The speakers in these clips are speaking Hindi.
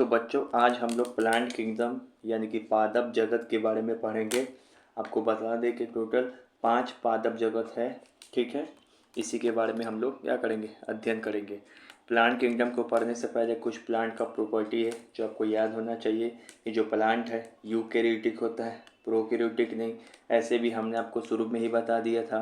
तो बच्चों आज हम लोग प्लांट किंगडम यानी कि पादप जगत के बारे में पढ़ेंगे। आपको बता दें कि टोटल 5 पादप जगत है। ठीक है, इसी के बारे में हम लोग क्या करेंगे, अध्ययन करेंगे। प्लांट किंगडम को पढ़ने से पहले कुछ प्लांट का प्रॉपर्टी है जो आपको याद होना चाहिए कि जो प्लांट है यूकेरियोटिक होता है, प्रोकैरियोटिक नहीं। ऐसे भी हमने आपको शुरू में ही बता दिया था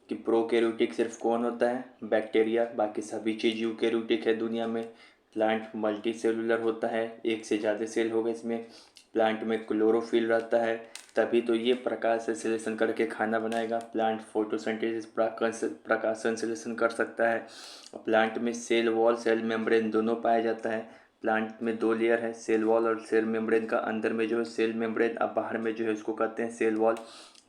कि प्रोकैरियोटिक सिर्फ कौन होता है, बैक्टीरिया। बाकी सभी चीज़ यूकेरियोटिक है दुनिया में। प्लांट मल्टी सेलुलर होता है, एक से ज़्यादा सेल होगा इसमें। प्लांट में क्लोरोफिल रहता है, तभी तो ये प्रकाश संश्लेषण करके खाना बनाएगा। प्लांट फोटोसिंथेसिस प्रकाश संश्लेषण कर सकता है। प्लांट में सेल वॉल सेल मेम्ब्रेन दोनों पाया जाता है। प्लांट में 2 लेयर है, सेल वॉल और सेल मेम्ब्रेन का। अंदर में जो है सेल मेम्ब्रेन, अब बाहर में जो है उसको कहते हैं सेल वॉल।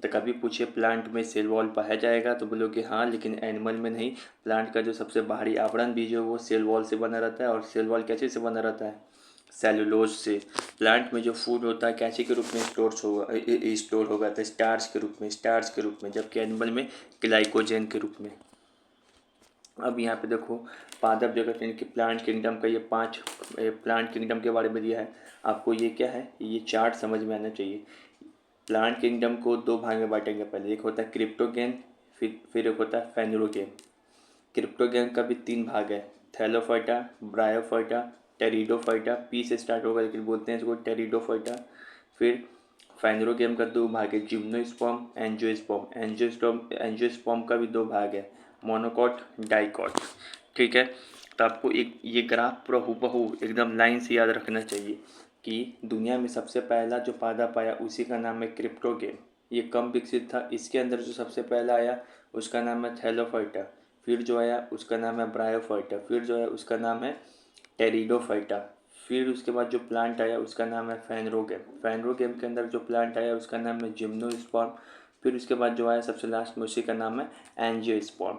तो कभी पूछे प्लांट में सेल वॉल पाया जाएगा तो बोलोगे हाँ, लेकिन एनिमल में नहीं। प्लांट का जो सबसे बाहरी आवरण भी जो वो सेल वॉल से बना रहता है। और सेल वॉल कैसे से बना रहता है, सेलुलोज से। प्लांट में जो फूड होता है कैसे के रूप में स्टोर होगा तो स्टार्च के रूप में, जबकि एनिमल में ग्लाइकोजन के रूप में। अब यहाँ पे देखो पादप जगत यानी कि प्लांट किंगडम का ये 5 प्लांट किंगडम के बारे में दिया है आपको। ये क्या है, ये चार्ट समझ में आना चाहिए। प्लांट किंगडम को 2 भाग में बांटेंगे। पहले एक होता है क्रिप्टोगेन, फिर एक होता है फेनोरोगेन। क्रिप्टोगेन का भी 3 भाग है, थैलोफाइटा, ब्रायोफाइटा, टेरिडोफाइटा। पी से स्टार्ट होगा लेकिन बोलते हैं इसको टेरिडोफाइटा। फिर फेनोरोगेम का 2 भाग है, जिम्नोस्पर्म, एंजियोस्पर्म का भी 2 भाग है, मोनोकॉट, डाइकॉट। ठीक है, तो आपको एक ये ग्राफ पूरा हूबहू एकदम लाइन से याद रखना चाहिए कि दुनिया में सबसे पहला जो पादप आया उसी का नाम है क्रिप्टोगेम। ये कम विकसित था। इसके अंदर जो सबसे पहला आया उसका नाम है थैलोफाइटा। फिर जो आया उसका नाम है ब्रायोफाइटा। फिर जो है उसका नाम है टेरिडोफाइटा। फिर उसके बाद जो प्लांट आया उसका नाम है फेनरोगेम। फेनरोगेम के अंदर जो प्लांट आया उसका नाम है जिम्नोस्पर्म। फिर उसके बाद जो आया सबसे लास्ट में उसी का नाम है एंजियोस्पर्म।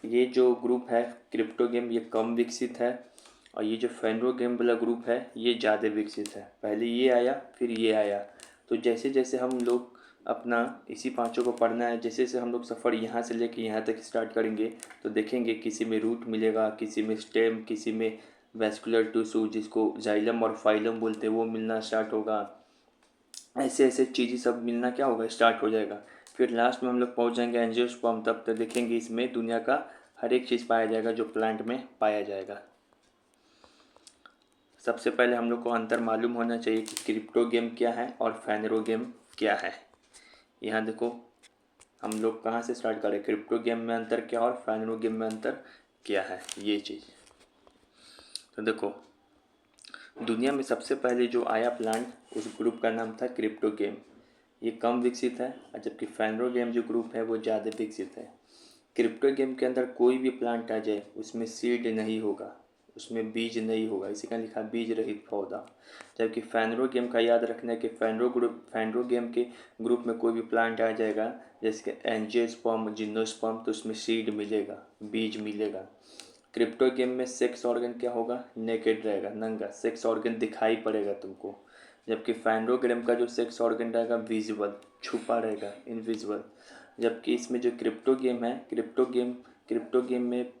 ये जो ग्रुप है क्रिप्टोगेम ये कम विकसित है, और ये जो फेनरोगेम वाला ग्रुप है ये ज़्यादा विकसित है। पहले ये आया फिर ये आया। तो जैसे जैसे हम लोग अपना इसी पांचों को पढ़ना है, जैसे जैसे हम लोग सफ़र यहाँ से लेके यहाँ तक स्टार्ट करेंगे तो देखेंगे किसी में रूट मिलेगा, किसी में स्टेम, किसी में वेस्कुलर टिश्यू जिसको जाइलम और फाइलम बोलते हैं वो मिलना स्टार्ट होगा। ऐसे ऐसे चीज़ें सब मिलना क्या होगा, स्टार्ट हो जाएगा। फिर लास्ट में हम लोग पहुँच जाएंगे एंजियोस्पर्म। तब तक देखेंगे इसमें दुनिया का हर एक चीज़ पाया जाएगा जो प्लांट में पाया जाएगा। सबसे पहले हम लोग को अंतर मालूम होना चाहिए कि क्रिप्टोगेम क्या है और फेनरोगेम क्या है। यहाँ देखो हम लोग कहाँ से स्टार्ट करें, क्रिप्टोगेम में अंतर क्या और फेनरोगेम में अंतर क्या है, ये चीज़। तो देखो दुनिया में सबसे पहले जो आया प्लांट उस ग्रुप का नाम था क्रिप्टोगेम। ये कम विकसित है, जबकि फेनरोगेम जो ग्रुप है वो ज़्यादा विकसित है। क्रिप्टोगेम के अंदर कोई भी प्लांट आ जाए उसमें सीड नहीं होगा, उसमें बीज नहीं होगा, इसी का लिखा बीज रहित पौधा। जबकि फेनरोगेम का याद रखना है कि फेनरोगेम के ग्रुप में कोई भी प्लांट आ जाएगा जैसे एंजियोस्पर्म, जिम्नोस्पर्म, तो उसमें सीड मिलेगा, बीज मिलेगा। क्रिप्टोगेम में सेक्स ऑर्गन क्या होगा, नेकेड रहेगा, नंगा, सेक्स ऑर्गन दिखाई पड़ेगा तुमको। जबकि फेनरोगेम का जो सेक्स ऑर्गन रहेगा विजिबल, छुपा रहेगा, इनविजिबल। जबकि इसमें जो क्रिप्टोगेम है, क्रिप्टोगेम में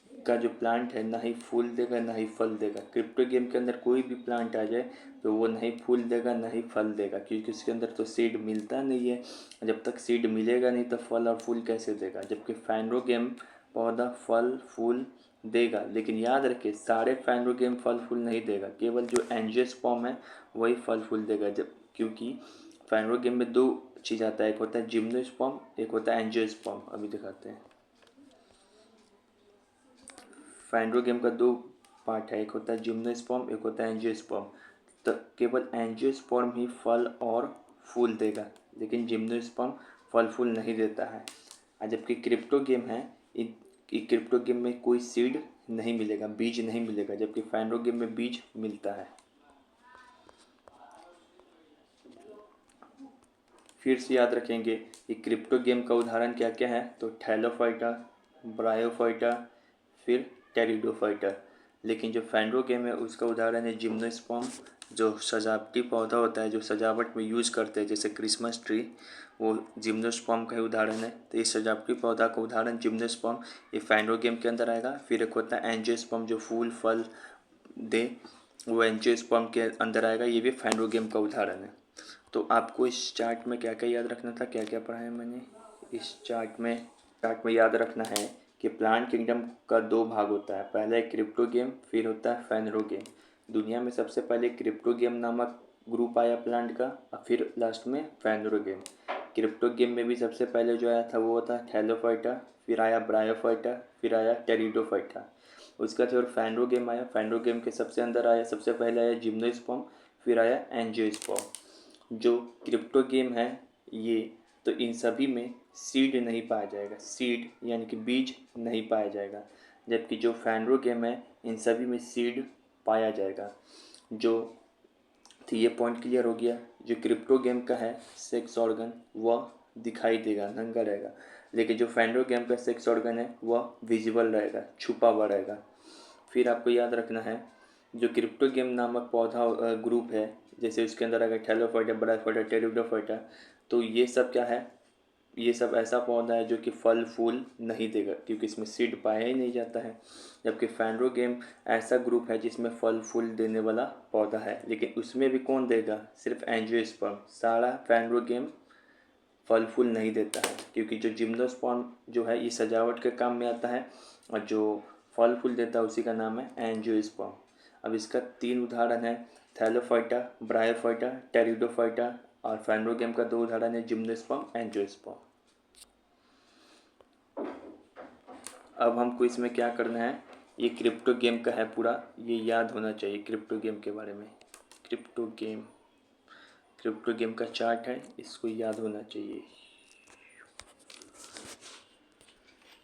का जो प्लांट है ना ही फूल देगा ना ही फल देगा। क्रिप्टोगेम के अंदर कोई भी प्लांट आ जाए तो वो नहीं फूल देगा ना ही फल देगा, क्योंकि उसके अंदर तो सीड मिलता नहीं है। जब तक सीड मिलेगा नहीं तो फल और फूल कैसे देगा। जबकि फेनरोगेम पौधा फल फूल देगा, लेकिन याद रखिए सारे फेनरोगेम फल फूल नहीं देगा, केवल जो एंजियोस्पर्म है वही फल फूल देगा। जब क्योंकि फेनरोगेम में 2 चीज़ आता है, एक होता है जिम्नोस्पर्म, एक होता है एंजियोस्पर्म। अभी दिखाते हैं। फेनरोगेम का 2 पार्ट है, एक होता है जिम्नोस्पर्म, एक होता है एंजियोस्पर्म। तो केवल एंजियोस्पर्म ही फल और फूल देगा, लेकिन जिम्नोस्पर्म फल फूल नहीं देता है। और जबकि क्रिप्टोगेम है, क्रिप्टोगेम में कोई सीड नहीं मिलेगा, बीज नहीं मिलेगा, जबकि फेनरोगेम में बीज मिलता है। फिर से याद रखेंगे कि क्रिप्टोगेम का उदाहरण क्या क्या है, तो थैलोफाइटा, ब्रायोफाइटा, फिर टेरिडोफाइटा। लेकिन जो फेनरोगेम है उसका उदाहरण है जिम्नोस्पर्म, जो सजावटी पौधा होता है जो सजावट में यूज करते हैं जैसे क्रिसमस ट्री, वो जिम्नोस्पर्म का ही उदाहरण है। तो इस सजावटी पौधा का उदाहरण जिम्नोस्पर्म, ये फेनरोगेम के अंदर आएगा। फिर एक होता है एंजियोस्पर्म जो फूल फल दे, वो एंजियोस्पर्म के अंदर आएगा। ये भी फाइनोगेम का उदाहरण है। तो आपको इस चार्ट में क्या क्या याद रखना था, क्या क्या पढ़ा है मैंने इस चार्ट में याद रखना है कि प्लांट किंगडम का दो भाग होता है। पहला है क्रिप्टोगेम, फिर होता है फाइनोगेम। दुनिया में सबसे पहले क्रिप्टोगेम नामक ग्रुप आया प्लांट का, और फिर लास्ट में फाइनोगेम। क्रिप्टोगेम में भी सबसे पहले जो आया था वो था थैलोफाइटा, फिर आया ब्रायोफाइटा, फिर आया टेरिडोफाइटा। उसका फिर फाइनोगेम आया। फाइनोगेम के सबसे अंदर आया, सबसे पहले आया जिम्नोस्पर्म, फिर आया एंजियोस्पर्म। जो क्रिप्टो गेम है ये, तो इन सभी में सीड नहीं पाया जाएगा, सीड यानी कि बीज नहीं पाया जाएगा। जबकि जो फैनरो गेम है इन सभी में सीड पाया जाएगा। जो तो ये पॉइंट क्लियर हो गया। जो क्रिप्टो गेम का है सेक्स ऑर्गन वह दिखाई देगा, नंगा रहेगा, लेकिन जो फैनरो गेम का सेक्स ऑर्गन है वह विजिबल रहेगा, छुपा हुआ रहेगा। फिर आपको याद रखना है जो क्रिप्टो गेम नामक पौधा ग्रुप है, जैसे उसके अंदर अगर थैलोफाइटा, ब्रायोफाइटा, टेरिडोफाइटा, तो ये सब क्या है, ये सब ऐसा पौधा है जो कि फल फूल नहीं देगा, क्योंकि इसमें सीड पाया ही नहीं जाता है। जबकि फैनरो गेम ऐसा ग्रुप है जिसमें फल फूल देने वाला पौधा है, लेकिन उसमें भी कौन देगा, सिर्फ एंजियोस्पर्म। सारा फैनरो गेम फल फूल नहीं देता है, क्योंकि जो जिम्नोस्पर्म जो है ये सजावट के काम में आता है, और जो फल फूल देता है उसी का नाम है एंजियोस्पर्म। अब इसका तीन उदाहरण है, थैलोफाइटा, ब्रायोफाइटा, टेरिडोफाइटा, और फैनरोगेम का दो उदाहरण है, जिम्नोस्पर्म, एंजियोस्पर्म। अब हमको इसमें क्या करना है, ये क्रिप्टो गेम का है पूरा, ये याद होना चाहिए क्रिप्टो गेम के बारे में। क्रिप्टो गेम का चार्ट है, इसको याद होना चाहिए,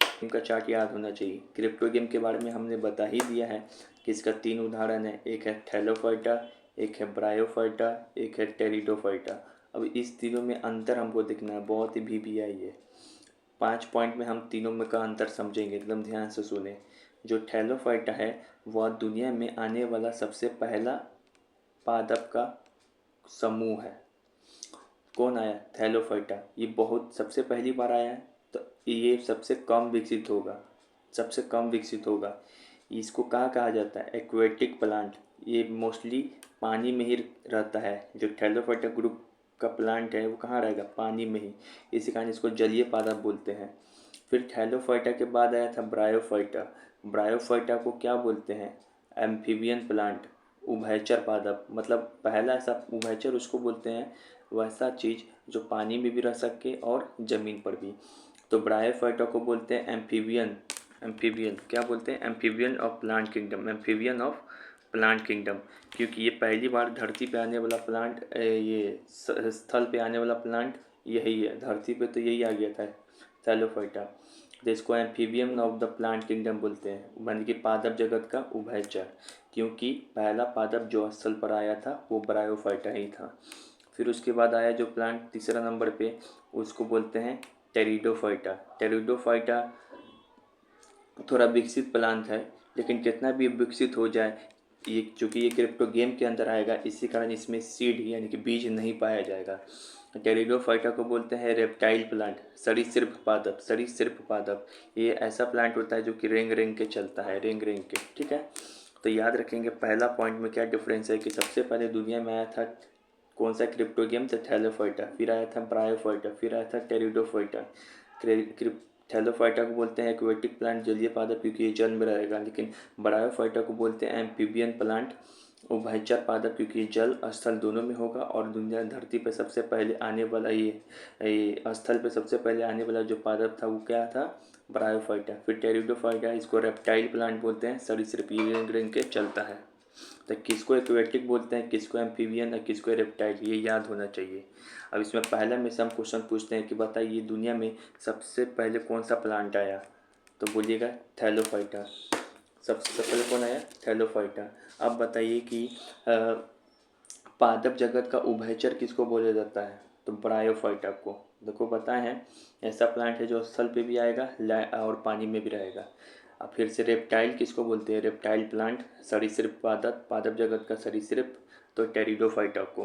गेम का चार्ट याद होना चाहिए। क्रिप्टो गेम के बारे में हमने बता ही दिया है कि इसका तीन उदाहरण है, एक है थैलोफाइटा, एक है ब्रायोफाइटा, एक है टेरिडोफाइटा। अब इस तीनों में अंतर हमको देखना है, बहुत ही VVI है। 5 पॉइंट में हम तीनों में का अंतर समझेंगे, एकदम ध्यान से सुने। जो थैलोफाइटा है वह दुनिया में आने वाला सबसे पहला पादप का समूह है। कौन आया, थैलोफाइटा, ये बहुत सबसे पहली बार आया है, तो ये सबसे कम विकसित होगा, सबसे कम विकसित होगा। इसको कहा जाता है, एक्वेटिक प्लांट। ये मोस्टली पानी में ही रहता है। जो थैलोफाइटा ग्रुप का प्लांट है वो कहाँ रहेगा, पानी में ही, इसी कारण इसको जलीय पादप बोलते हैं। फिर थैलोफाइटा के बाद आया था ब्रायोफाइटा। ब्रायोफाइटा को क्या बोलते हैं, एम्फीबियन प्लांट, उभयचर पादप। मतलब पहला ऐसा उभयचर उसको बोलते हैं, वैसा चीज़ जो पानी में भी रह सके और ज़मीन पर भी। तो ब्रायोफाइटा को बोलते हैं एम्फीबियन। एम्फीबियन क्या बोलते हैं, amphibian of plant kingdom, amphibian of plant kingdom, क्योंकि ये पहली बार धरती पे आने वाला प्लांट, ये स्थल पे आने वाला प्लांट यही है। धरती पे तो यही आ गया था थैलोफाइटा, जिसको amphibian of the plant kingdom बोलते हैं, यानी कि पादप जगत का उभयचर, क्योंकि पहला पादप जो स्थल पर आया था वो ब्रायोफाइटा ही था। फिर उसके बाद आया जो प्लांट तीसरा नंबर पे, उसको बोलते हैं टेरिडोफाइटा। टेरिडोफाइटा थोड़ा विकसित प्लांट है, लेकिन कितना भी विकसित हो जाए, ये चूँकि ये क्रिप्टो गेम के अंदर आएगा, इसी कारण इसमें सीड यानी कि बीज नहीं पाया जाएगा। टेरिडोफाइटा को बोलते हैं रेप्टाइल प्लांट, सरीसृप पादप, सरीसृप पादप। ये ऐसा प्लांट होता है जो कि रेंग रेंग के चलता है, रेंग रेंग के, ठीक है। तो याद रखेंगे पहला पॉइंट में क्या डिफरेंस है, कि सबसे पहले दुनिया में आया था कौन सा क्रिप्टो गेम, तो थैलोफाइटा, फिर आया था ब्रायोफाइटा, फिर आया था टेरिडोफाइटा। थैलोफाइटा को बोलते हैं एक्वेटिक प्लांट, जलीय पादप, क्योंकि ये जल में रहेगा। लेकिन ब्रायोफाइटा को बोलते हैं एम्फीबियन प्लांट, उभयचर पादप, क्योंकि जल स्थल दोनों में होगा। और दुनिया धरती पर सबसे पहले आने वाला ये स्थल पे सबसे पहले आने वाला जो पादप था वो क्या था, ब्रायोफाइटा। फिर टेरिडोफाइटा, इसको रेप्टाइल प्लांट बोलते हैं, सरीसृप, ये रेंग रेंग के चलता है। तो किसको एक्वेटिक बोलते हैं, किसको एम्फीबियन और किसको रेप्टाइल, ये याद होना चाहिए। अब इसमें पहला में से हम क्वेश्चन पूछते हैं कि बताइए दुनिया में सबसे पहले कौन सा प्लांट आया, तो बोलिएगा थैलोफाइटा। सबसे पहले कौन आया, थैलोफाइटा। अब बताइए कि पादप जगत का उभयचर किसको बोला जाता है, तो ब्रायोफाइटा को। देखो बताए हैं, ऐसा प्लांट है जो स्थल पे भी आएगा और पानी में भी रहेगा। अब फिर से रेप्टाइल किसको बोलते हैं, रेप्टाइल प्लांट, सरीसृप पादप, पादप जगत का सरीसृप, तो टेरिडोफाइटा को।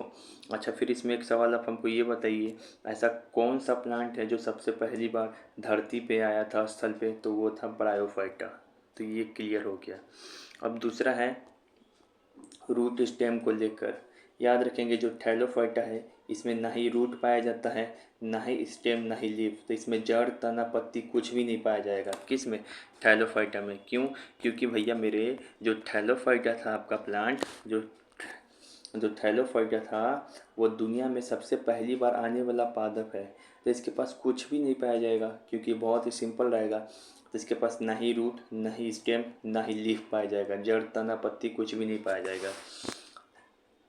अच्छा, फिर इसमें एक सवाल आप हमको ये बताइए, ऐसा कौन सा प्लांट है जो सबसे पहली बार धरती पे आया था स्थल पे, तो वो था ब्रायोफाइटा। तो ये क्लियर हो गया। अब दूसरा है रूट स्टेम को लेकर। याद रखेंगे जो थैलोफाइटा है इसमें ना ही रूट पाया जाता है, ना ही स्टेम, ना ही लीफ। तो इसमें जड़, तना, पत्ती कुछ भी नहीं पाया जाएगा। किस में? थैलोफाइटा में। क्यों? क्योंकि भैया मेरे जो थैलोफाइटा था आपका प्लांट, जो जो थैलोफाइटा था वो दुनिया में सबसे पहली बार आने वाला पादप है। तो इसके पास कुछ भी नहीं पाया जाएगा क्योंकि बहुत ही सिंपल रहेगा। तो इसके पास ना ही रूट, ना ही स्टेम, ना ही लीफ पाया जाएगा, जड़, तना, पत्ती कुछ भी नहीं पाया जाएगा।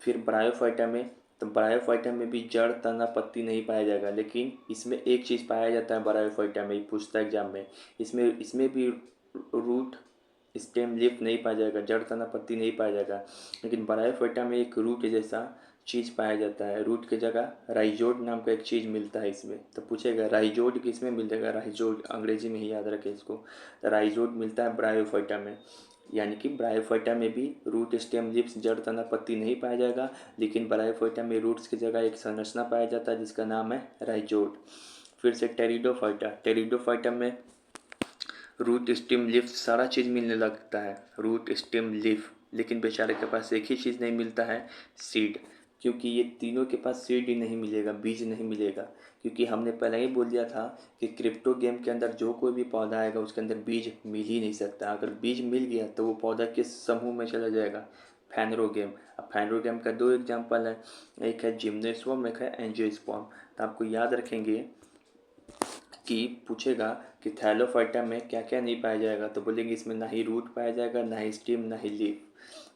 फिर ब्रायोफाइटा में, तो ब्रायोफाइटा में भी जड़, तना, पत्ती नहीं पाया जाएगा, लेकिन इसमें एक चीज़ पाया जाता है ब्रायोफाइटा में, पूछता है एग्जाम में। इसमें भी रूट, स्टेम, लीफ नहीं पाया जाएगा, जड़, तना, पत्ती नहीं पाया जाएगा, लेकिन ब्रायोफाइटा में एक रूट जैसा चीज़ पाया जाता है। रूट की जगह राइजोड नाम का एक चीज़ मिलता है इसमें। तो पूछेगा राइजोड किस में मिल जाएगा? राइजोड, अंग्रेजी में ही याद रखें इसको। तो राइजोड मिलता है ब्रायोफाइटा में। यानी कि ब्रायोफाइटा में भी रूट, स्टेम, लीव्स, जड़, तना, पत्ती नहीं पाया जाएगा, लेकिन ब्रायोफाइटा में रूट्स की जगह एक संरचना पाया जाता है जिसका नाम है राइजोड। फिर से टेरिडोफाइटा। टेरिडोफाइटा में रूट, स्टेम, लीफ सारा चीज़ मिलने लगता है, रूट, स्टेम, लीफ, लेकिन बेचारे के पास एक ही चीज़ नहीं मिलता है, सीड। क्योंकि ये तीनों के पास सीड ही नहीं मिलेगा, बीज नहीं मिलेगा। क्योंकि हमने पहले ही बोल दिया था कि क्रिप्टो गेम के अंदर जो कोई भी पौधा आएगा उसके अंदर बीज मिल ही नहीं सकता। अगर बीज मिल गया तो वो पौधा किस समूह में चला जाएगा? फैनरोगेम। अब फैनरोगेम का दो एग्जाम्पल है, एक है जिम्नोस्पर्म, एक है एंजियोस्पर्म। तो आपको याद रखेंगे कि पूछेगा कि थैलोफाइटा में क्या क्या नहीं पाया जाएगा, तो बोलेंगे इसमें ना ही रूट पाया जाएगा, ना ही स्टेम, ना ही लीफ।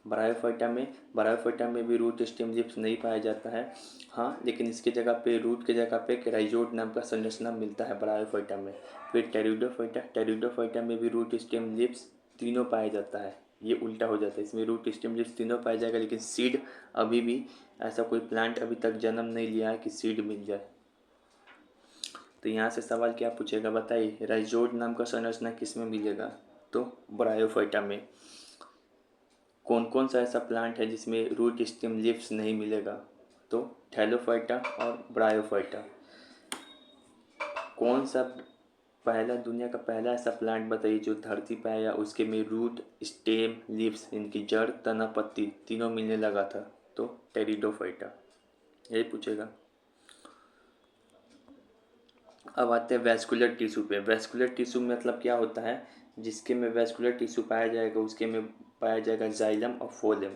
ब्रायोफाइटा में भी रूट, स्टेम, लीफ नहीं पाया जाता है। हाँ, लेकिन इसके जगह पे, रूट के जगह पे राइजोड नाम का संरचना मिलता है ब्रायोफाइटा में। फिर टेरिडोफाइटा में भी रूट, स्टेम, लीव्स तीनों पाया जाता है। ये उल्टा हो जाता है, इसमें रूट, स्टेम, लीव्स तीनों पाया जाएगा, लेकिन सीड अभी भी, ऐसा कोई प्लांट अभी तक जन्म नहीं लिया है कि सीड मिल जाए। तो यहाँ से सवाल क्या पूछेगा बताइए? राइजोड नाम का संरचना किस में मिलेगा? तो ब्रायोफाइटा में। कौन कौन सा ऐसा प्लांट है जिसमें रूट, स्टेम, लीव्स नहीं मिलेगा? तो थैलोफाइटा और ब्रायोफाइटा। कौन सा पहला, दुनिया का पहला ऐसा प्लांट बताइए जो धरती पे आया, उसके में रूट, स्टेम, लीव्स, इनकी जड़, तना, पत्ती तीनों मिलने लगा था? तो टेरिडोफाइटा। यही पूछेगा। अब आते हैं वैस्कुलर टिश्यू पे। वैस्कुलर टिश्यू मतलब क्या होता है? जिसके में वैस्कुलर टिश्यू पाया जाएगा उसके में पाया जाएगा जाइलम और फोलेम।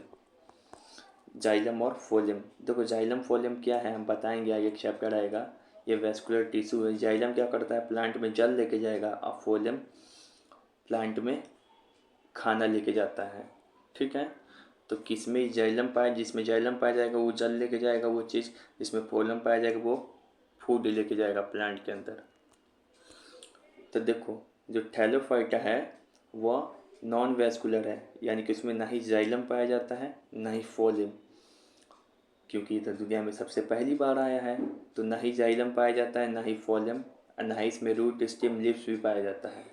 जाइलम और फोलेम, देखो जाइलम फोलेम क्या है हम बताएंगे आगे, एक चैप्टर आएगा। ये वैस्कुलर टिश्यू है। जाइलम क्या करता है? प्लांट में जल लेके जाएगा, और फोलेम प्लांट में खाना लेके जाता है। ठीक है। तो किस में जाइलम पाया, जिसमें जाइलम पाया जाएगा वो जल लेके जाएगा वो चीज़, जिसमें फोलम पाया जाएगा वो फूड लेके जाएगा प्लांट के अंदर। तो देखो जो थैलोफाइटा है वह नॉन वैस्कुलर है, यानी कि उसमें ना ही जाइलम पाया जाता है, ना ही फोलेम, क्योंकि इधर दुनिया में सबसे पहली बार आया है। तो ना ही जाइलम पाया जाता है, ना ही फोलेम, और ना ही इसमें रूट, स्टेम, लीव्स भी पाया जाता है।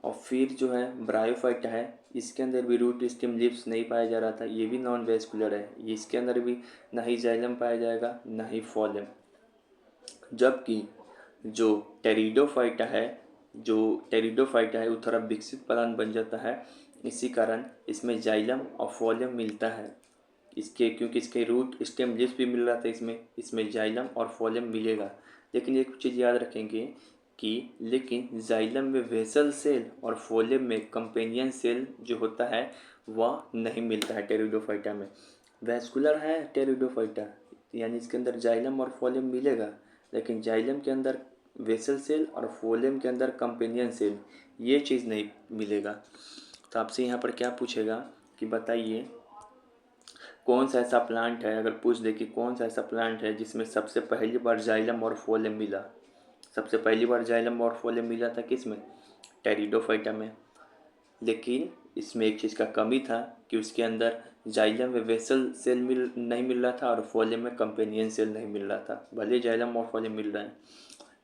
और फिर जो है ब्रायोफाइटा है, इसके अंदर भी रूट, स्टेम, लीव्स नहीं पाया जा रहा था, ये भी नॉन वैस्कुलर है। ये इसके अंदर भी ना ही जाइलम पाया जाएगा, ना ही फोलेम। जबकि जो टेरिडोफाइटा है, वो थोड़ा विकसित प्लांट बन जाता है। इसी कारण इसमें जाइलम और फोलेम मिलता है इसके, क्योंकि इसके रूट, स्टेम, लीव्स भी मिल रहा था इसमें जाइलम और फोलेम मिलेगा। लेकिन एक चीज़ याद रखेंगे कि लेकिन जाइलम में वेसल सेल और फोलेम में कंपेनियन सेल जो होता है वह नहीं मिलता है टेरिडोफाइटा में। वैस्कुलर है टेरिडोफाइटा, यानी इसके अंदर जाइलम और फोलेम मिलेगा, लेकिन जाइलम के अंदर वेसल सेल और फोलेम के अंदर कंपेनियन सेल, ये चीज़ नहीं मिलेगा। तो आपसे यहाँ पर क्या पूछेगा कि बताइए कौन सा ऐसा प्लांट है, अगर पूछ दे कि कौन सा ऐसा प्लांट है जिसमें सबसे पहली बार जाइलम और फोलेम मिला। सबसे पहली बार जाइलम और फोलेम मिला था किस में? टेरिडोफाइटा में। लेकिन इसमें एक चीज़ का कमी था कि उसके अंदर जाइलम में वेसल सेल नहीं मिल रहा था और फोलेम में कंपेनियन सेल नहीं मिल रहा था। भले जाइलम और फोलेम मिल रहा है,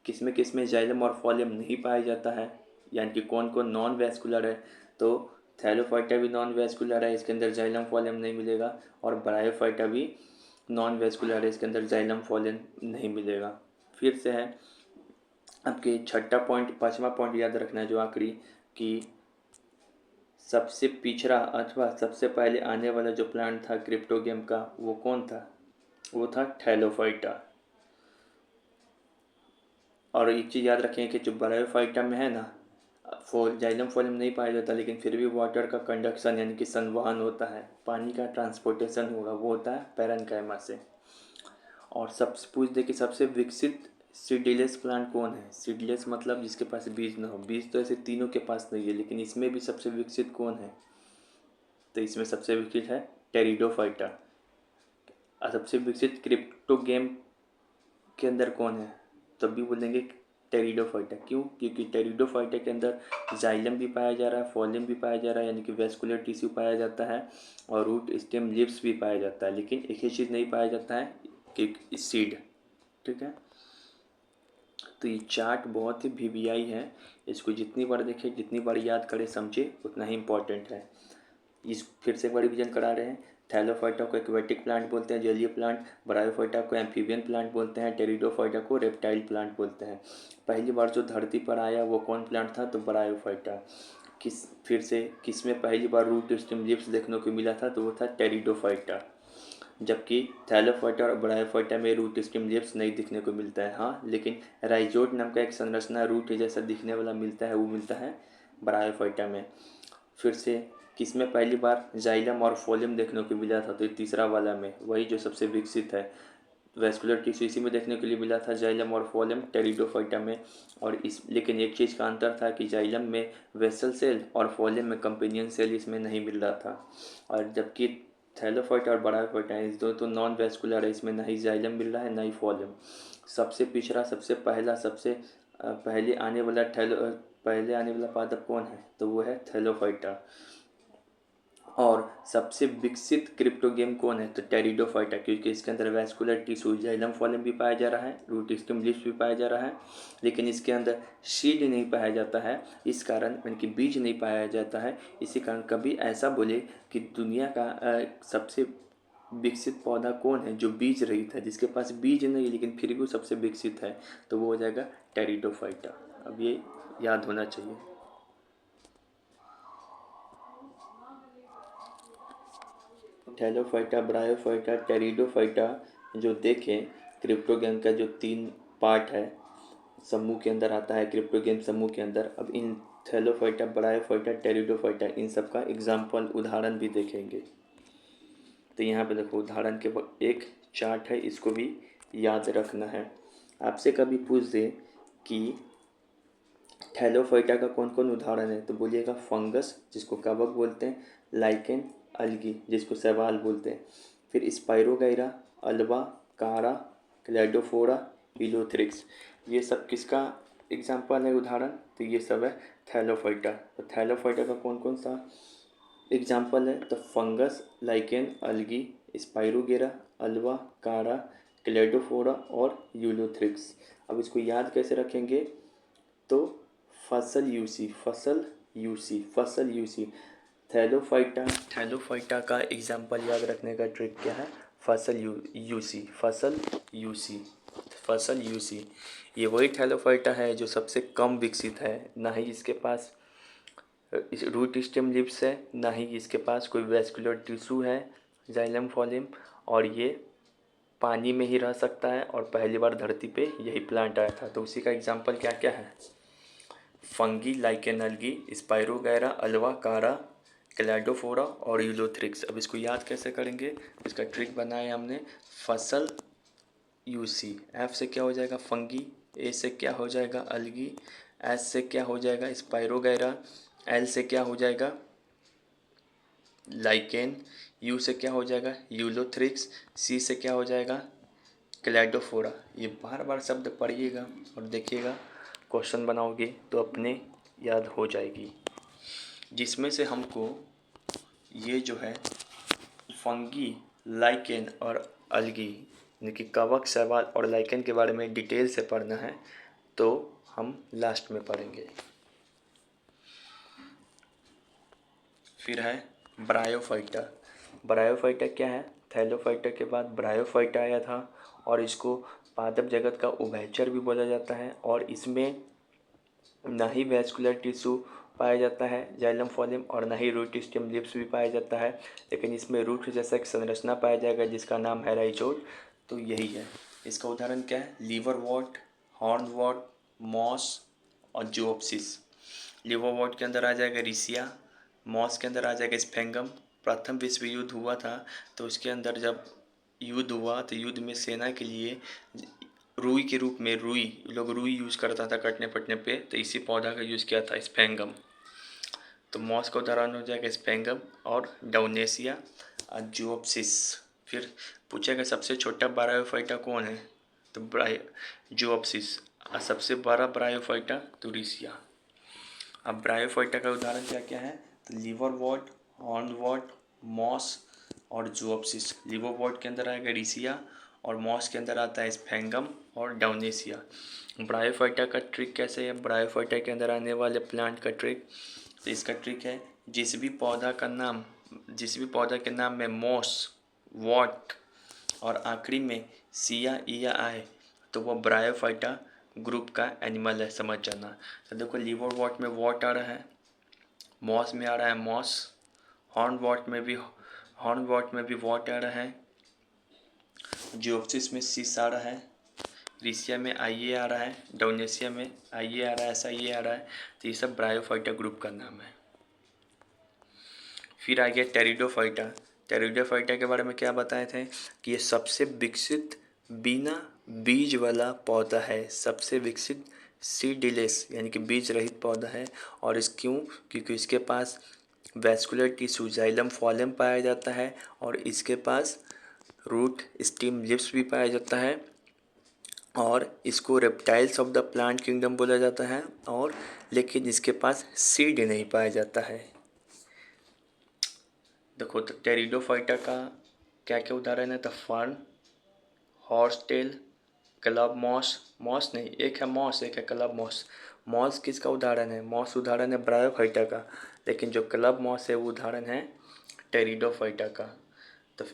किस में जाइलम और फोलेम नहीं पाया जाता है, यानी कि कौन कौन नॉन वैस्कुलर है? तो थैलोफाइटा भी नॉन वैस्कुलर है, इसके अंदर जाइलम फोलेम नहीं मिलेगा। और ब्रायोफाइटा भी नॉन वैस्कुलर है, इसके अंदर जाइलम फोलेम नहीं मिलेगा। फिर से है आपके छठा पॉइंट, पाँचवा पॉइंट याद रखना है जो आखिरी, कि सबसे पिछड़ा अथवा सबसे पहले आने वाला जो प्लांट था क्रिप्टोगेम का वो कौन था? वो था थैलोफाइटा। और एक चीज़ याद रखें कि जो ब्रायोफाइटा में है ना, जाइलम फोलियम नहीं पाया जाता, लेकिन फिर भी वाटर का कंडक्शन यानी कि संवहन होता है, पानी का ट्रांसपोर्टेशन होगा, वो होता है पैरेन्काइमा से। और सबसे पूछ दे कि सबसे विकसित सीडलेस प्लांट कौन है? सीडलेस मतलब जिसके पास बीज ना हो। बीज तो ऐसे तीनों के पास नहीं है, लेकिन इसमें भी सबसे विकसित कौन है? तो इसमें सबसे विकसित है टेरिडोफाइटा। और सबसे विकसित क्रिप्टोगेम के अंदर कौन है? तब भी बोलेंगे टेरिडोफाइटा। क्यों? क्योंकि टेरिडोफाइटा के अंदर जाइलम भी पाया जा रहा है, फोलियम भी पाया जा रहा है, यानी कि वेस्कुलर टिश्यू पाया जाता है, और रूट स्टेम लिप्स भी पाया जाता है। लेकिन एक ही चीज़ नहीं पाया जाता है कि सीड। ठीक है, तो ये चार्ट बहुत ही वीवीआई है। इसको जितनी बार देखें, जितनी बार याद करें, समझे, उतना ही इम्पोर्टेंट है। इस फिर से एक बार रिविजन करा रहे हैं। थैलोफाइटा को एक्वेटिक प्लांट बोलते हैं, जलीय प्लांट। ब्रायोफाइटा को एम्फीबियन प्लांट बोलते हैं। टेरिडोफाइटा को रेप्टाइल प्लांट बोलते हैं। पहली बार जो धरती पर आया वो कौन प्लांट था? तो ब्रायोफाइटा। फिर से किस में पहली बार रूट स्टेम लीव्स देखने को मिला था? तो वो था टेरिडोफाइटा। जबकि थैलोफाइटा और ब्रायोफाइटा में रूट स्टेम लीव्स नहीं दिखने को मिलता है। हाँ, लेकिन राइजोड नाम का एक संरचना रूट जैसा दिखने वाला मिलता है, वो मिलता है ब्रायोफाइटा में। फिर से किसमें पहली बार जाइलम और फोलियम देखने को मिला था? तो तीसरा वाला में, वही जो सबसे विकसित है। वेस्कुलर टिश्यू इसी में देखने के लिए मिला था, जाइलम और फोलियम टेरिडोफाइटा में। और इस लेकिन एक चीज़ का अंतर था कि जाइलम में वेसल सेल और फोलियम में कंपेनियन सेल इसमें नहीं मिल रहा था। और जबकि थैलोफाइटा और ब्रायोफाइटा इस दो तो नॉन वेस्कुलर है, इसमें ना ही जाइलम मिल रहा है ना ही फोलियम। सबसे पिछड़ा, सबसे पहला, सबसे पहले आने वाला पादप कौन है? तो वो है थैलोफाइटा। और सबसे विकसित क्रिप्टोगेम कौन है? तो टेरिडोफाइटा, क्योंकि इसके अंदर वैस्कुलर टिश्यू जाइलम फोलियम भी पाया जा रहा है, रूट स्टेम लीव्स भी पाया जा रहा है, लेकिन इसके अंदर सीड नहीं पाया जाता है। इस कारण यानी बीज नहीं पाया जाता है। इसी कारण कभी ऐसा बोले कि दुनिया का सबसे विकसित पौधा कौन है जो बीज रहित है, जिसके पास बीज नहीं लेकिन फिर भी वो सबसे विकसित है, तो वो हो जाएगा टेरिडोफाइटा। अब ये याद होना चाहिए। थैलोफाइटा, ब्रायोफाइटा, टेरिडोफाइटा जो देखें, क्रिप्टोगेम का जो 3 पार्ट है समूह के अंदर आता है, क्रिप्टोगेम समूह के अंदर। अब इन थैलोफाइटा, ब्रायोफाइटा, टेरिडोफाइटा इन सब का एग्जाम्पल उदाहरण भी देखेंगे। तो यहाँ पे देखो उदाहरण के एक चार्ट है, इसको भी याद रखना है। आपसे कभी पूछ दे कि थैलोफाइटा का कौन कौन उदाहरण है, तो बोलिएगा फंगस जिसको कवक बोलते हैं, लाइकेन, अलगी जिसको शैवाल बोलते हैं, फिर स्पाइरोगाइरा, अल्वा, कारा, क्लेडोफोरा, इलोथ्रिक्स। ये सब किसका एग्जाम्पल है, उदाहरण? तो ये सब है थैलोफाइटा। तो थैलोफाइटा का कौन कौन सा एग्जाम्पल है? तो फंगस, लाइकेन, अलगी, स्पाइरोगेरा, अल्वा, कारा, क्लेडोफोरा और यूलोथ्रिक्स। अब इसको याद कैसे रखेंगे? तो फसल यूसी। थैलोफाइटा का एग्जाम्पल याद रखने का ट्रिक क्या है? फसल यूसी। ये वही थैलोफाइटा है जो सबसे कम विकसित है। ना ही इसके पास इस रूट स्टेम लिप्स है, ना ही इसके पास कोई वेस्कुलर टिश्यू है, जाइलम फोलियम, और ये पानी में ही रह सकता है। और पहली बार धरती पे यही प्लांट आया था। तो उसी का एग्जाम्पल क्या क्या है? फंगी, लाइकेन, अलगी, स्पाइरोगैरा, अल्वा, कारा, क्लैडोफोरा और यूलोथ्रिक्स। अब इसको याद कैसे करेंगे? इसका ट्रिक बनाया हमने। फसल यूसी, एफ से क्या हो जाएगा? फंगी, ए से क्या हो जाएगा? अलगी, एस से क्या हो जाएगा? स्पाइरोगैरा, एल से क्या हो जाएगा? लाइकेन, यू से क्या हो जाएगा? यूलोथ्रिक्स, सी से क्या हो जाएगा? क्लैडोफोरा। ये बार बार शब्द पढ़िएगा और देखिएगा, क्वेश्चन बनाओगे तो अपने याद हो जाएगी। जिसमें से हमको ये जो है फंगी, लाइकेन और अलगी यानी कि कवक, शैवाल और लाइकेन के बारे में डिटेल से पढ़ना है, तो हम लास्ट में पढ़ेंगे। फिर है ब्रायोफाइटा। ब्रायोफाइटा क्या है? थैलोफाइटा के बाद ब्रायोफाइटा आया था, और इसको पादप जगत का उभयचर भी बोला जाता है। और इसमें ना ही वैस्कुलर टिश्यू पाया जाता है जाइलम फॉलिम, और ना ही रूट स्टेम लिप्स भी पाया जाता है, लेकिन इसमें रूट जैसा एक संरचना पाया जाएगा जिसका नाम है राइजोड। तो यही है, इसका उदाहरण क्या है, लीवरवॉर्ट, हॉर्नवॉर्ट, मॉस और जोप्सिस। लीवरवॉर्ट के अंदर आ जाएगा रिसिया, मॉस के अंदर आ जाएगा स्फेंगम। प्रथम विश्व युद्ध हुआ था तो उसके अंदर जब युद्ध हुआ तो युद्ध में सेना के लिए रुई के रूप में, रुई लोग रुई यूज़ करता था कटने पटने पे, तो इसी पौधा का यूज़ किया था स्फेंगम। तो मॉस का उदाहरण हो जाएगा स्पेंगम और डाउनेसिया और जोप्सिस। फिर पूछेगा सबसे छोटा ब्रायोफाइटा कौन है, तो जोप्सिस। और सबसे बड़ा ब्रायोफाइटा तो रिसिया। अब ब्रायोफाइटा का उदाहरण क्या क्या है, तो लीवरवॉर्ट, हॉर्नवॉर्ट, मॉस और जोप्सिस। लीवरवॉर्ट के अंदर आएगा रिसिया और मॉस के अंदर आता है स्फेंगम और डाउनेसिया। ब्रायोफाइटा का ट्रिक कैसे है, ब्रायोफाइटा के अंदर आने वाले प्लांट का ट्रिक, तो इसका ट्रिक है जिस भी पौधा के नाम में मॉस, वॉट और आखिरी में सिया ईया आए तो वो ब्रायोफाइटा ग्रुप का एनिमल है, समझ जाना। तो देखो लीवर वॉट में वॉट आ रहा है, मॉस में आ रहा है मॉस, हॉर्न वॉट में भी वॉट आ रहा है, जियोप्सिस में सिस आ रहा है, रिसिया में आइए आ रहा है, डाउनेसिया में आइए आ रहा है, ऐसा ये आ रहा है। तो ये सब ब्रायोफाइटा ग्रुप का नाम है। फिर आ गया टेरिडोफाइटा। टेरिडोफाइटा के बारे में क्या बताए थे कि ये सबसे विकसित बिना बीज वाला पौधा है, सबसे विकसित सीडलेस यानी कि बीज रहित पौधा है। और इस क्यों, क्योंकि इसके पास वैस्कुलर टिश्यू जाइलम फॉलिम पाया जाता है और इसके पास रूट स्टेम लिप्स भी पाया जाता है, और इसको reptiles of the plant kingdom बोला जाता है। और लेकिन इसके पास सीड नहीं पाया जाता है। देखो तो टेरिडोफाइटा का क्या क्या उदाहरण है, तो fern, horse tail, club moss, moss नहीं, एक है मॉस एक है क्लब मॉस। मॉस किसका उदाहरण है, मॉस उदाहरण है ब्रायोफाइटा का, लेकिन जो क्लब मॉस है वो उदाहरण है टेरिडोफाइटा का। तो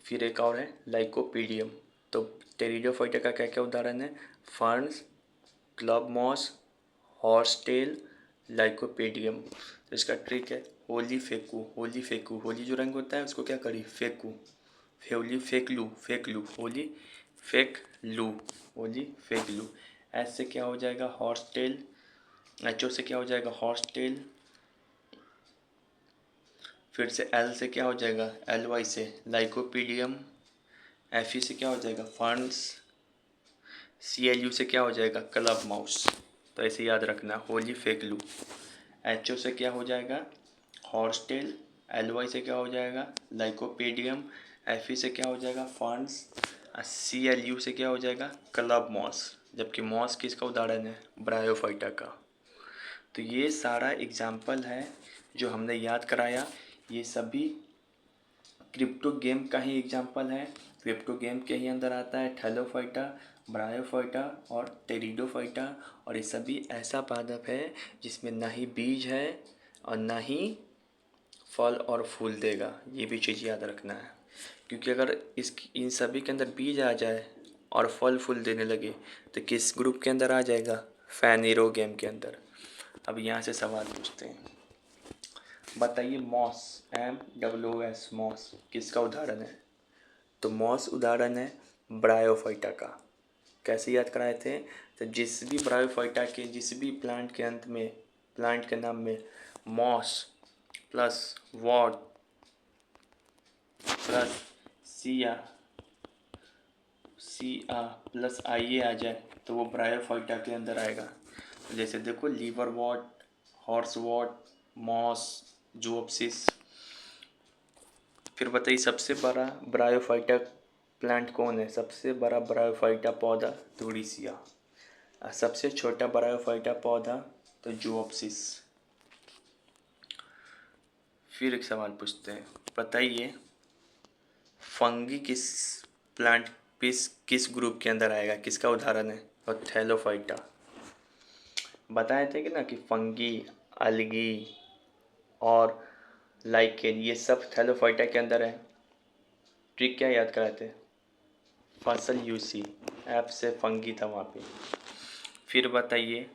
फिर एक और है लाइकोपीडियम। तो टेरिडोफाइटा का क्या क्या उदाहरण है, ferns, club moss, horsetail, lycopodium. तो इसका ट्रिक है होली फेंकू, होली फेंकू, होली जो रंग होता है उसको क्या करी, फेंकू, होली फेंक लूँ, फेंक लूँ, होली फेंक लूँ, होली फेंक लूँ। एस से क्या हो जाएगा हॉर्स टेल, एच ओ से क्या हो जाएगा हॉर्स टेल, फिर से एल से क्या हो जाएगा एल वाई से लाइकोपीडियम, एफ ई से क्या हो जाएगा फर्न्स, सी एल यू से क्या हो जाएगा क्लब माउस। तो ऐसे याद रखना होली फेंक लूँ। एच ओ से क्या हो जाएगा हॉर्स टेल, एल वाई से क्या हो जाएगा लाइकोपेडियम, एफ ई से क्या हो जाएगा फर्न्स, सी एल यू से क्या हो जाएगा क्लब मॉस। जबकि मॉस किसका उदाहरण है, ब्रायोफाइटा का। तो ये सारा एग्जाम्पल है जो हमने याद कराया, ये सभी क्रिप्टो गेम का ही एग्जाम्पल है। क्रिप्टो गेम के ही अंदर आता है थैलोफाइटा, ब्रायोफाइटा और टेरिडोफाइटा। और ये सभी ऐसा पादप है जिसमें ना ही बीज है और ना ही फल और फूल देगा, ये भी चीज़ याद रखना है। क्योंकि अगर इन सभी के अंदर बीज आ जाए और फल फूल देने लगे तो किस ग्रुप के अंदर आ जाएगा, फैनेरो गेम के अंदर। अब यहाँ से सवाल पूछते हैं, बताइए मॉस, MOOS मॉस किसका उदाहरण है। तो मॉस उदाहरण है ब्रायोफाइटा का। कैसे याद कराए थे, तो जिस भी ब्रायोफाइटा के जिस भी प्लांट के अंत में, प्लांट के नाम में मॉस प्लस वॉट प्लस सिया प्लस आइए आ जाए तो वो ब्रायोफाइटा के अंदर आएगा। जैसे देखो liver what, horse wort, moss, जोप्सिस। फिर बताइए सबसे बड़ा ब्रायोफाइटा प्लांट कौन है, सबसे बड़ा ब्रायोफाइटा पौधा तो रिसिया, और सबसे छोटा ब्रायोफाइटा पौधा तो जोप्सिस। फिर एक सवाल पूछते हैं, बताइए फंगी प्लांट किस ग्रुप के अंदर आएगा, किसका उदाहरण है, और थैलोफाइटा। बताए थे कि ना कि फंगी, अलगी और लाइकेन ये सब थैलोफाइटा के अंदर है। ट्रिक क्या याद कराए थे, फसल यूसी ऐप से फंगी था वहाँ पे। फिर बताइए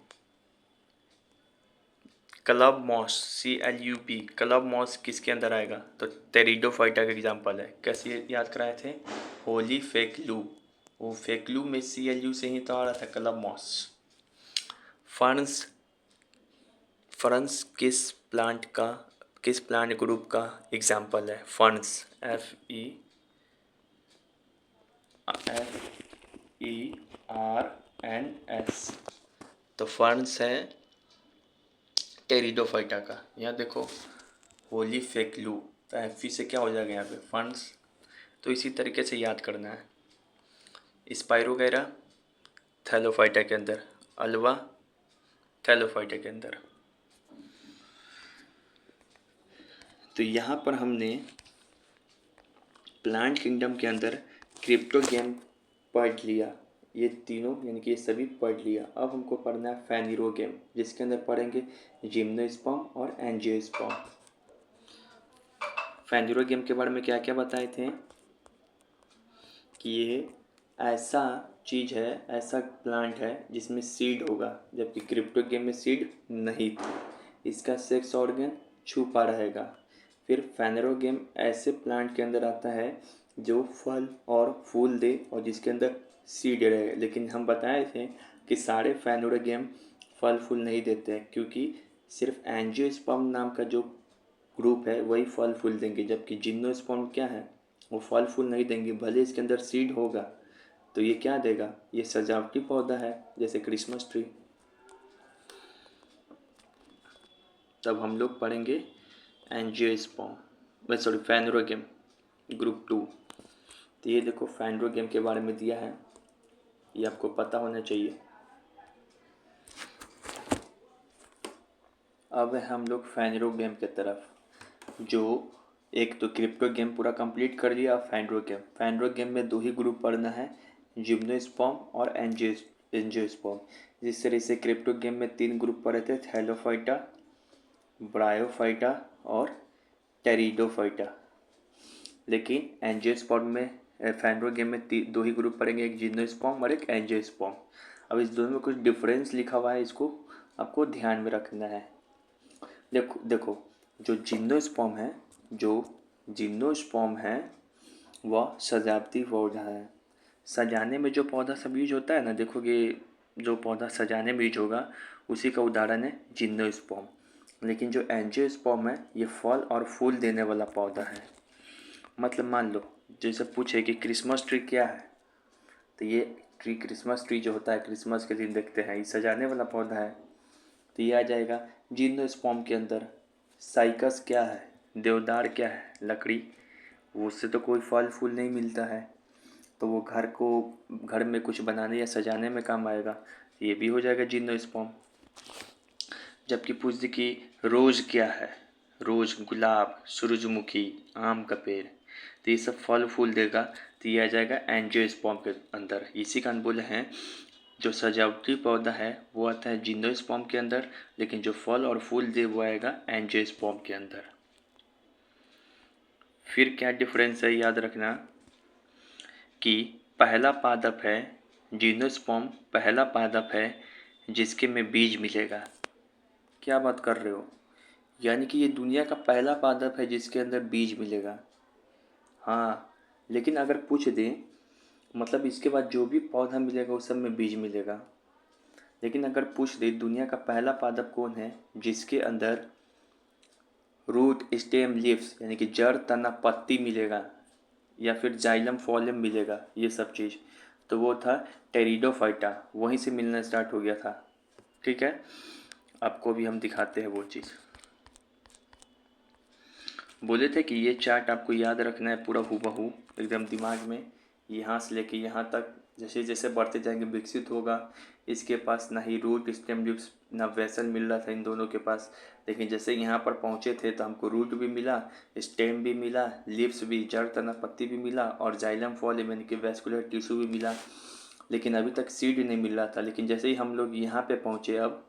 club moss, CLUB, club moss किसके अंदर आएगा? तो टेरिडोफाइटा का एग्जाम्पल है। कैसे याद कराए थे? होली फेकलू, वो फेकलू में CLU से ही तो आ रहा था क्लब मॉस। फर्न्स, फर्न्स किस प्लांट ग्रुप का एग्जाम्पल है? फर्न्स, FERNS, तो फर्न्स है टेरिडोफाइटा का। यहाँ देखो होली फेकलू, तो FE से क्या हो जाएगा यहाँ पे? फर्न्स। तो इसी तरीके से याद करना है। स्पाइरोगैरा थैलोफाइटा के अंदर, अल्वा थैलोफाइटा के अंदर। तो यहाँ पर हमने प्लांट किंगडम के अंदर क्रिप्टोगैम पढ़ लिया, ये तीनों यानी कि ये सभी पढ़ लिया। अब हमको पढ़ना है फेनिरोगैम, जिसके अंदर पढ़ेंगे जिम्नोस्पर्म और एंजियोस्पर्म। फेनिरोगैम के बारे में क्या क्या बताए थे कि ये ऐसा चीज़ है, ऐसा प्लांट है जिसमें सीड होगा, जबकि क्रिप्टोगैम में सीड नहीं थी। इसका सेक्स ऑर्गन छुपा रहेगा। फिर फेनेरोगैम ऐसे प्लांट के अंदर आता है जो फल और फूल दे और जिसके अंदर सीड रहे। लेकिन हम बताए थे कि सारे फेनेरोगैम फल फूल नहीं देते हैं, क्योंकि सिर्फ एंजियोस्पर्म नाम का जो ग्रुप है वही फल फूल देंगे, जबकि जिम्नोस्पर्म क्या है, वो फल फूल नहीं देंगे। भले इसके अंदर सीड होगा तो ये क्या देगा? ये सजावटी पौधा है, जैसे क्रिसमस ट्री। तब हम लोग पढ़ेंगे एंजियोस्पर्म, सॉरी फेनेरोगैम ग्रुप 2। तो ये देखो फेनेरोगैम के बारे में दिया है, ये आपको पता होना चाहिए। अब हम लोग फेनेरोगैम की तरफ, जो एक तो क्रिप्टोगैम पूरा कंप्लीट कर लिया। फेनेरोगैम, फेनेरोगैम में दो ही ग्रुप पढ़ना है, जिम्नोस्पर्म और एंजियोस्पर्म। जिस तरह से क्रिप्टोगैम में तीन ग्रुप पढ़े थे, थैलोफाइटा, ब्रायोफाइटा और टेरिडोफाइटा। लेकिन एंजियोस्पर्म में, फेनेरोगैम में दो ही ग्रुप पढ़ेंगे, एक जिम्नोस्पर्म और एक एंजियोस्पर्म। अब इस दोनों में कुछ डिफरेंस लिखा हुआ है, इसको आपको ध्यान में रखना है। देखो देखो, जो जिम्नोस्पर्म है वह सजावटी पौधा है। सजाने में जो पौधा सब यूज होता है ना, देखोगे जो पौधा सजाने में यूज होगा उसी का उदाहरण है जिम्नोस्पर्म। लेकिन जो एंजियोस्पर्म है ये फल और फूल देने वाला पौधा है। मतलब मान लो जैसे पूछे कि क्रिसमस ट्री क्या है, तो ये ट्री, क्रिसमस ट्री जो होता है क्रिसमस के दिन देखते हैं, ये सजाने वाला पौधा है, तो ये आ जाएगा जिम्नोस्पर्म के अंदर। साइकस क्या है? देवदार क्या है? लकड़ी, उससे तो कोई फल फूल नहीं मिलता है, तो वो घर में कुछ बनाने या सजाने में काम आएगा, ये भी हो जाएगा जिम्नोस्पर्म। जबकि पूछ दे कि रोज़ क्या है? रोज़, गुलाब, सूरजमुखी, आम का पेड़, तो ये सब फल फूल देगा, तो ये आ जाएगा एंजियोस्पर्म के अंदर। इसी कारण बोले हैं जो सजावटी पौधा है वो आता है जिम्नोस्पर्म के अंदर, लेकिन जो फल और फूल दे वो आएगा एंजियोस्पर्म के अंदर। फिर क्या डिफरेंस है याद रखना कि पहला पादप है जिम्नोस्पर्म, पहला पादप है जिसके में बीज मिलेगा। क्या बात कर रहे हो? यानी कि ये दुनिया का पहला पादप है जिसके अंदर बीज मिलेगा। हाँ, लेकिन अगर पूछ दें मतलब इसके बाद जो भी पौधा मिलेगा उस सब में बीज मिलेगा। लेकिन अगर पूछ दे दुनिया का पहला पादप कौन है जिसके अंदर रूट, स्टेम, लीव्स यानी कि जड़, तना, पत्ती मिलेगा, या फिर जाइलम, फोलियम मिलेगा, ये सब चीज़, तो वो था टेरिडोफाइटा। वहीं से मिलना स्टार्ट हो गया था। ठीक है, आपको भी हम दिखाते हैं वो चीज़। बोले थे कि ये चार्ट आपको याद रखना है पूरा हूबहू एकदम दिमाग में, यहाँ से लेके यहाँ तक। जैसे जैसे बढ़ते जाएंगे विकसित होगा। इसके पास ना ही रूट, स्टेम, लीव्स, ना वेसल मिल रहा था इन दोनों के पास, लेकिन जैसे यहाँ पर पहुँचे थे तो हमको रूट भी मिला, स्टेम भी मिला, लीव्स भी, जड़, तना, पत्ती भी मिला, और जाइलम, फोलियम यानी कि वेस्कुलर टिश्यू भी मिला। लेकिन अभी तक सीड नहीं मिल रहा था। लेकिन जैसे ही हम लोग यहाँ पे पहुँचे, अब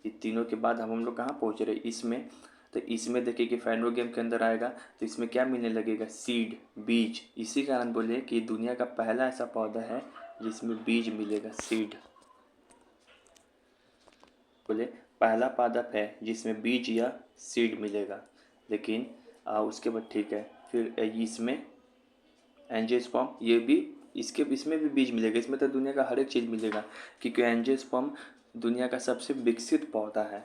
ये तीनों के बाद हम लोग कहाँ पहुँच रहे इसमें, तो इसमें देखिए कि फेनेरोगैम के अंदर आएगा तो इसमें क्या मिलने लगेगा? सीड, बीज। इसी कारण बोले कि दुनिया का पहला ऐसा पौधा है जिसमें बीज मिलेगा, सीड। बोले पहला पादप है जिसमें बीज या सीड मिलेगा, लेकिन उसके बाद ठीक है, फिर इसमें एंजियोस्पर्म, ये भी इसमें भी बीज मिलेगा। इसमें तो दुनिया का हर एक चीज़ मिलेगा, क्योंकि एंजियोस्पर्म दुनिया का सबसे विकसित पौधा है।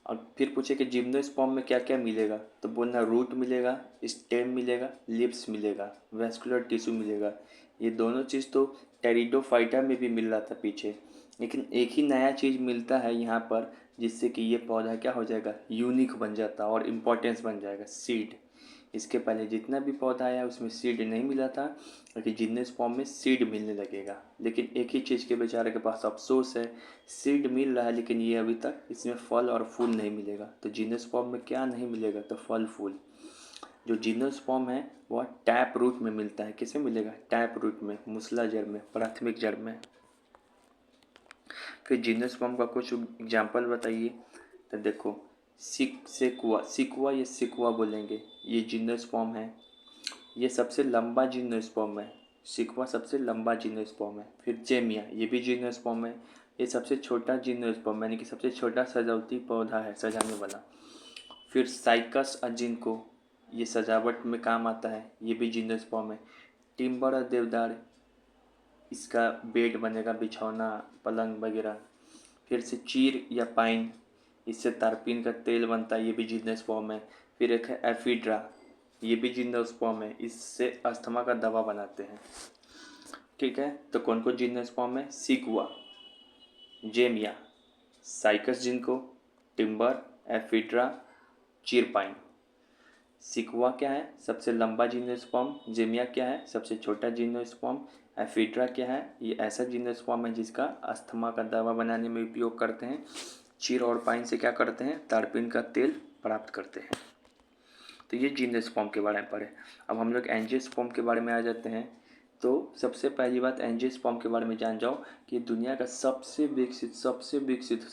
और फिर पूछे कि जिम्नोस्पर्म में क्या क्या मिलेगा, तो बोलना रूट मिलेगा, स्टेम मिलेगा, लिप्स मिलेगा, वेस्कुलर टिश्यू मिलेगा। ये दोनों चीज़ तो टेरिडोफाइटा में भी मिल रहा था पीछे, लेकिन एक ही नया चीज़ मिलता है यहाँ पर, जिससे कि ये पौधा क्या हो जाएगा, यूनिक बन जाता और इम्पोर्टेंस बन जाएगा, सीड। इसके पहले जितना भी पौधा आया उसमें सीड नहीं मिला था, लेकिन जिम्नोस्पर्म में सीड मिलने लगेगा। लेकिन एक ही चीज़ के बेचारे के पास अफसोस है, सीड मिल रहा है लेकिन ये अभी तक इसमें फल और फूल नहीं मिलेगा। तो जिम्नोस्पर्म में क्या नहीं मिलेगा, तो फल फूल। जो जिम्नोस्पर्म है वह टैप रूट में मिलता है। किसमें मिलेगा, टैप रूट में, मूसला जड़ में, प्राथमिक जड़ में। फिर जिम्नोस्पर्म का कुछ एग्जाम्पल बताइए, तो देखो सिकुआ या सिकुआ बोलेंगे, ये जिम्नोस्पर्म है। ये सबसे लंबा जिम्नोस्पर्म है, सिकुआ सबसे लंबा जिम्नोस्पर्म है। फिर जेमिया, ये भी जिम्नोस्पर्म है। ये सबसे छोटा जिम्नोस्पर्म यानी कि सबसे छोटा सजावटी पौधा है, सजाने वाला। फिर साइकस अजिनको, ये सजावट में काम आता है, ये भी जिम्नोस्पर्म है। टिम्बर और देवदार, इसका बेड बनेगा, बिछौना, पलंग वगैरह। फिर से चीर या पाइन, इससे तारपीन का तेल बनता है, ये भी जिम्नोस्पर्म है। फिर एक है एफिड्रा, ये भी जिम्नोस्पर्म है, इससे अस्थमा का दवा बनाते हैं। ठीक है, तो कौन कौन जिम्नोस्पर्म है, सिकुआ, जेमिया, साइकस जिनको, टिम्बर, एफिड्रा, चीरपाइन। सिकुआ क्या है, सबसे लंबा जिम्नोस्पर्म। जेमिया क्या है, सबसे छोटा जिम्नोस्पर्म। एफिड्रा क्या है, ये ऐसा जिम्नोस्पर्म है जिसका अस्थमा का दवा बनाने में उपयोग करते हैं। चीर और पाइन से क्या करते हैं, तारपीन का तेल प्राप्त करते हैं। तो ये जिम्नोस्पर्म के बारे में पढ़े। अब हम लोग एंजियोस्पर्म के बारे में आ जाते हैं। तो सबसे पहली बात एंजियोस्पर्म के बारे में जान जाओ कि दुनिया का सबसे विकसित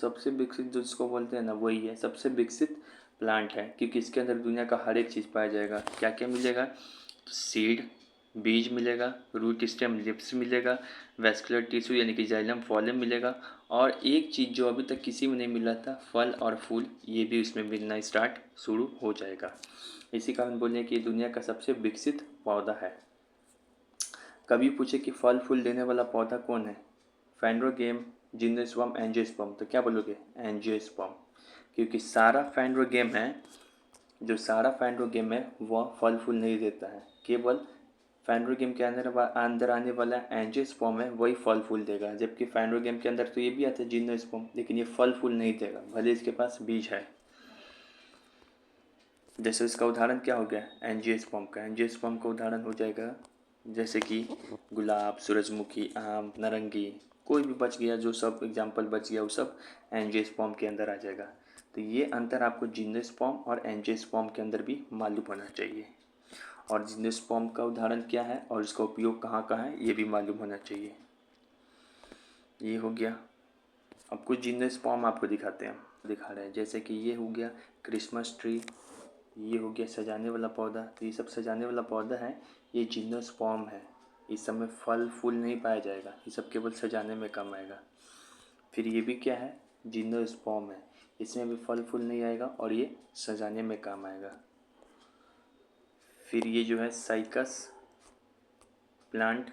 जो जिसको बोलते हैं ना, वही है, सबसे विकसित प्लांट है, क्योंकि इसके अंदर दुनिया का हर एक चीज़ पाया जाएगा। क्या क्या मिलेगा, तो सीड, बीज मिलेगा, रूट स्टेम लिप्स मिलेगा, वेस्कुलर टिश्यू यानी कि जाइलम फॉलिम मिलेगा, और एक चीज़ जो अभी तक किसी में नहीं मिला था, फल और फूल, ये भी उसमें मिलना शुरू हो जाएगा। इसी कारण बोले कि दुनिया का सबसे विकसित पौधा है। कभी पूछे कि फल फूल देने वाला पौधा कौन है, फैंड्रोगेम, जिम्नोस्पर्म, एंजियोस्पर्म, तो क्या बोलोगे, एंजियोस्पर्म। क्योंकि सारा फैंड्रोगेम है, जो सारा फैंड्रोगेम है वह फल फूल नहीं देता है, केवल फैंड्रोगेम के अंदर आने वाला एंजियोस्पर्म है वही फल फूल देगा। जबकि फैंड्रोगेम के अंदर तो ये भी आता है जिम्नोस्पर्म, लेकिन ये फल फूल नहीं देगा, भले इसके पास बीज है। जैसे इसका उदाहरण क्या हो गया, एंजियोस्पर्म का। एंजियोस्पर्म का उदाहरण हो जाएगा जैसे कि गुलाब, सूरजमुखी, आम, नारंगी, कोई भी बच गया, जो सब एग्जाम्पल बच गया वो सब एंजियोस्पर्म के अंदर आ जाएगा। तो ये अंतर आपको जिम्नोस्पर्म और एंजियोस्पर्म के अंदर भी मालूम होना चाहिए। और जिम्नोस्पर्म का उदाहरण क्या है और इसका उपयोग कहाँ कहाँ है, ये भी मालूम होना चाहिए। ये हो गया। अब कुछ जिम्नोस्पर्म आपको दिखाते हैं, दिखा रहे हैं। जैसे कि ये हो गया क्रिसमस ट्री, ये हो गया सजाने वाला पौधा। तो ये सब सजाने वाला पौधा है, ये जिम्नोस्पर्म है। इस सब में फल फूल नहीं पाया जाएगा, ये सब केवल सजाने में काम आएगा। फिर ये भी क्या है, जिम्नोस्पर्म है, इसमें भी फल फूल नहीं आएगा और ये सजाने में काम आएगा। फिर ये जो है साइकस प्लांट,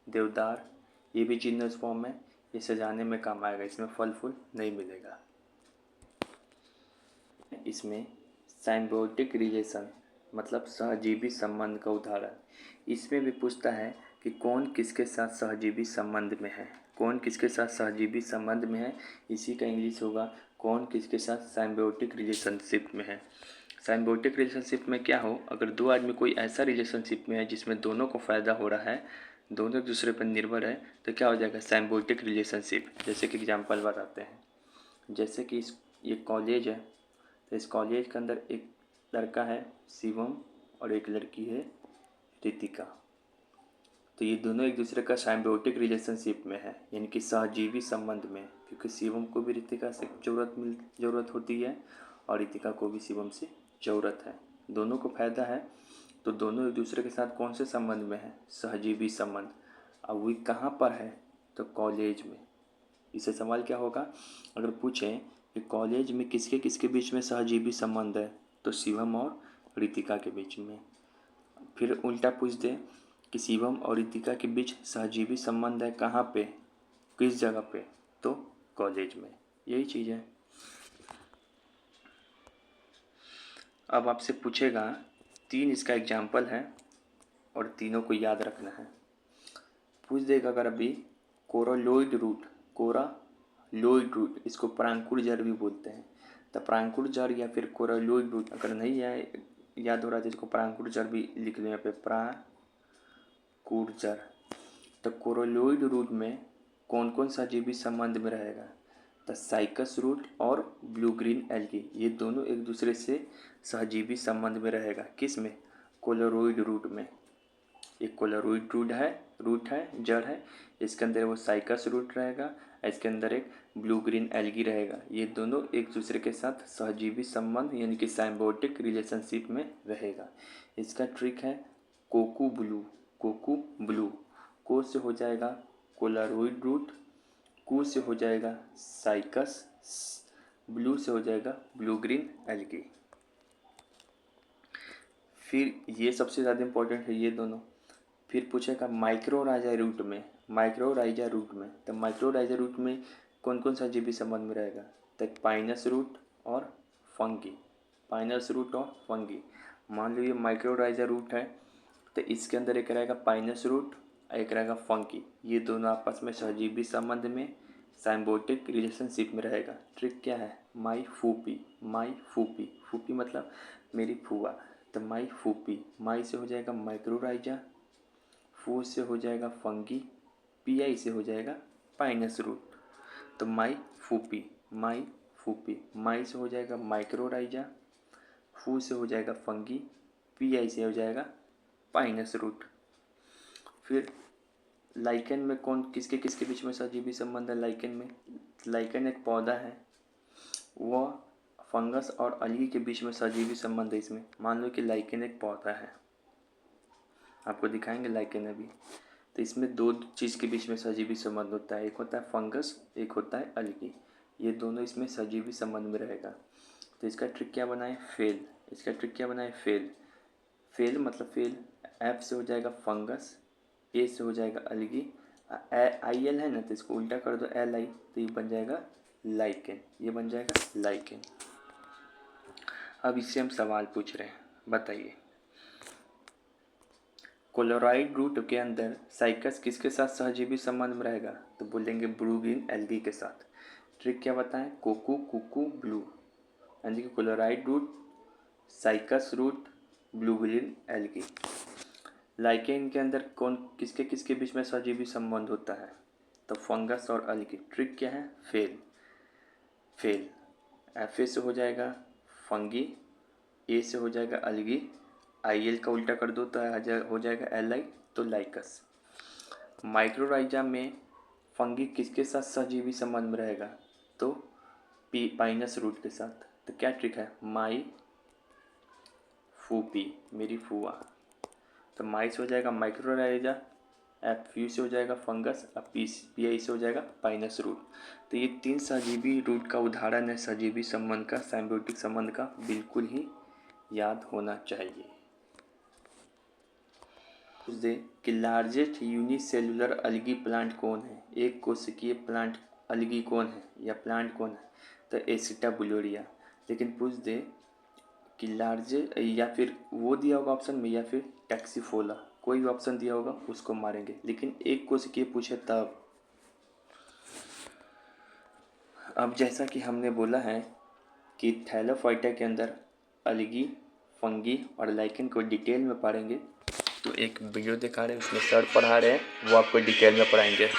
देवदार, ये भी जिम्नोस्पर्म है, ये सजाने में काम आएगा, इसमें फल फूल नहीं मिलेगा। इसमें साइम्बियोटिक रिलेशन मतलब सहजीवी संबंध का उदाहरण। इसमें भी पूछता है कि कौन किसके साथ सहजीवी संबंध में है, कौन किसके साथ सहजीवी संबंध में है। इसी का इंग्लिश होगा कौन किसके साथ साइम्बियोटिक रिलेशनशिप में है। साइम्बियोटिक रिलेशनशिप में क्या हो, अगर दो आदमी कोई ऐसा रिलेशनशिप में है जिसमें दोनों को फ़ायदा हो रहा है, दोनों एक दूसरे पर निर्भर है, तो क्या हो जाएगा, साइम्बियोटिक रिलेशनशिप। जैसे कि एग्जांपल बताते हैं, जैसे कि ये कॉलेज है, तो इस कॉलेज के अंदर एक लड़का है शिवम और एक लड़की है रितिका। तो ये दोनों एक दूसरे का साइम्बियोटिक रिलेशनशिप में है, यानी कि सहजीवी संबंध में, क्योंकि शिवम को भी रितिका से ज़रूरत होती है और रितिका को भी शिवम से ज़रूरत है, दोनों को फ़ायदा है। तो दोनों एक दूसरे के साथ कौन से संबंध में है, सहजीवी संबंध। अब वो कहाँ पर है, तो कॉलेज में। इससे सवाल क्या होगा, अगर पूछें कि कॉलेज में किसके किसके बीच में सहजीवी संबंध है, तो शिवम और रितिका के बीच में। फिर उल्टा पूछ दे कि शिवम और रितिका के बीच सहजीवी संबंध है कहाँ पे, किस जगह पे, तो कॉलेज में। यही चीज़ है। अब आपसे पूछेगा, 3 इसका एग्जाम्पल है और तीनों को याद रखना है। पूछ देगा अगर अभी कोरालोइड रूट, कोरालोइड रूट, इसको प्रांकुर जड़ भी बोलते हैं, तो प्रांकुर जड़ या फिर कोरालोइड रूट अगर नहीं है याद हो रहा है तो इसको प्रांकुर जड़ भी लिख लो यहाँ पे, प्रांकुर जड़। तो कोरालोइड रूट में कौन कौन सा जीवी संबंध में रहेगा, तो साइकस रूट और ब्लू ग्रीन एल्गी, ये दोनों एक दूसरे से सहजीवी संबंध में रहेगा। किस में, कोलोरोइड रूट में। एक कोलोरोइड रूट है जड़ है, इसके अंदर वो साइकस रूट रहेगा, इसके अंदर एक ब्लू ग्रीन एल्गी रहेगा। ये दोनों एक दूसरे के साथ सहजीवी संबंध यानी कि साइम्बायोटिक रिलेशनशिप में रहेगा। इसका ट्रिक है कोकू ब्लू। को से हो जाएगा कोलोरोइड रूट, कू से हो जाएगा साइकस, ब्लू से हो जाएगा ब्लू ग्रीन एल्गी। फिर ये सबसे ज़्यादा इम्पोर्टेंट है ये दोनों। फिर पूछेगा माइक्रोराइजा रूट में, तो माइक्रोराइजा रूट में कौन कौन सा जीवी संबंध में रहेगा, तो पाइनस रूट और फंगी, मान लो ये माइक्रोराइजा रूट है, तो इसके अंदर एक रहेगा पाइनस रूट, एक रहेगा फंगी, ये दोनों आपस में सहजीवी संबंध में साइम्बायोटिक रिलेशनशिप में रहेगा। ट्रिक क्या है, माई फूपी मतलब मेरी फुआ, तो माई फूपी, माई से हो जाएगा माइक्रोराइजा, फू से हो जाएगा फंगी, पी से हो जाएगा पाइनस रूट, तो माई फूपी, माई से हो जाएगा माइक्रोराइजा, फू से हो जाएगा फंगी, पी से हो जाएगा पाइनस रूट। फिर लाइकेन में कौन किसके किसके बीच में सहजीवी संबंध है, लाइकेन एक पौधा है, वह फंगस और अलगी के बीच में सहजीवी संबंध है। इसमें मान लो कि लाइकेन एक पौधा है, आपको दिखाएंगे लाइकेन अभी, तो इसमें 2 चीज़ के बीच में सहजीवी संबंध होता है, एक होता है फंगस, एक होता है अलगी, ये दोनों इसमें सहजीवी संबंध में रहेगा। तो इसका ट्रिक क्या बनाए, फेल मतलब फेल, एफ से हो जाएगा फंगस, ए से हो जाएगा अलगी, आई एल है ना तो इसको उल्टा कर दो एल आई, तो ये बन जाएगा लाइकेन, अब इससे हम सवाल पूछ रहे हैं, बताइए क्लोराइड रूट के अंदर साइकस किसके साथ सहजीवी संबंध में रहेगा, तो बोलेंगे ब्लू ग्रीन एल्गी के साथ। ट्रिक क्या बताएं, कोकू कुकू ब्लू, यानी कि coralloid root, cycas root, blue green algae. Lichen के अंदर कौन किसके किसके बीच में सहजीवी संबंध होता है, तो फंगस और अलगी। ट्रिक क्या है, फेल, एफ ए से हो जाएगा फंगी, ए से हो जाएगा अलगी, आई एल का उल्टा कर दो तो हो जाएगा एल आई, तो लाइकस। माइक्रोराइजा में फंगी किसके साथ सहजीवी संबंध में रहेगा, तो पाइनस रूट के साथ। तो क्या ट्रिक है, माई फूपी मेरी फुआ, तो माई से हो जाएगा माइक्रोराइजा, एफ यू से हो जाएगा फंगस, अब पी आई से हो जाएगा पाइनस रूट। तो ये 3 सहजीवी रूट का उदाहरण है सहजीवी संबंध का, साइम्बायोटिक संबंध का, बिल्कुल ही याद होना चाहिए। पूछ दे कि लार्जेस्ट यूनिसेलुलर अलगी प्लांट कौन है, एक कोशिकीय प्लांट अलगी कौन है या प्लांट कौन है, तो एसिटाबुलोरिया। लेकिन पूछ दे कि लार्जेस्ट, या फिर वो दिया होगा ऑप्शन में, या फिर टैक्सीफोला, कोई भी ऑप्शन दिया होगा उसको मारेंगे, लेकिन एक कोशिकीय पूछे तब। अब जैसा कि हमने बोला है कि थैलोफाइटा के अंदर अलगी, फंगी और लाइकेन को डिटेल में पढ़ेंगे, तो एक वीडियो दिखा रहे हैं उसमें सर पढ़ा रहे हैं, वो आपको डिटेल में पढ़ाएंगे।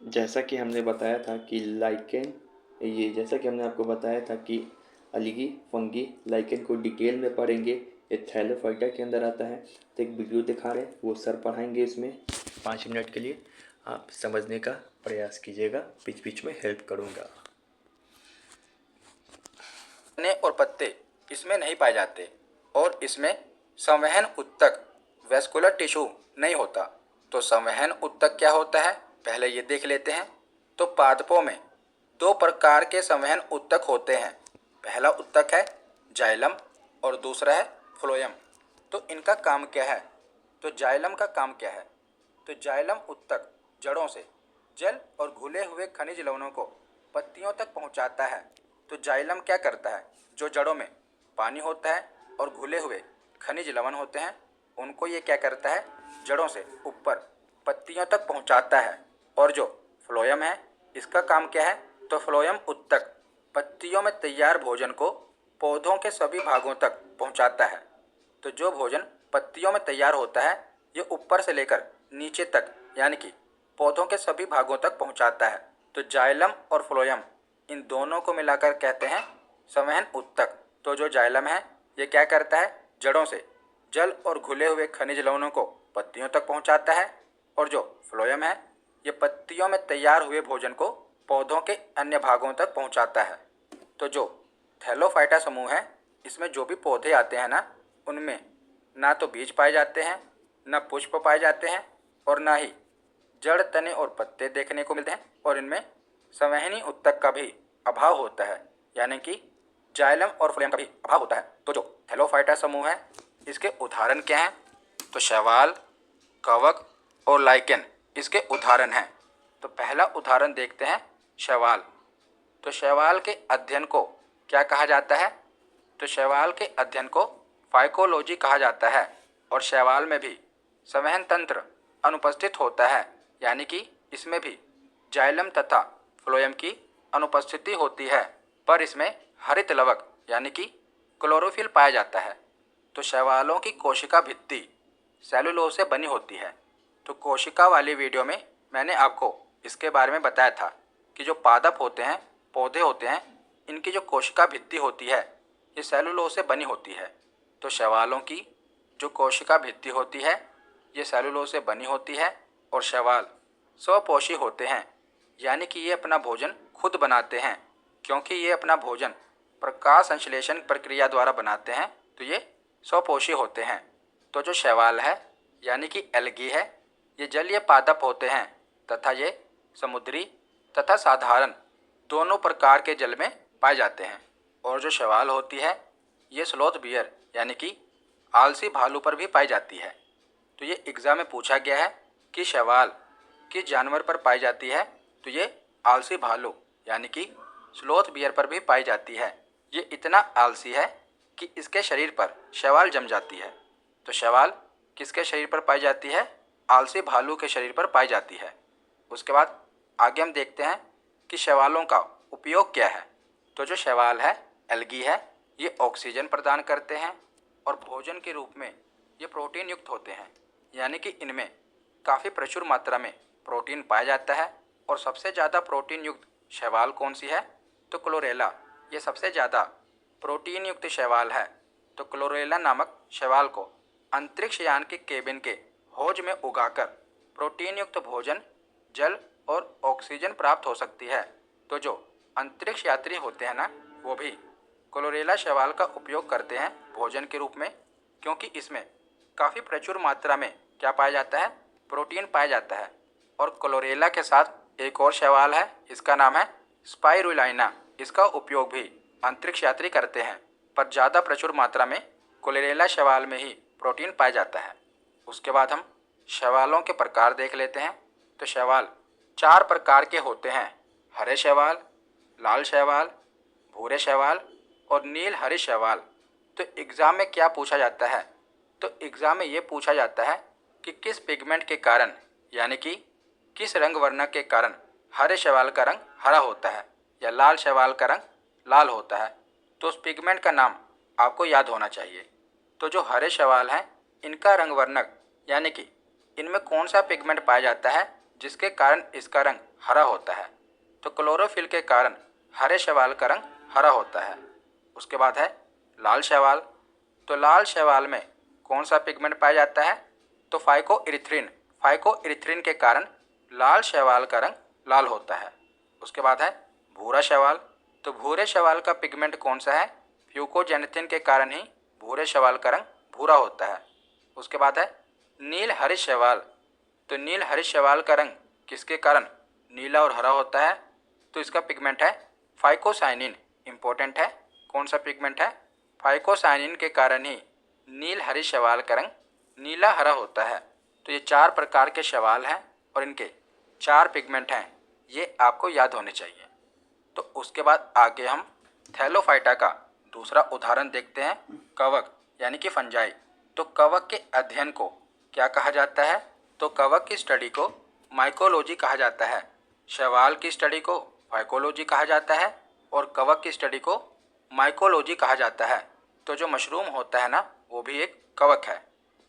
जैसा कि हमने बताया था कि लाइकेन, ये जैसा कि हमने आपको बताया था कि अलगी, फंगी, लाइकेन को डिटेल में पढ़ेंगे, ये थैलोफाइटा के अंदर आता है। तो एक वीडियो दिखा रहे हैं, वो सर पढ़ाएंगे इसमें 5 मिनट के लिए, आप समझने का प्रयास कीजिएगा, बीच बीच में हेल्प करूँगा। और पत्ते इसमें नहीं पाए जाते और इसमें संवहन उत्तक वैस्कुलर टिश्यू नहीं होता। तो संवहन ऊतक क्या होता है, पहले ये देख लेते हैं। तो पादपों में दो प्रकार के संवहन ऊतक होते हैं। पहला ऊतक है जाइलम और दूसरा है फ्लोएम। तो इनका काम क्या है? तो जाइलम का काम क्या है? तो जाइलम ऊतक जड़ों से जल और घुले हुए खनिज लवणों को पत्तियों तक पहुंचाता है। तो जाइलम क्या करता है? जो जड़ों में पानी होता है और घुले हुए खनिज लवण होते हैं, उनको ये क्या करता है? जड़ों से ऊपर पत्तियों तक पहुंचाता है। और जो फ्लोएम है, इसका काम क्या है? तो फ्लोएम ऊतक पत्तियों में तैयार भोजन को पौधों के सभी भागों तक पहुंचाता है। तो जो भोजन पत्तियों में तैयार होता है, ये ऊपर से लेकर नीचे तक यानी कि पौधों के सभी भागों तक पहुंचाता है। तो जाइलम और फ्लोएम, इन दोनों को मिलाकर कहते हैं संवहन ऊतक। तो जो जाइलम है, ये क्या करता है? जड़ों से जल और घुले हुए खनिज लवणों को पत्तियों तक पहुंचाता है। और जो फ्लोएम है, ये पत्तियों में तैयार हुए भोजन को पौधों के अन्य भागों तक पहुंचाता है। तो जो थैलोफाइटा समूह है, इसमें जो भी पौधे आते हैं ना, उनमें ना तो बीज पाए जाते हैं, ना पुष्प पाए जाते हैं, और ना ही जड़, तने और पत्ते देखने को मिलते हैं। और इनमें संवहनी ऊतक का भी अभाव होता है, यानी कि जाइलम और फ्लोएम का भी अभाव होता है। तो जो थैलोफाइटा समूह है, इसके उदाहरण क्या हैं? तो शैवाल, कवक और लाइकेन इसके उदाहरण हैं। तो पहला उदाहरण देखते हैं, शैवाल। तो शैवाल के अध्ययन को क्या कहा जाता है? तो शैवाल के अध्ययन को फाइकोलॉजी कहा जाता है। और शैवाल में भी संवहन तंत्र अनुपस्थित होता है, यानी कि इसमें भी जाइलम तथा फ्लोएम की अनुपस्थिति होती है, पर इसमें हरित लवक यानी कि क्लोरोफिल पाया जाता है। तो शैवालों की कोशिका भित्ति सेलुलोज से बनी होती है। तो कोशिका वाली वीडियो में मैंने आपको इसके बारे में बताया था कि जो पादप होते हैं, पौधे होते हैं, इनकी जो कोशिका भित्ति होती है, ये सेलुलोज से बनी होती है। तो शैवालों की जो कोशिका भित्ति होती है, ये सेलुलोज से बनी होती है। और शैवाल स्वपोषी होते हैं, यानी कि ये अपना भोजन खुद बनाते हैं। क्योंकि ये अपना भोजन प्रकाश संश्लेषण प्रक्रिया द्वारा बनाते हैं, तो ये स्वपोषी होते हैं। तो जो शैवाल है, यानी कि एल्गी है, ये जलीय पादप होते हैं तथा ये समुद्री तथा साधारण दोनों प्रकार के जल में पाए जाते हैं। और जो शैवाल होती है, ये स्लोथ बियर यानी कि आलसी भालू पर भी पाई जाती है। तो ये एग्जाम में पूछा गया है कि शैवाल किस जानवर पर पाई जाती है? तो ये आलसी भालू यानी कि स्लोथ बियर पर भी पाई जाती है। ये इतना आलसी है कि इसके शरीर पर शैवाल जम जाती है। तो शैवाल किसके शरीर पर पाई जाती है? आलसी भालू के शरीर पर पाई जाती है। उसके बाद आगे हम देखते हैं कि शैवालों का उपयोग क्या है। तो जो शैवाल है, एल्गी है, ये ऑक्सीजन प्रदान करते हैं और भोजन के रूप में ये प्रोटीन युक्त होते हैं, यानी कि इनमें काफ़ी प्रचुर मात्रा में प्रोटीन पाया जाता है। और सबसे ज़्यादा प्रोटीन युक्त शैवाल कौन सी है? तो क्लोरेला, ये सबसे ज़्यादा प्रोटीन युक्त शैवाल है। तो क्लोरेला नामक शैवाल को अंतरिक्ष यान के केबिन के हौज में उगाकर प्रोटीन युक्त भोजन, जल और ऑक्सीजन प्राप्त हो सकती है। तो जो अंतरिक्ष यात्री होते हैं ना, वो भी क्लोरेला शैवाल का उपयोग करते हैं भोजन के रूप में, क्योंकि इसमें काफ़ी प्रचुर मात्रा में क्या पाया जाता है? प्रोटीन पाया जाता है। और क्लोरेला के साथ एक और शैवाल है, इसका नाम है स्पाइरुलिना। इसका उपयोग भी अंतरिक्ष यात्री करते हैं, पर ज़्यादा प्रचुर मात्रा में क्लोरेला शैवाल में ही प्रोटीन पाया जाता है। उसके बाद हम शैवालों के प्रकार देख लेते हैं। तो शैवाल 4 प्रकार के होते हैं: हरे शैवाल, लाल शैवाल, भूरे शैवाल और नील हरे शैवाल। तो एग्ज़ाम में क्या पूछा जाता है? तो एग्ज़ाम में ये पूछा जाता है कि किस पिगमेंट के कारण, यानी कि किस रंग वर्ण के कारण हरे शैवाल का रंग हरा होता है या लाल शैवाल का रंग लाल होता है। तो उस पिगमेंट का नाम आपको याद होना चाहिए। तो जो हरे शैवाल हैं, इनका रंग वर्णक यानी कि इनमें कौन सा पिगमेंट पाया जाता है जिसके कारण इसका रंग हरा होता है? तो क्लोरोफिल के कारण हरे शैवाल का रंग हरा होता है। उसके बाद है लाल शैवाल। तो लाल शैवाल में कौन सा पिगमेंट पाया जाता है? तो फाइकोइरिथ्रिन। फाइकोइरिथ्रिन के कारण लाल शैवाल का रंग लाल होता है। उसके बाद है भूरा शैवाल। तो भूरे शैवाल का पिगमेंट कौन सा है? फ्यूकोजेनेथिन के कारण ही भूरे शैवाल का रंग भूरा होता है। उसके बाद है नील हरे शैवाल। तो नील हरित शैवाल का रंग किसके कारण नीला और हरा होता है? तो इसका पिगमेंट है फाइकोसाइनिन। इम्पोर्टेंट है, कौन सा पिगमेंट है? फाइकोसाइनिन के कारण ही नील हरित शैवाल का रंग नीला हरा होता है। तो ये 4 प्रकार के शैवाल हैं और इनके 4 पिगमेंट हैं, ये आपको याद होने चाहिए। तो उसके बाद आगे हम थैलोफाइटा का दूसरा उदाहरण देखते हैं, कवक यानी कि फंजाई। तो कवक के अध्ययन को क्या कहा जाता है? तो कवक की स्टडी को माइकोलॉजी कहा जाता है, शैवाल की स्टडी को फाइकोलॉजी कहा जाता है और कवक की स्टडी को माइकोलॉजी कहा जाता है। तो जो मशरूम होता है ना, वो भी एक कवक है।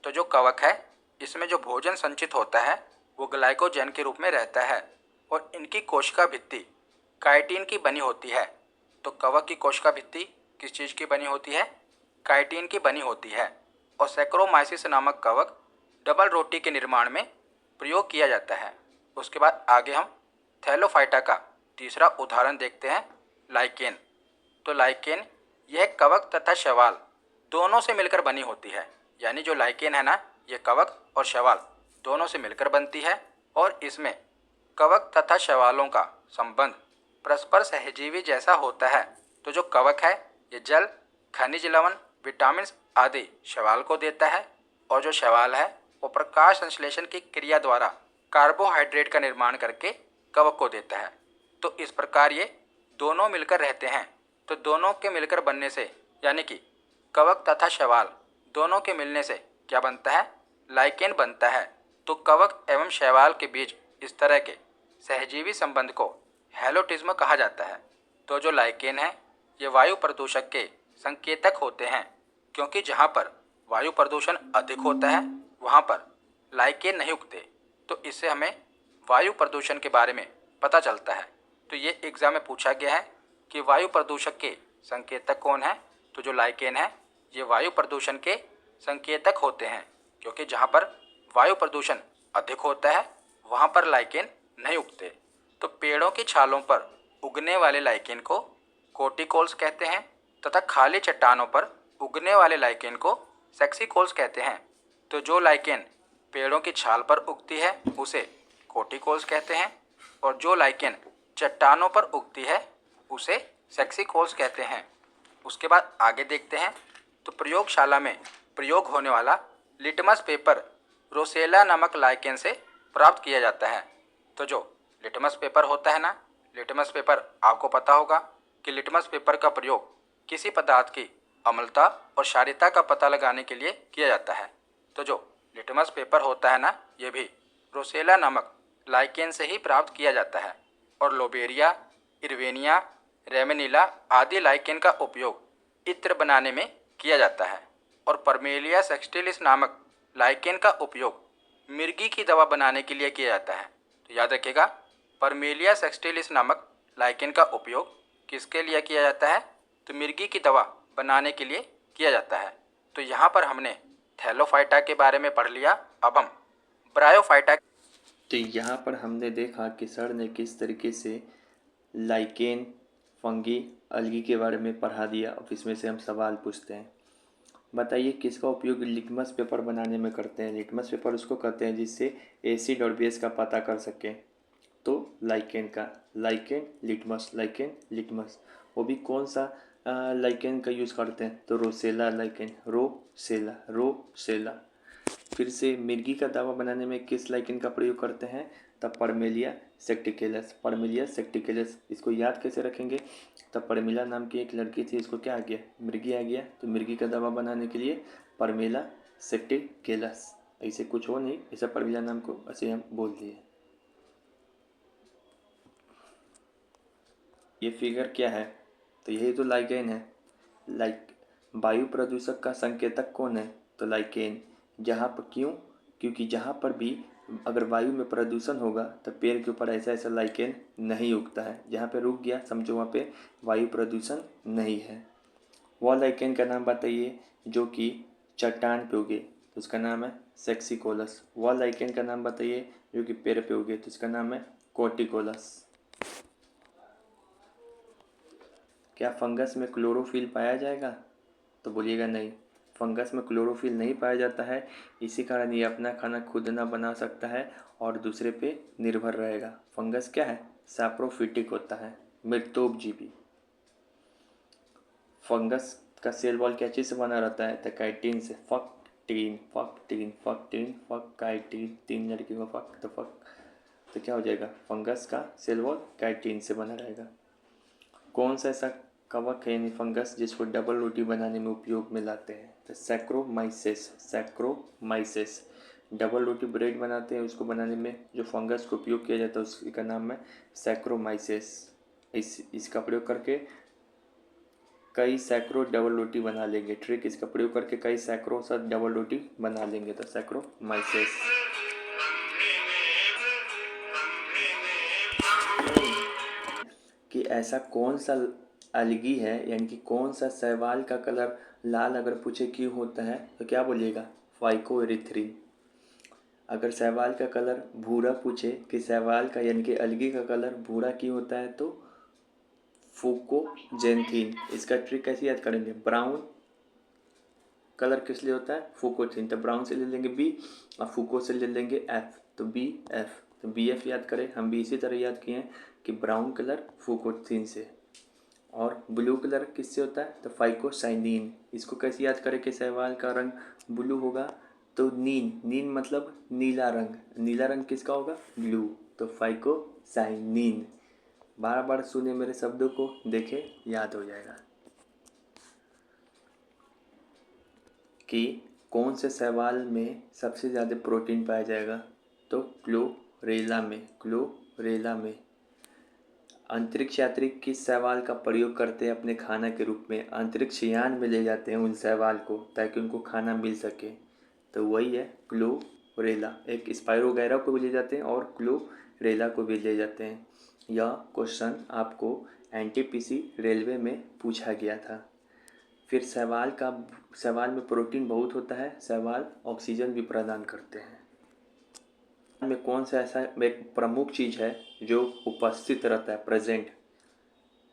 तो जो कवक है, इसमें जो भोजन संचित होता है वो ग्लाइकोजन के रूप में रहता है और इनकी कोशिका भित्ति काइटिन की बनी होती है। तो कवक की कोशिका भित्ति किस चीज़ की बनी होती है? काइटिन की बनी होती है। और सैक्रोमाइसिस नामक कवक डबल रोटी के निर्माण में प्रयोग किया जाता है। उसके बाद आगे हम थैलोफाइटा का तीसरा उदाहरण देखते हैं, लाइकेन। तो लाइकेन यह कवक तथा शैवाल दोनों से मिलकर बनी होती है। यानी जो लाइकेन है ना, ये कवक और शैवाल दोनों से मिलकर बनती है और इसमें कवक तथा शैवालों का संबंध परस्पर सहजीवी जैसा होता है। तो जो कवक है ये जल, खनिज लवण, विटामिन आदि शैवाल को देता है और जो शैवाल है वो प्रकाश संश्लेषण की क्रिया द्वारा कार्बोहाइड्रेट का निर्माण करके कवक को देता है। तो इस प्रकार ये दोनों मिलकर रहते हैं। तो दोनों के मिलकर बनने से यानी कि कवक तथा शैवाल दोनों के मिलने से क्या बनता है? लाइकेन बनता है। तो कवक एवं शैवाल के बीच इस तरह के सहजीवी संबंध को हैलोटिज्म कहा जाता है। तो जो लाइकेन है ये वायु प्रदूषक के संकेतक होते हैं, क्योंकि जहाँ पर वायु प्रदूषण अधिक होता है वहाँ पर लाइकेन नहीं उगते। तो इससे हमें वायु प्रदूषण के बारे में पता चलता है। तो ये एग्जाम में पूछा गया है कि वायु प्रदूषक के संकेतक कौन है? तो जो लाइकेन है ये वायु प्रदूषण के संकेतक होते हैं, क्योंकि जहाँ पर वायु प्रदूषण अधिक होता है वहाँ पर लाइकेन नहीं उगते। तो पेड़ों की छालों पर उगने वाले लाइकेन को कोटिकोल्स कहते हैं तथा खाली चट्टानों पर उगने वाले लाइकेन को सेक्सिकोल्स कहते हैं। तो जो लाइकेन पेड़ों की छाल पर उगती है उसे कोटिकोल्स कहते हैं और जो लाइकेन चट्टानों पर उगती है उसे सेक्सिकोल्स कहते हैं। उसके बाद आगे देखते हैं। तो प्रयोगशाला में प्रयोग होने वाला लिटमस पेपर रोसेला नामक लाइकेन से प्राप्त किया जाता है। तो जो लिटमस पेपर होता है ना, लिटमस पेपर आपको पता होगा कि लिटमस पेपर का प्रयोग किसी पदार्थ की अम्लता और क्षारीयता का पता लगाने के लिए किया जाता है। तो जो लिटमस पेपर होता है ना, ये भी रोसेला नामक लाइकेन से ही प्राप्त किया जाता है। और लोबेरिया, इर्वेनिया, रेमेनिला आदि लाइकेन का उपयोग इत्र बनाने में किया जाता है। और परमेलिया सेक्सटिलिस नामक लाइकेन का उपयोग मिर्गी की दवा बनाने के लिए किया जाता है। तो याद रखिएगा, परमेलिया सेक्सटिलिस नामक लाइकेन का उपयोग किसके लिए किया जाता है? तो मिर्गी की दवा बनाने के लिए किया जाता है। तो यहाँ पर हमने थैलोफाइटा के बारे में पढ़ लिया। अब हम ब्रायोफाइटा। तो यहाँ पर हमने देखा कि सर ने किस तरीके से लाइकेन, फंगी, अलगी के बारे में पढ़ा दिया। अब इसमें से हम सवाल पूछते हैं। बताइए किसका उपयोग लिटमस पेपर बनाने में करते हैं? लिटमस पेपर उसको कहते हैं जिससे एसिड और बेस का पता कर सकें। तो लाइकेन का, लाइकेन लिटमस, लाइकेन लिटमस। वो भी कौन सा लाइकेन का यूज़ करते हैं? तो रोसेला लाइकेन, रोसेला, रोसेला। फिर से मिर्गी का दवा बनाने में किस लाइकेन का प्रयोग करते हैं? तब परमेलिया सेक्टिकेलस, परमेलिया सेक्टिकेलस। इसको याद कैसे रखेंगे? तब परमेला नाम की एक लड़की थी, इसको क्या आ गया? मिर्गी आ गया। तो मिर्गी का दवा बनाने के लिए परमेला सेक्टिकेलस। ऐसे कुछ हो नहीं, ऐसा परमेला नाम को ऐसे हम बोल दिए। ये फिगर क्या है? तो यही तो लाइकेन है। वायु प्रदूषक का संकेतक कौन है? तो लाइकेन। जहाँ पर क्यों? क्योंकि जहाँ पर भी अगर वायु में प्रदूषण होगा तो पेड़ के ऊपर ऐसा ऐसा लाइकेन नहीं उगता है। जहाँ पे रुक गया समझो वहाँ पे वायु प्रदूषण नहीं है। वह लाइकेन का नाम बताइए जो कि चट्टान पे उगे, तो उसका नाम है सेक्सिकोलस। वह लाइकेन का नाम बताइए जो कि पेड़ पे उगे, तो उसका नाम है कोटिकोलस। क्या फंगस में क्लोरोफिल पाया जाएगा? तो बोलिएगा नहीं, फंगस में क्लोरोफिल नहीं पाया जाता है, इसी कारण ये अपना खाना खुद ना बना सकता है और दूसरे पे निर्भर रहेगा। फंगस क्या है? सैप्रोफिटिक होता है, मृतोपजीवी। फंगस का सेल वॉल क्या चीज़ से बना रहता है? तो काइटिन से। फक्टीन फक्टीन फक्टीन फक काइटिन, 3 लड़कियों का फक, तो फक, तो क्या हो जाएगा? फंगस का सेल वॉल काइटिन से बना रहेगा। कौन सा ऐसा कवक है यानी फंगस जिसको डबल रोटी बनाने में उपयोग में लाते हैं? तो सैक्रोमाइसेस। सैक्रोमाइसेस डबल रोटी ब्रेड बनाते हैं, उसको बनाने में जो फंगस को उपयोग किया जाता है उसका नाम है सैक्रोमाइसेस। इसका प्रयोग करके कई सैकड़ों डबल रोटी बना लेंगे। ट्रिक इसका प्रयोग करके कई सैकड़ों सा डबल रोटी बना लेंगे। तो सैक्रोमाइसेस। कि ऐसा कौन सा अलगी है यानी कि कौन सा शैवाल का कलर लाल अगर पूछे क्यों होता है तो क्या बोलिएगा? फाइकोएरिथ्रिन। अगर शैवाल का कलर भूरा पूछे कि शैवाल का यानी कि अलगी का कलर भूरा क्यों होता है तो फुकोजेंथिन। इसका ट्रिक कैसे याद करेंगे? ब्राउन कलर किस लिए होता है? फुकोथिन। तो ब्राउन से ले लेंगे बी और फुको से ले लेंगे एफ, तो बी एफ। तो बी एफ याद करें, हम भी इसी तरह याद किए हैं कि ब्राउन कलर फुकोथिन से। और ब्लू कलर किससे होता है? तो फाइकोसाइनिन। इसको कैसे याद करें कि शैवाल का रंग ब्लू होगा? तो नीन, नीन मतलब नीला रंग, नीला रंग किसका होगा? ब्लू, तो फाइकोसाइनिन। बार बार सुने मेरे शब्दों को, देखे, याद हो जाएगा। कि कौन से शैवाल में सबसे ज़्यादा प्रोटीन पाया जाएगा? तो क्लोरेला में, क्लोरेला में। अंतरिक्ष यात्री किस शैवाल का प्रयोग करते हैं अपने खाना के रूप में? अंतरिक्ष यान में ले जाते हैं उन शैवाल को ताकि उनको खाना मिल सके, तो वही है क्लोरेला। एक स्पाइरो वगैरह को भी ले जाते हैं और क्लोरेला को भी ले जाते हैं। यह क्वेश्चन आपको एनटीपीसी रेलवे में पूछा गया था। फिर शैवाल में प्रोटीन बहुत होता है, शैवाल ऑक्सीजन भी प्रदान करते हैं। में कौन सा ऐसा एक प्रमुख चीज़ है जो उपस्थित रहता है, प्रेजेंट?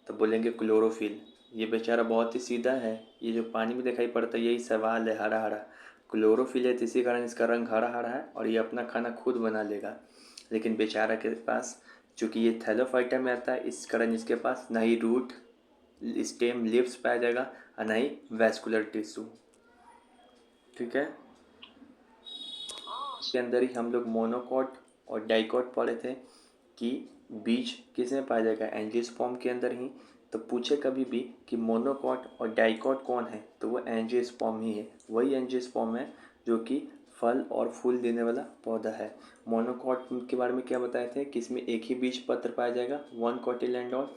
तो बोलेंगे क्लोरोफिल। ये बेचारा बहुत ही सीधा है, ये जो पानी में दिखाई पड़ता है यही शैवाल है, हरा हरा। क्लोरोफिल है तो इसी कारण इसका रंग हरा हरा है और ये अपना खाना खुद बना लेगा। लेकिन बेचारा के पास, चूँकि ये थैलोफाइटा में आता है, इस कारण इसके पास ना ही रूट, स्टेम, लीव्स पाया जाएगा और ना ही वैस्कुलर टिश्यू। ठीक है। के अंदर ही हम लोग मोनोकॉट और डाइकॉट पढ़े थे कि बीज किस में पाया जाएगा? एंजियोस्पर्म के अंदर ही। तो पूछे कभी भी कि मोनोकॉट और डाइकॉट कौन है, तो वो एंजियोस्पर्म ही है। वही एंजियोस्पर्म है जो कि फल और फूल देने वाला पौधा है। मोनोकॉट के बारे में क्या बताए थे कि इसमें एक ही बीज पत्र पाया जाएगा, 1 कोटिलेडोन,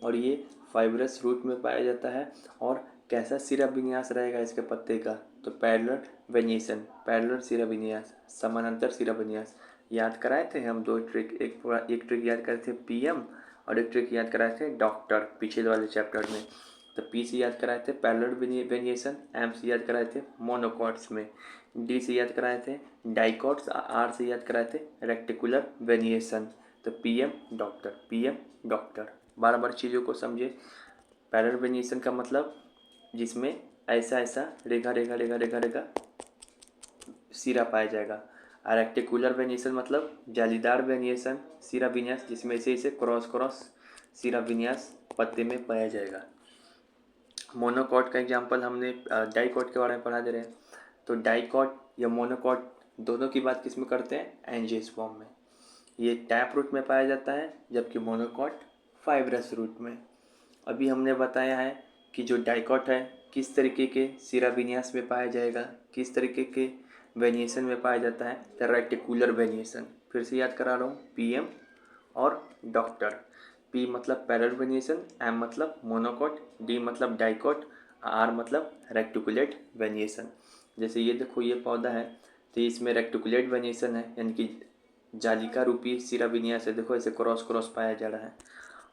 और ये फाइब्रस रूट में पाया जाता है। और कैसा सिरा विन्यास रहेगा इसके पत्ते का? तो पैरेलल वेनिएशन, पैरेलल सिरा विन्यास, समानांतर सिरा विन्यास। याद कराए थे हम 2 ट्रिक, एक ट्रिक याद करे थे पीएम और एक ट्रिक याद कराए थे डॉक्टर पिछले वाले चैप्टर में। तो पी से याद कराए थे पैरेलल वेनिएशन, एम से याद कराए थे मोनोकॉट्स में, डी से याद कराए थे डाइकॉट्स, आर से याद कराए थे रेक्टिकुलर वेनिएशन। तो पीएम डॉक्टर, पीएम डॉक्टर। बार बार चीज़ों को समझे। पैरेलल वेनिएशन का मतलब जिसमें ऐसा ऐसा रेखा रेखा रेखा रेखा रेखा सिरा पाया जाएगा। और रेक्टिकुलर वेनिएशन मतलब जालीदार वेनिएशन, सिरा विन्यास जिसमें से इसे क्रॉस क्रॉस सिरा विन्यास पत्ते में पाया जाएगा। मोनोकॉट का एग्जांपल हमने डाइकॉट के बारे में पढ़ा दे रहे हैं। तो डाइकॉट या मोनोकॉट दोनों की बात किस में करते हैं? एंजियोस्पर्म में। ये टैप रूट में पाया जाता है जबकि मोनोकॉट फाइब्रस रूट में। अभी हमने बताया है कि जो डाइकॉट है किस तरीके के सिरा विन्यास में पाया जाएगा, किस तरीके के वेनिएशन में पाया जाता है? तो रेक्टिकुलर वेनिएशन। फिर से याद करा रहा हूँ, पीएम और डॉक्टर। पी मतलब पैरेलल वेनिएशन, एम मतलब मोनोकॉट, डी मतलब डाइकॉट, आर मतलब रेक्टिकुलेट वेनिएशन। जैसे ये देखो ये पौधा है तो इसमें रेक्टिकुलेट वेनिएशन है यानी कि जालिका रूपी सिरा विन्यास है। देखो ऐसे क्रॉस क्रॉस पाया जा रहा है।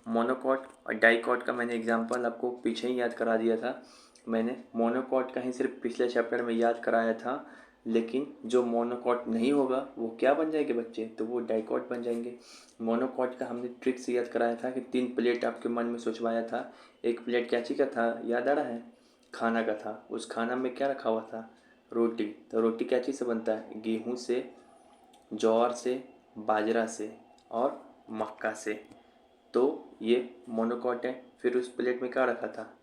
मोनोकॉट और डाइकॉट का मैंने एग्जांपल आपको पीछे ही याद करा दिया था। मैंने मोनोकॉट का ही सिर्फ पिछले चैप्टर में याद कराया था, लेकिन जो मोनोकॉट नहीं होगा वो क्या बन जाएंगे बच्चे? तो वो डाइकॉट बन जाएंगे। मोनोकॉट का हमने ट्रिक से याद कराया था कि 3 प्लेट आपके मन में सोचवाया था। एक प्लेट क्या चीज़ का था, याद आ रहा है? खाना का था, उस खाना में क्या रखा हुआ था? रोटी। तो रोटी क्या चीज़ से बनता है? गेहूँ से, ज्वार से, बाजरा से और मक्का से। तो ये मोनोकॉट है। फिर उस प्लेट में क्या रखा था?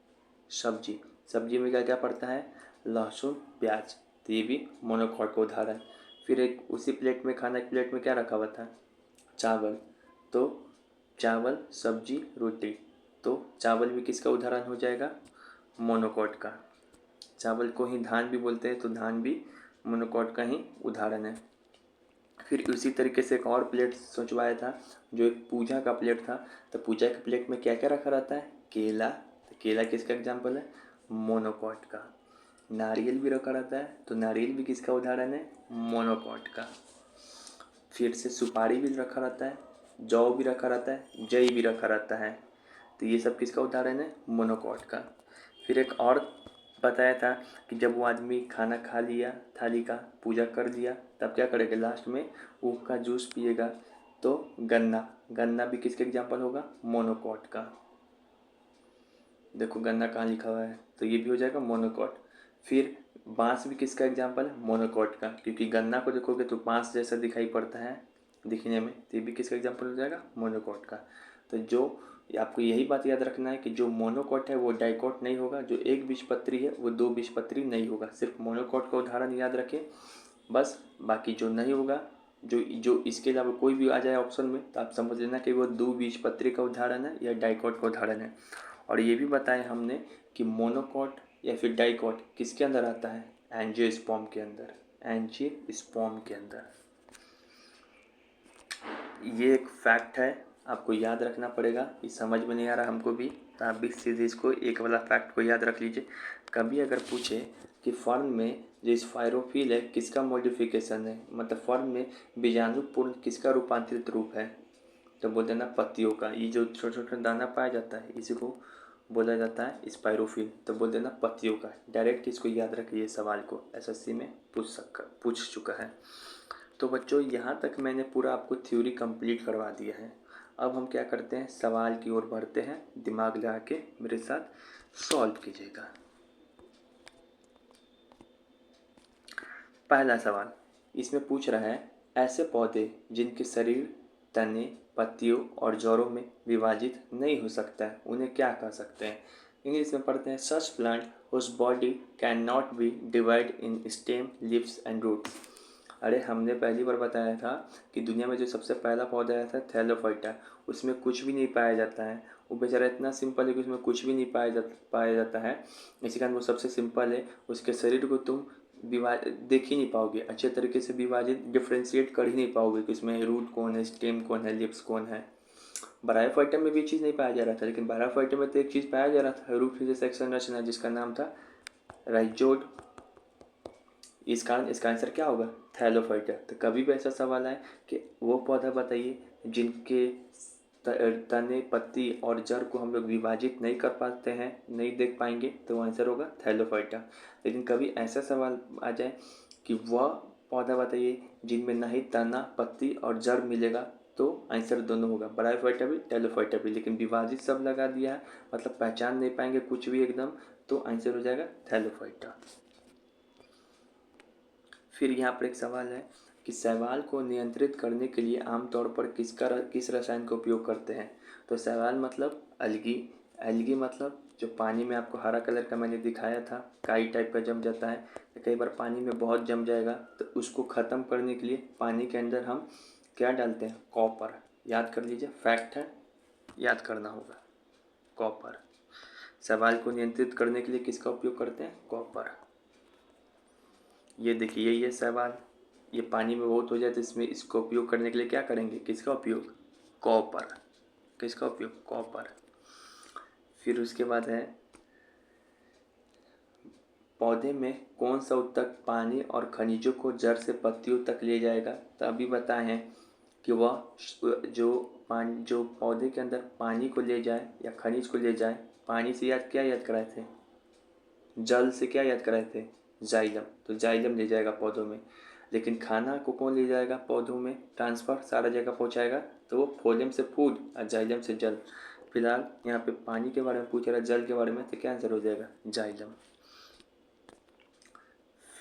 सब्जी। सब्जी में क्या क्या पड़ता है? लहसुन, प्याज। तो ये भी मोनोकॉट का उदाहरण। फिर एक उसी प्लेट में, खाना की प्लेट में क्या रखा हुआ था? चावल। तो चावल, सब्जी, रोटी। तो चावल भी किसका उदाहरण हो जाएगा? मोनोकॉट का। चावल को ही धान भी बोलते हैं, तो धान भी मोनोकॉट का ही उदाहरण है। फिर उसी तरीके से एक और प्लेट सोचवाया था, जो एक पूजा का प्लेट था। तो पूजा के प्लेट में क्या क्या रखा रहता है? केला। तो केला किसका एग्जाम्पल है? मोनोकॉट का। नारियल भी रखा रहता है, तो नारियल भी किसका उदाहरण है? मोनोकॉट का। फिर से सुपारी भी रखा रहता है, जौ भी रखा रहता है, जई भी रखा रहता है। तो ये सब किसका उदाहरण है? मोनोकॉट का। फिर एक और बताया था कि जब वो आदमी खाना खा लिया, थाली का पूजा कर लिया, तब क्या करेगा? लास्ट में ऊख का जूस पिएगा। तो गन्ना। गन्ना भी किसका एग्जाम्पल होगा? मोनोकॉट का। देखो गन्ना कहाँ लिखा हुआ है, तो ये भी हो जाएगा मोनोकॉट। फिर बांस भी किसका एग्जाम्पल है? मोनोकॉट का, क्योंकि गन्ना को देखोगे तो बांस जैसा दिखाई पड़ता है दिखने में, तो ये भी किसका एग्जाम्पल हो जाएगा? मोनोकॉट का। तो जो आपको यही बात याद रखना है कि जो मोनोकॉट है वो डाइकॉट नहीं होगा, जो एक बीजपत्री है वो दो बीजपत्री नहीं होगा। सिर्फ मोनोकॉट का उदाहरण याद रखें बस। बाकी जो नहीं होगा, जो जो इसके अलावा कोई भी आ जाए ऑप्शन में, तो आप समझ लेना कि वो दो बीजपत्री का उदाहरण है या डाइकॉट का उदाहरण है। और ये भी बताया हमने कि मोनोकॉट या फिर डाइकॉट किसके अंदर आता है? एंजियोस्पर्म के अंदर। एंजियोस्पर्म के अंदर। ये एक फैक्ट है, आपको याद रखना पड़ेगा। ये समझ में नहीं आ रहा हमको भी, तो आप भी सीधे इसको एक वाला फैक्ट को याद रख लीजिए। कभी अगर पूछे कि फर्न में जो स्पाइरोफिल है किसका मॉडिफिकेशन है, मतलब फर्न में बीजाणुपूर्ण किसका रूपांतरित रूप है, तो बोल देना पत्तियों का। ये जो छोटा छोटा दाना पाया जाता है इसी को बोला जाता है स्पाइरोफिल, तो बोल देना पत्तियों का। डायरेक्ट इसको याद रखिए, सवाल को एसएससी में पूछ चुका है। तो बच्चों यहाँ तक मैंने पूरा आपको थ्योरी कंप्लीट करवा दिया है। अब हम क्या करते हैं, सवाल की ओर बढ़ते हैं। दिमाग लगा के मेरे साथ सॉल्व कीजिएगा। पहला सवाल इसमें पूछ रहा है, ऐसे पौधे जिनके शरीर तने, पत्तियों और जड़ों में विभाजित नहीं हो सकता है, उन्हें क्या कह सकते हैं? इंग्लिश में पढ़ते हैं, such plant whose body can not be divide in stem, leaves and roots. अरे हमने पहली बार बताया था कि दुनिया में जो सबसे पहला पौधा आया था थैलोफाइटा, उसमें कुछ भी नहीं पाया जाता है। वो बेचारा इतना सिंपल है कि उसमें कुछ भी नहीं पाया जाता है। इसी कारण वो सबसे सिंपल है। उसके शरीर को तुम देख ही नहीं पाओगे, अच्छे तरीके से विभाजित डिफ्रेंशिएट कर ही नहीं पाओगे कि उसमें रूट कौन है, स्टेम कौन है, लिप्स कौन है। ब्रायोफाइटम में भी चीज़ नहीं पाया जा रहा था, लेकिन ब्रायोफाइटम में तो एक चीज़ पाया जा रहा था, रूट जैसा एक संरचना जिसका नाम था राइजोड। इस कारण इसका आंसर क्या होगा? थैलोफाइटा। तो कभी भी ऐसा सवाल आए कि वो पौधा बताइए जिनके तने, पत्ती और जड़ को हम लोग विभाजित नहीं कर पाते हैं, नहीं देख पाएंगे, तो आंसर होगा थैलोफाइटा। लेकिन कभी ऐसा सवाल आ जाए कि वह पौधा बताइए जिनमें ना ही तना, पत्ती और जड़ मिलेगा, तो आंसर दोनों होगा, ब्रायोफाइटा भी थैलोफाइटा भी। लेकिन विभाजित सब लगा दिया है, मतलब पहचान नहीं पाएंगे कुछ भी एकदम, तो आंसर हो जाएगा थैलोफाइटा। फिर यहाँ पर एक सवाल है कि शैवाल को नियंत्रित करने के लिए आमतौर पर किस रसायन का उपयोग करते हैं? तो शैवाल मतलब अलगी। अलगी मतलब जो पानी में आपको हरा कलर का मैंने दिखाया था, काई टाइप का जम जाता है। कई बार पानी में बहुत जम जाएगा, तो उसको ख़त्म करने के लिए पानी के अंदर हम क्या डालते हैं? कॉपर। याद कर लीजिए, फैक्ट है, याद करना होगा। कॉपर। शैवाल को नियंत्रित करने के लिए किसका उपयोग करते हैं? कॉपर। ये देखिए ये शैवाल, ये पानी में बहुत हो जाए तो इसमें इसको उपयोग करने के लिए क्या करेंगे? किसका उपयोग? कॉपर। किसका उपयोग? कॉपर। फिर उसके बाद है, पौधे में कौन सा ऊतक पानी और खनिजों को जड़ से पत्तियों तक ले जाएगा? तो अभी बताए हैं कि वह जो पौधे के अंदर पानी को ले जाए या खनिज को ले जाए। पानी से क्या याद कराए थे? जल से क्या याद कराए थे? जाइलम। तो जाइलम ले जाएगा पौधों में। लेकिन खाना को कौन ले जाएगा पौधों में? ट्रांसफ़र सारा जगह पहुंचाएगा, तो वो फोलियम से फूड और जाइलम से जल। फिलहाल यहाँ पे पानी के बारे में पूछ रहा है, जल के बारे में, तो क्या आंसर हो जाएगा? जाइलम।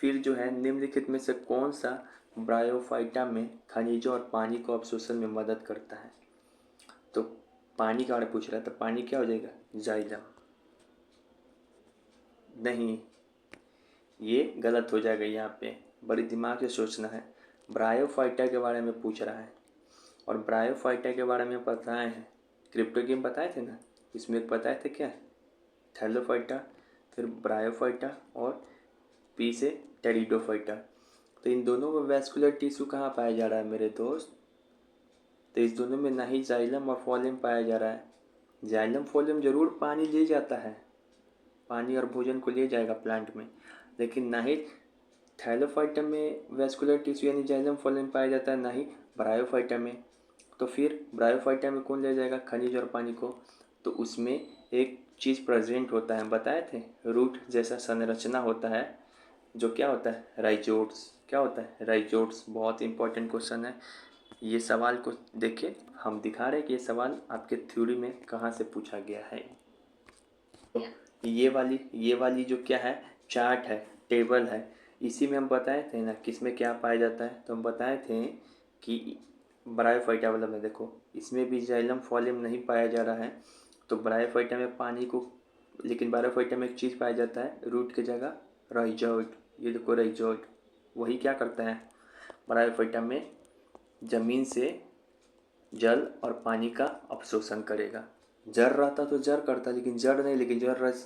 फिर जो है निम्नलिखित में से कौन सा ब्रायोफाइटा में खनिजों और पानी को अवशोषण में मदद करता है? तो पानी का बारे में पूछ रहा है, तो पानी क्या हो जाएगा? जाइलम। नहीं, ये गलत हो जाएगा। यहाँ पे बड़ी दिमाग से सोचना है। ब्रायोफाइटा के बारे में पूछ रहा है, और ब्रायोफाइटा के बारे में बताए हैं, क्रिप्टो गेम बताए थे ना, इसमें एक बताए थे क्या? थैलोफाइटा, फिर ब्रायोफाइटा, और पी से टेरिडोफाइटा। तो इन दोनों में वैस्कुलर टिश्यू कहाँ पाया जा रहा है मेरे दोस्त? तो इस दोनों में ना ही जाइलम और फोलियम पाया जा रहा है। जाइलम फोलियम जरूर पानी ले जाता है, पानी और भोजन को ले जाएगा प्लांट में, लेकिन ना ही थैलोफाइटा में वैस्कुलर टिश्यू यानी जाइलम फोलियम पाया जाता है, ना ही ब्रायोफाइटा में। तो फिर ब्रायोफाइटा में कौन ले जाएगा खनिज और पानी को? तो उसमें एक चीज़ प्रेजेंट होता है, बताए थे, रूट जैसा संरचना होता है, जो क्या होता है? राइजोट्स। क्या होता है? राइजोट्स। बहुत इंपॉर्टेंट क्वेश्चन है। ये सवाल को देखिए, हम दिखा रहे हैं कि ये सवाल आपके थ्योरी में कहाँ से पूछा गया है। तो ये वाली जो क्या है, चार्ट है, टेबल है, इसी में हम बताए थे ना किसमें क्या पाया जाता है। तो हम बताए थे कि ब्रायोफाइटा वाला में देखो, इसमें भी जाइलम फोलियम नहीं पाया जा रहा है, तो ब्रायोफाइटा में पानी को, लेकिन ब्रायोफाइटा में एक चीज़ पाया जाता है रूट की जगह, राइजोइड। ये देखो राइजोइड, वही क्या करता है ब्रायोफाइटा में, ज़मीन से जल और पानी का अवशोषण करेगा। जड़ रहता तो जड़ करता, लेकिन जड़ नहीं, लेकिन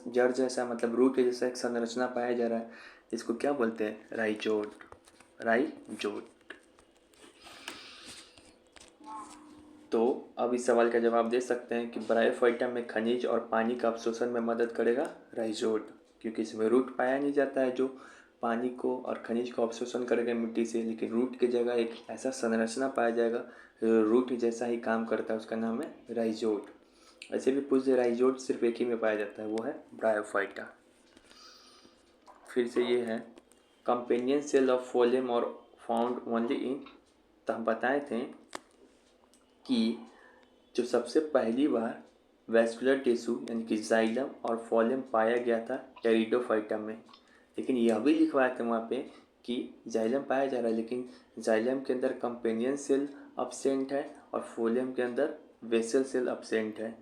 जड़ जैसा मतलब रूट के जैसा एक संरचना पाया जा रहा है, इसको क्या बोलते हैं? राइजोट। राइजोट। तो अब इस सवाल का जवाब दे सकते हैं कि ब्रायोफाइटा में खनिज और पानी का अवशोषण में मदद करेगा राइजोट, क्योंकि इसमें रूट पाया नहीं जाता है जो पानी को और खनिज को अवशोषण करेगा मिट्टी से, लेकिन रूट की जगह एक ऐसा संरचना पाया जाएगा रूट जैसा ही काम करता है, उसका नाम है राइजोट। ऐसे भी पूछ दे, राइजोट सिर्फ एक ही में पाया जाता है, वो है ब्रायोफाइटा। फिर से ये है कंपेनियन सेल ऑफ फोलियम और फाउंड ओनली इन, तो हम बताए थे कि जो सबसे पहली बार वैस्कुलर टिश्यू यानी कि जाइलम और फोलियम पाया गया था टेरिडोफाइटा में, लेकिन यह भी लिखवाया था वहाँ पे कि जाइलम पाया जा रहा है, लेकिन जाइलम के अंदर कंपेनियन सेल अब्सेंट है और फोलियम के अंदर वेसल सेल अब्सेंट है।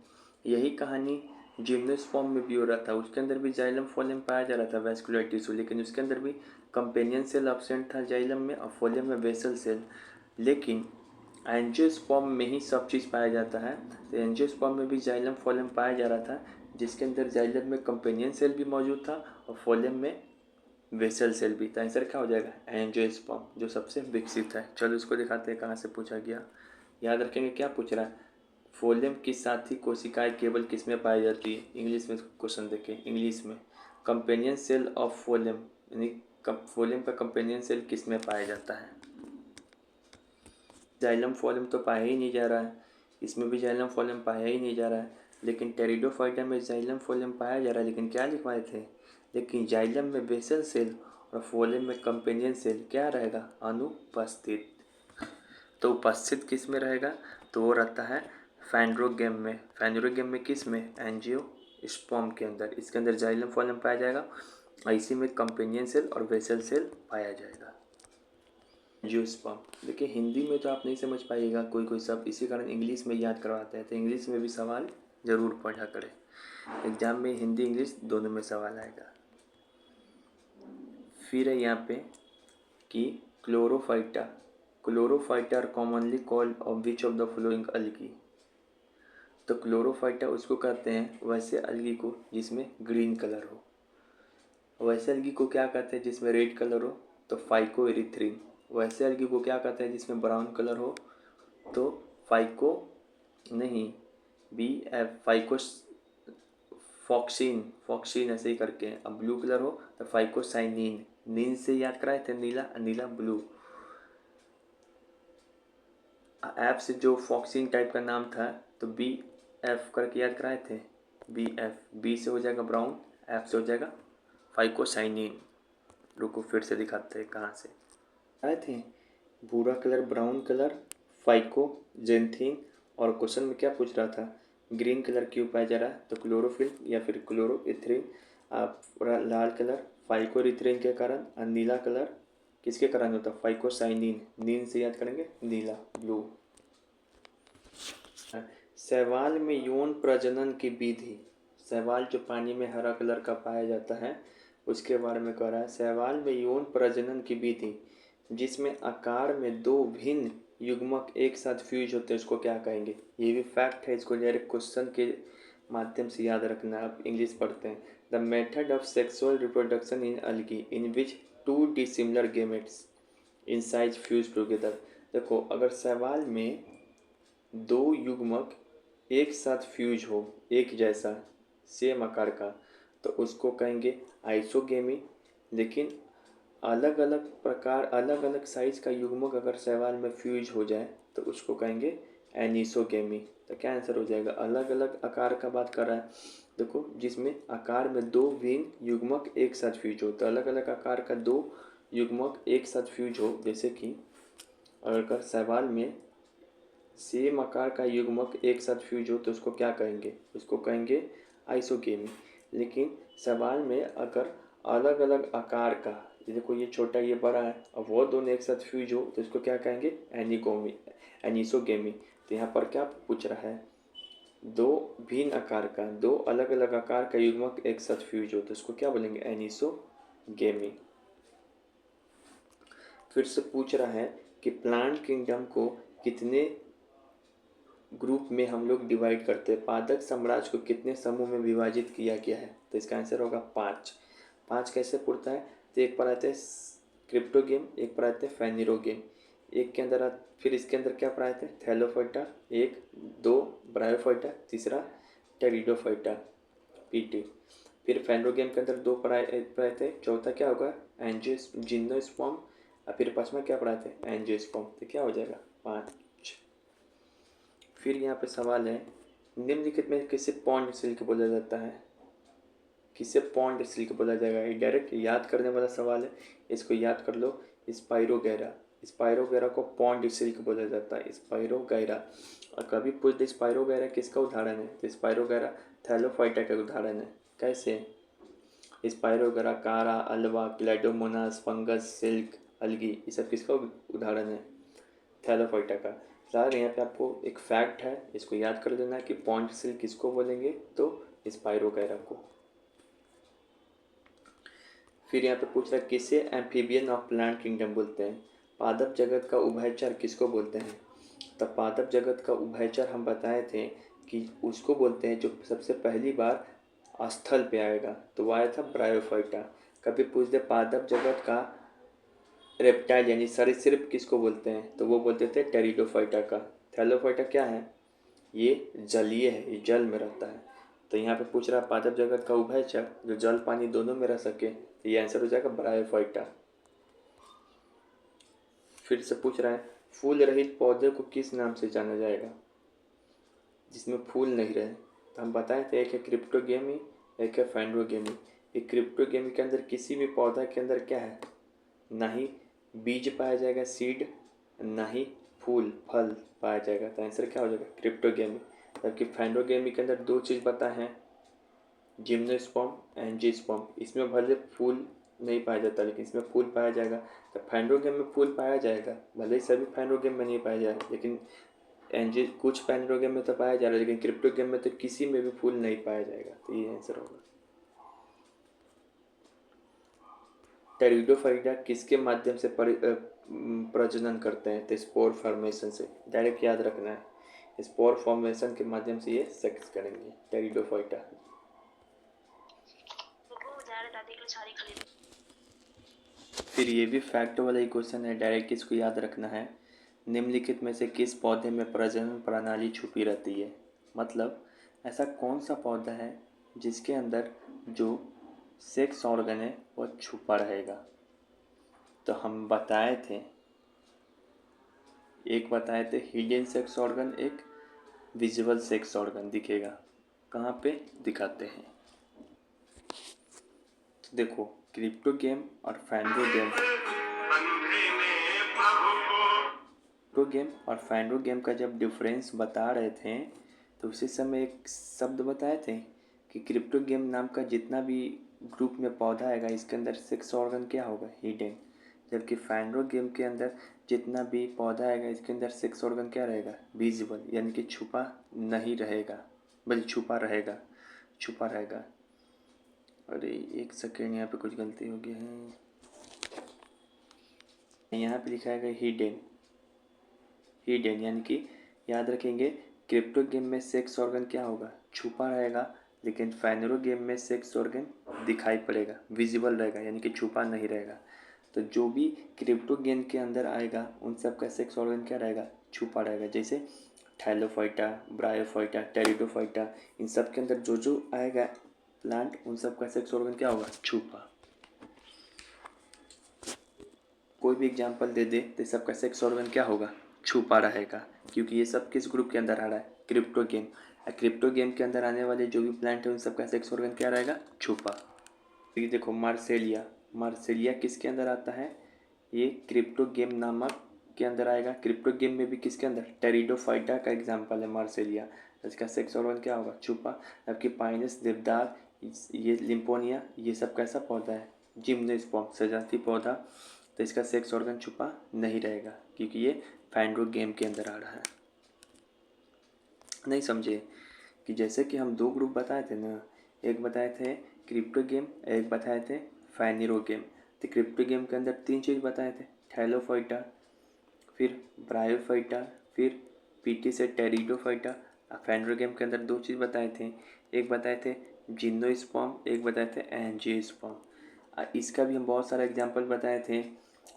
यही कहानी जिम्नोस्पर्म में भी हो रहा था, उसके अंदर भी जाइलम फोलियम पाया जा रहा था वैस्कुलर टिश्यू, लेकिन उसके अंदर भी कंपेनियन सेल अब्सेंट था जाइलम में और फोलियम में वेसल सेल। लेकिन एंजियोस्पर्म में ही सब चीज़ पाया जाता है, तो एंजियोस्पर्म में भी जाइलम फोलियम पाया जा रहा था, जिसके अंदर जाइलम में कंपेनियन सेल भी मौजूद था और फोलियम में वेसल सेल भी था। आंसर क्या हो जाएगा? एंजियोस्पर्म, जो सबसे विकसित है। चलो इसको दिखाते हैं कहाँ से पूछा गया। याद रखेंगे क्या पूछ रहा है, फोलियम की साथी कोशिकाएं केवल किस में पाई जाती है? इंग्लिश में क्वेश्चन देखें, इंग्लिश में कंपेनियन सेल ऑफ फोलियम, यानी फोलियम का कंपेनियन सेल किस में पाया जाता है? जाइलम फोलियम तो पाया ही नहीं जा रहा है, इसमें भी जाइलम फोलियम पाया ही नहीं जा रहा है, लेकिन टेरिडोफाइटा में जाइलम फोलियम पाया जा रहा है, लेकिन क्या लिखवाए थे? लेकिन जाइलम में बेसल सेल और फोलियम में कंपेनियन सेल क्या रहेगा? अनुपस्थित। तो उपस्थित किस में रहेगा? तो वो रहता है फैंड्रोगेम में। फैंड्रोगेम में किस में? एंजियोस्पर्म के अंदर। इसके अंदर जाइलम फोलियम पाया जाएगा और इसी में कंपेनियन सेल और वेसल सेल पाया जाएगा। एंजियोस्पर्म देखिए, हिंदी में तो आप नहीं समझ पाइएगा कोई कोई शब्द, इसी कारण इंग्लिश में याद करवाते हैं, तो इंग्लिश में भी सवाल ज़रूर पढ़ा करें, एग्जाम में हिंदी इंग्लिश दोनों में सवाल आएगा। फिर है यहाँ पे कि chlorophyta, chlorophyta are commonly called of which of the following algae. तो क्लोरोफाइटा उसको कहते हैं वैसे अलगी को जिसमें ग्रीन कलर हो। वैसे अलगी को क्या कहते हैं जिसमें रेड कलर हो? तो फाइकोएरिथ्रिन। वैसे अलगी को क्या कहते हैं जिसमें ब्राउन कलर हो? तो फाइको नहीं, बी एफ फाइकोस फॉक्सिन, फॉक्सिन ऐसे ही करके। अब ब्लू कलर हो तो फाइकोसाइनिन, नीन से याद कराए थे नीला, नीला ब्लू। एफ से जो फॉक्सिन टाइप का नाम था तो बी एफ करके याद कराए थे, बी एफ। बी से हो जाएगा ब्राउन, एफ से हो जाएगा फाइकोसाइनिन। रुको फिर से दिखाते हैं कहाँ से आए थे। भूरा कलर, ब्राउन कलर, फाइकोजेंथिन, और क्वेश्चन में क्या पूछ रहा था? ग्रीन कलर क्यों पाया जा रहा है? तो क्लोरोफिल या फिर क्लोरोइथ्रिन। आप लाल कलर फाइकोरिथ्रिन के कारण, और नीला कलर किसके कारण होता है? फाइकोसाइनिन, नीन से याद करेंगे नीला, ब्लू। शैवाल में यौन प्रजनन की विधि, शैवाल जो पानी में हरा कलर का पाया जाता है उसके बारे में कह रहा है। शैवाल में यौन प्रजनन की विधि जिसमें आकार में दो भिन्न युग्मक एक साथ फ्यूज होते हैं उसको क्या कहेंगे? ये भी फैक्ट है, इसको डायरेक्ट क्वेश्चन के माध्यम से याद रखना। आप इंग्लिश पढ़ते हैं। The method of sexual reproduction in algae in which two dissimilar gametes in size fuse together. देखो, अगर शैवाल में दो युग्मक एक साथ फ्यूज हो, एक जैसा सेम आकार का, तो उसको कहेंगे आइसोगेमी। लेकिन अलग अलग प्रकार, अलग अलग साइज का युग्मक अगर शैवाल में फ्यूज हो जाए तो उसको कहेंगे एनिसोगेमी। तो क्या आंसर हो जाएगा? अलग अलग आकार का बात कर रहा है। देखो, जिसमें आकार में दो भिन्न युग्मक एक साथ फ्यूज हो, तो अलग अलग आकार का दो युग्मक एक साथ फ्यूज हो, जैसे कि अगर शैवाल में सेम आकार का युग्मक एक साथ फ्यूज हो तो उसको क्या कहेंगे? उसको कहेंगे आइसोगेमी। लेकिन शैवाल में अगर अलग अलग आकार का, देखो ये छोटा ये बड़ा है, और वो दोनों एक साथ फ्यूज हो तो इसको क्या कहेंगे? एनिसोगेमी। तो यहाँ पर क्या पूछ रहा है? दो भिन्न आकार का, दो अलग अलग आकार का युग्मक एक साथ फ्यूज हो तो इसको क्या बोलेंगे? एनिसोगेमी। फिर से पूछ रहा है कि प्लांट किंगडम को कितने ग्रुप में हम लोग डिवाइड करते हैं? पादप साम्राज्य को कितने समूह में विभाजित किया गया है? तो इसका आंसर होगा 5। 5 कैसे पड़ता है? तो एक पर आते हैं क्रिप्टोगेम, एक पर आते हैं फेनिरोगेम, एक के अंदर फिर इसके अंदर क्या पढ़ाए थे? थैलोफाइटा, 1 2 ब्रायोफाइटा, तीसरा टेरिडोफाइटा पीटी। फिर फेनरोगेम के अंदर 2 पढ़ाए थे, चौथा क्या होगा? जिम्नोस्पर्म, और फिर पांचवा क्या पढ़ाए थे? एंजियोस्पर्म। तो क्या हो जाएगा? 5। फिर यहाँ पे सवाल है, निम्नलिखित में किसे पॉन्ड सिल्क बोला जाता है? किसे पॉन्ड सिल्क बोला जाएगा? ये डायरेक्ट याद करने वाला सवाल है, इसको याद कर लो। स्पाइरोगैरा, स्पाइरोगैरा को पॉन्ड सिल्क बोला जाता है, स्पाइरोगैरा। और कभी पूछ दे स्पाइरोगैरा किसका उदाहरण है, तो स्पाइरोगैरा थैलोफाइटा का उदाहरण है। कैसे? स्पाइरोगैरा, कारा, अल्वा, क्लैडोमोनास, फंगस, सिल्क, अलगी, ये सब किसका उदाहरण है? थैलोफाइटा का। सर यहाँ पे आपको एक फैक्ट है, इसको याद कर लेना कि पॉन्ड सिल्क किसको बोलेंगे? तो स्पाइरोगैरा को। फिर यहाँ पे पूछ रहा है किसे एम्फीबियन ऑफ प्लांट किंगडम बोलते हैं? पादप जगत का उभयचर किसको बोलते हैं? तब पादप जगत का उभयचर हम बताए थे कि उसको बोलते हैं जो सबसे पहली बार स्थल पे आएगा, तो वो आया था ब्रायोफाइटा। कभी पूछ दे पादप जगत का रेप्टाइल यानी सरीसृप किसको बोलते हैं? तो वो बोलते थे टेरिडोफाइटा का। थैलोफाइटा क्या है? ये जलीय है, ये जल में रहता है। तो यहाँ पे पूछ रहा है पादप जगत का उभयचर जो जल पानी दोनों में रह सके, तो ये आंसर हो जाएगा ब्रायोफाइटा। फिर से पूछ रहा है फूल रहित पौधे को किस नाम से जाना जाएगा जिसमें फूल नहीं रहे? तो हम बताए थे एक है क्रिप्टोगेमी, एक है फेंड्रोगेमी। ये क्रिप्टोगेमी के अंदर किसी भी पौधा के अंदर क्या है? ना ही बीज पाया जाएगा सीड, ना ही फूल फल पाया जाएगा। तो आंसर क्या हो जाएगा? क्रिप्टोगेमी। जबकि फेंड्रोगेमी के अंदर 2 चीज़ पता है, जिम्नोस्पर्म, एंजियोस्पर्म। इसमें भले फूल नहीं पाया जाता लेकिन इसमें फूल पाया जाएगा। तो फेंड्रोगेम में फूल पाया जाएगा, भले ही सभी फेंड्रोगेम में नहीं पाया जाए, लेकिन कुछ फेंड्रोगेम में तो पाया जा रहा है, लेकिन क्रिप्टोगेम में तो किसी में भी फूल नहीं पाया जाएगा। तो ये आंसर होगा। टेरिडोफाइटा किसके माध्यम से प्रजनन करते हैं? तो स्पोर फॉर्मेशन से। डायरेक्ट याद रखना है, स्पोर फॉर्मेशन के माध्यम से ये सेक्स करेंगे टेरिडोफाइटा। फिर ये भी फैक्ट वाला ही क्वेश्चन है, डायरेक्ट इसको याद रखना है। निम्नलिखित में से किस पौधे में प्रजनन प्रणाली छुपी रहती है? मतलब ऐसा कौन सा पौधा है जिसके अंदर जो सेक्स ऑर्गन है वो छुपा रहेगा? तो हम बताए थे, एक बताए थे हिडन सेक्स ऑर्गन, एक विजुअल सेक्स ऑर्गन दिखेगा। कहाँ पे दिखाते हैं? तो देखो क्रिप्टोगेम और फैंड्रोगेम का जब डिफरेंस बता रहे थे तो उसी समय एक शब्द बताए थे कि क्रिप्टोगेम नाम का जितना भी ग्रुप में पौधा आएगा इसके अंदर सेक्स ऑर्गन क्या होगा, हिडन। जबकि फाइनरोगेम के अंदर जितना भी पौधा आएगा इसके अंदर सेक्स ऑर्गन क्या रहेगा, विजिबल, यानी कि छुपा नहीं रहेगा, बल्कि छुपा रहेगा, छुपा रहेगा। अरे एक सेकेंड, यहाँ पे कुछ गलती हो गई है। यहाँ पे लिखा है हिडन, हिडन यानी कि याद रखेंगे क्रिप्टो गेम में सेक्स ऑर्गन क्या होगा, छुपा रहेगा, लेकिन फाइनरो गेम में सेक्स ऑर्गन दिखाई पड़ेगा, विजिबल रहेगा, यानी कि छुपा नहीं रहेगा। तो जो भी क्रिप्टो गेम के अंदर आएगा उन सब का सेक्स ऑर्गन क्या रहेगा, छुपा रहेगा। जैसे थैलोफाइटा, ब्रायोफाइटा, टेरिडोफाइटा, इन सब के अंदर जो जो आएगा प्लांट उन सब का सेक्स ऑर्गन क्या होगा, छुपा। कोई भी एग्जाम्पल दे दे तो सबका सेक्स ऑर्गन क्या होगा, छुपा रहेगा, क्योंकि ये सब किस ग्रुप के अंदर आ रहा है, क्रिप्टो गेम। क्रिप्टो गेम के अंदर आने वाले जो भी प्लांट है उन सबका सेक्स ऑर्गन क्या रहेगा, छुपा। ये देखो मार्सेलिया, मार्सेलिया किसके अंदर आता है, ये क्रिप्टो गेम नामक के अंदर आएगा। क्रिप्टो गेम में भी किसके अंदर, टेरिडोफाइटा का एग्जाम्पल है मार्सेलिया, इसका सेक्स ऑर्गन क्या होगा, छुपा। जबकि पाइनस, देवदार, ये लिम्पोनिया, ये सब कैसा पौधा है, जिम्नोस्पर्म, सजाती पौधा, तो इसका सेक्स ऑर्गन छुपा नहीं रहेगा क्योंकि ये फैंड्रो गेम के अंदर आ रहा है। नहीं समझे कि जैसे कि हम दो ग्रुप बताए थे ना, एक बताए थे क्रिप्टो गेम, एक बताए थे फैनिरो गेम। तो क्रिप्टो गेम के अंदर तीन चीज़ बताए थे, थैलोफाइटा, फिर ब्रायोफाइटा, फिर पीटी से टेरिडोफाइटा। फैंड्रो गेम के अंदर दो चीज़ बताए थे, एक बताए थे जिम्नोस्पर्म, एक बताए थे एंजियोस्पर्म। इसका भी हम बहुत सारे एग्जाम्पल बताए थे,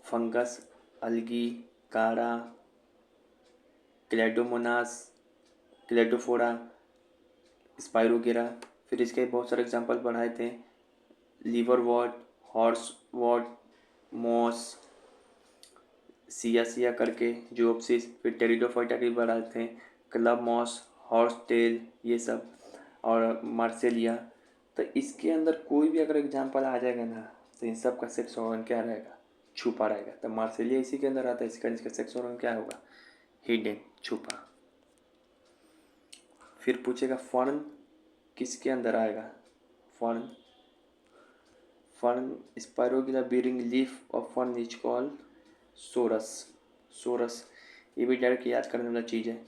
फंगस, अलगी, काड़ा, क्लेडोमोनास, क्लेडोफोरा, स्पाइरोगेरा। फिर इसके बहुत सारे एग्जाम्पल पढ़ाए थे, liver what, horse wort, moss, सिया करके जियोप्सिस। फिर टेरिडोफाइटा के पढ़ाए थे, क्लब मॉस, हॉर्स टेल, ये सब, और मार्सेलिया। तो इसके अंदर कोई भी अगर एग्जाम्पल आ जाएगा ना तो इन सब का सेक्स ऑर्गन क्या रहेगा, छुपा रहेगा। तो मार्सेलिया इसी के अंदर आता है, इसका सेक्स ऑर्गन क्या होगा, हिडन, छुपा। फिर पूछेगा फर्न किसके अंदर आएगा, fern, fern spirogyra bearing leaf of fern is called sorus, sorus. ये भी डायरेक्ट याद करने वाला चीज़ है।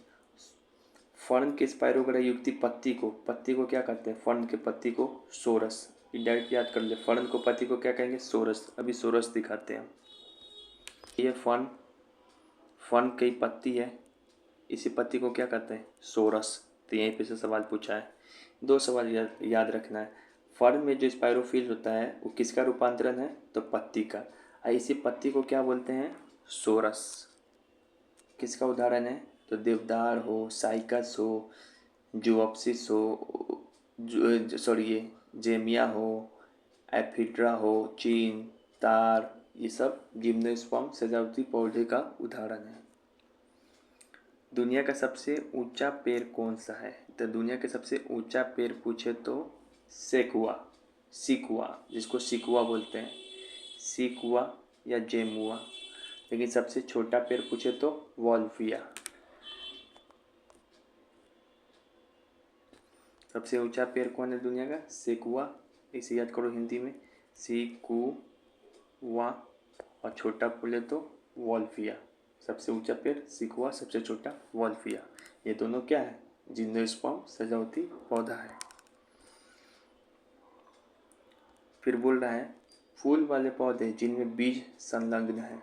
फर्न के स्पाइरोगिला युक्ति पत्ती को क्या कहते हैं, फर्न के पत्ती को सोरस। ये डायरेक्ट याद कर ले, फर्न को पत्ती को क्या कहेंगे, सोरस। अभी सोरस दिखाते हैं। ये फर्न, फर्न की पत्ती है, इसी पत्ती को क्या कहते हैं, सोरस। तो यहीं पे से सवाल पूछा है। दो सवाल याद रखना है। फर्न में जो स्पाइरोफिल होता है वो किसका रूपांतरण है, तो पत्ती का। और इसी पत्ती को क्या बोलते हैं, सोरस। किसका उदाहरण है, तो देवदार हो, साइकस हो, जुओप्सिस हो, सॉरी ये जेमिया हो, एफिड्रा हो, चीन, तार, ये सब जिम्नोस्पर्म सजावटी पौधे का उदाहरण है। दुनिया का सबसे ऊंचा पेड़ कौन सा है, तो दुनिया के सबसे ऊंचा पेड़ पूछे तो सेकुआ, सिकुआ, जिसको सिकुआ बोलते हैं, सिकुआ या जेमुआ। लेकिन सबसे छोटा पेड़ पूछे तो वॉल्फिया। सबसे ऊंचा पेड़ कौन है दुनिया का, सेकुआ, इसे याद करो हिंदी में, सिकुआ। और छोटा बोले तो वॉल्फिया। सबसे ऊंचा पेड़ सिकुआ, सबसे छोटा वॉल्फिया। ये दोनों क्या है, जिम्नोस्पर्म सजावटी पौधा है। फिर बोल रहा है फूल वाले पौधे जिनमें बीज संलग्न है,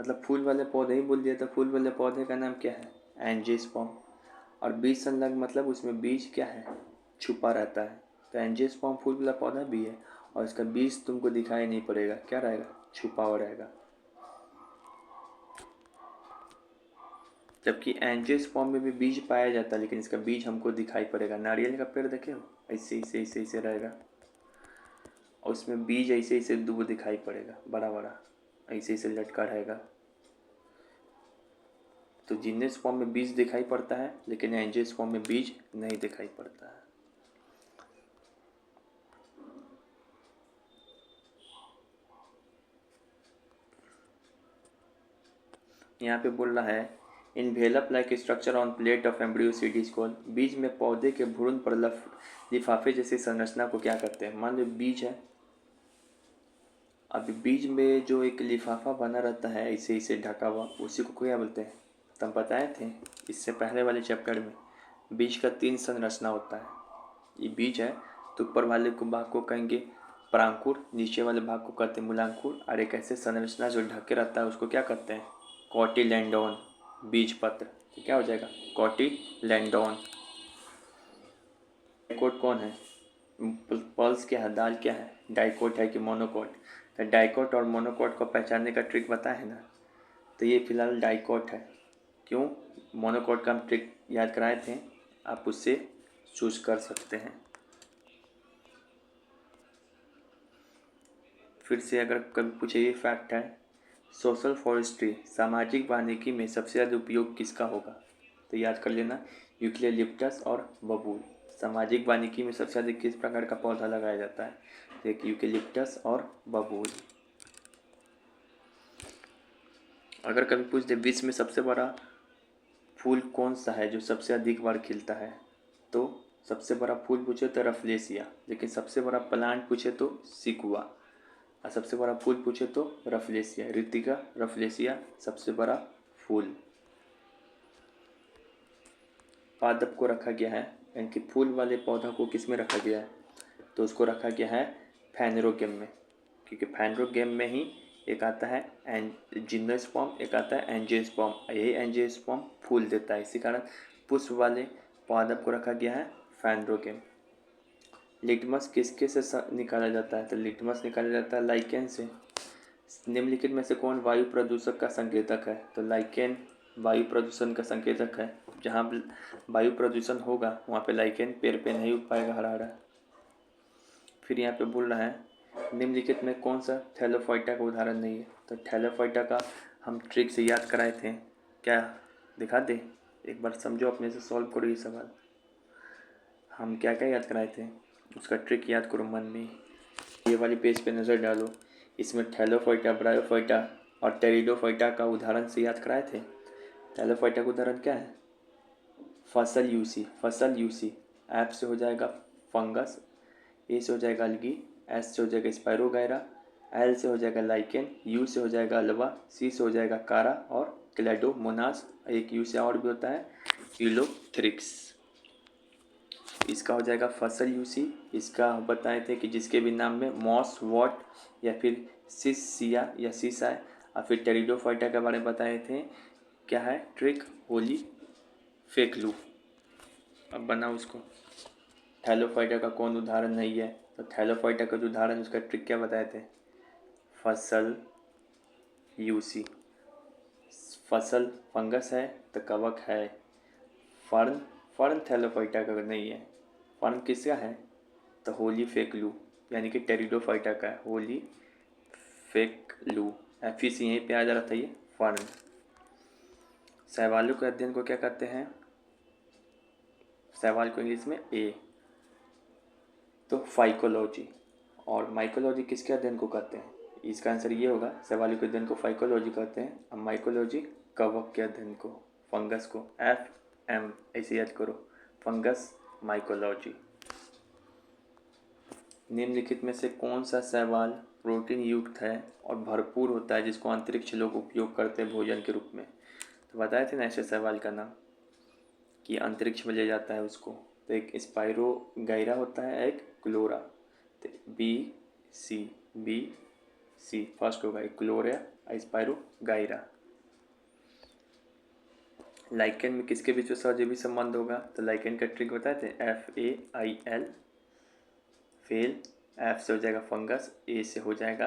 मतलब फूल वाले पौधे ही बोल दिया, तो फूल वाले पौधे का नाम क्या है, एंजियोस्पर्म। और बीज संलग्न मतलब उसमें बीज क्या है, छुपा रहता है। तो एंजियोस्पर्म फूल वाला पौधा भी है और इसका बीज तुमको दिखाई नहीं पड़ेगा, क्या रहेगा, छुपा हुआ रहेगा। जबकि एंजियोस्पर्म में भी बीज पाया जाता है लेकिन इसका बीज हमको दिखाई पड़ेगा। नारियल का पेड़ देखे हो, ऐसे ऐसे ऐसे ऐसे रहेगा और उसमें बीज ऐसे ऐसे दो दिखाई पड़ेगा, बड़ा बड़ा ऐसे ऐसे लटका रहेगा। तो जिम्नोस्पर्म में बीज दिखाई पड़ता है लेकिन एंजियोस्पर्म में बीज नहीं दिखाई पड़ता है। यहाँ पे बोल रहा है envelope like structure on plate of embryo seed is called. बीज में पौधे के भ्रूण पर लिफाफे जैसी संरचना को क्या कहते हैं? मान लो बीज है, अभी बीज में जो एक लिफाफा बना रहता है इसे इसे ढका हुआ, उसी को क्या बोलते हैं? तो हम बताए थे इससे पहले वाले चैप्टर में, बीज का 3 संरचना होता है। ये बीज है तो ऊपर वाले को भाग को कहेंगे परांकुर, नीचे वाले भाग को कहते हैं मूलांकुर, और एक ऐसे संरचना जो ढके रहता है उसको क्या कहते हैं? कॉटिलेडोन, बीज पत्र। तो क्या हो जाएगा? कॉटिलेडोन। डाइकोट कौन है? पल्स क्या है, दाल क्या है? डाइकोट है कि मोनोकोट? तो डाइकोट और मोनोकोट को पहचानने का ट्रिक पता है ना? तो ये फिलहाल डाइकोट है। क्यों? मोनोकोट का हम ट्रिक याद कराए थे, आप उससे चूज कर सकते हैं। फिर से अगर कभी पूछे, ये फैक्ट है, सोशल फॉरेस्ट्री सामाजिक वानिकी में सबसे ज़्यादा उपयोग किसका होगा? तो याद कर लेना, यूकेलिप्टस और बबूल। सामाजिक वानिकी में सबसे ज़्यादा किस प्रकार का पौधा लगाया जाता है? तो एक यूकेलिप्टस और बबूल। अगर कभी पूछ दे विश्व में सबसे बड़ा फूल कौन सा है जो सबसे अधिक बार खिलता है? तो सबसे बड़ा फूल पूछे तो रफलेसिया, लेकिन सबसे बड़ा प्लांट पूछे तो सिकुआ, और सबसे बड़ा फूल पूछे तो रफलेसिया। ऋतिका, रफलेसिया सबसे बड़ा फूल। पादप को रखा गया है, यानी कि फूल वाले पौधा को किस में रखा गया है? तो उसको रखा गया है फैनरोगेम में, क्योंकि फैनरोगेम में ही एक आता है जिम्नोस्पर्म, एक आता है एंजियोस्पर्म। यही एंजियोस्पर्म फूल देता है, इसी कारण पुष्प वाले पादप को रखा गया है फैनरोगेम। लिटमस किसके से निकाला जाता है? तो लिटमस निकाला जाता है लाइकेन से। निम्नलिखित में से कौन वायु प्रदूषक का संकेतक है? तो लाइकेन वायु प्रदूषण का संकेतक है। जहाँ वायु प्रदूषण होगा वहाँ पे लाइकेन पेड़ पे नहीं उग पाएगा हरा हरा। फिर यहाँ पे बोल रहा है निम्नलिखित में कौन सा थैलोफाइटा का उदाहरण नहीं है? तो थैलोफाइटा का हम ट्रिक से याद कराए थे, क्या दिखा दे? एक बार समझो, अपने से सॉल्व करो ये सवाल। हम क्या क्या याद कराए थे, उसका ट्रिक याद करो मन में। ये वाली पेज पे नज़र डालो, इसमें थैलोफाइटा, ब्रायोफाइटा और टेरिडोफाइटा का उदाहरण से याद कराए थे। थैलोफाइटा का उदाहरण क्या है? फसल यूसी, फसल यूसी। एफ से हो जाएगा फंगस, ए से हो जाएगा अलगी, एस से हो जाएगा स्पायरोगायरा, एल से हो जाएगा लाइकेन, यू से हो जाएगा अल्वा, सी से हो जाएगा कारा और क्लेडोमोनास। एक यू से और भी होता है यूलोथ्रिक्स। इसका हो जाएगा फसल यूसी। इसका बताए थे कि जिसके भी नाम में मॉस, वॉट या फिर सिसिया या सीसा, और फिर टेरिडोफाइटा के बारे में बताए थे, क्या है ट्रिक? होली फेकलू। अब बनाओ उसको। थैलोफाइटा का कौन उदाहरण नहीं है? तो थैलोफाइटा का जो उदाहरण, उसका ट्रिक क्या बताए थे? फसल यूसी। फसल फंगस है तो कवक है। फर्न, फर्न थैलोफाइटा का नहीं है। फर्न किसका है? तो होली फेकलू, यानी कि टेरिडोफाइटा का है होली फेकलू। एफिस यहीं पे आ जा रहा था, ये फर्न। शैवालों के अध्ययन को क्या कहते हैं? शैवाल को इंग्लिश में ए, तो फाइकोलॉजी। और माइकोलॉजी किसके अध्ययन को कहते हैं? इसका आंसर ये होगा, शैवालों के अध्ययन को फाइकोलॉजी कहते हैं, और माइकोलॉजी कवक के अध्ययन को, फंगस को। एफ एम ऐसे याद करो, फंगस माइकोलॉजी। निम्नलिखित में से कौन सा शैवाल प्रोटीन युक्त है और भरपूर होता है जिसको अंतरिक्ष लोग उपयोग करते हैं भोजन के रूप में? तो बताए थे ना ऐसे शैवाल का नाम कि अंतरिक्ष में ले जाता है उसको। तो एक स्पायरोगायरा होता है, एक क्लोरा। तो बी सी फर्स्ट होगा, एक क्लोरा स्पायरोगायरा। लाइकेन में किसके बीच में सहजीवी संबंध होगा? तो लाइकेन का ट्रिक बताए थे, FAIL फेल। एफ से हो जाएगा फंगस, ए से हो जाएगा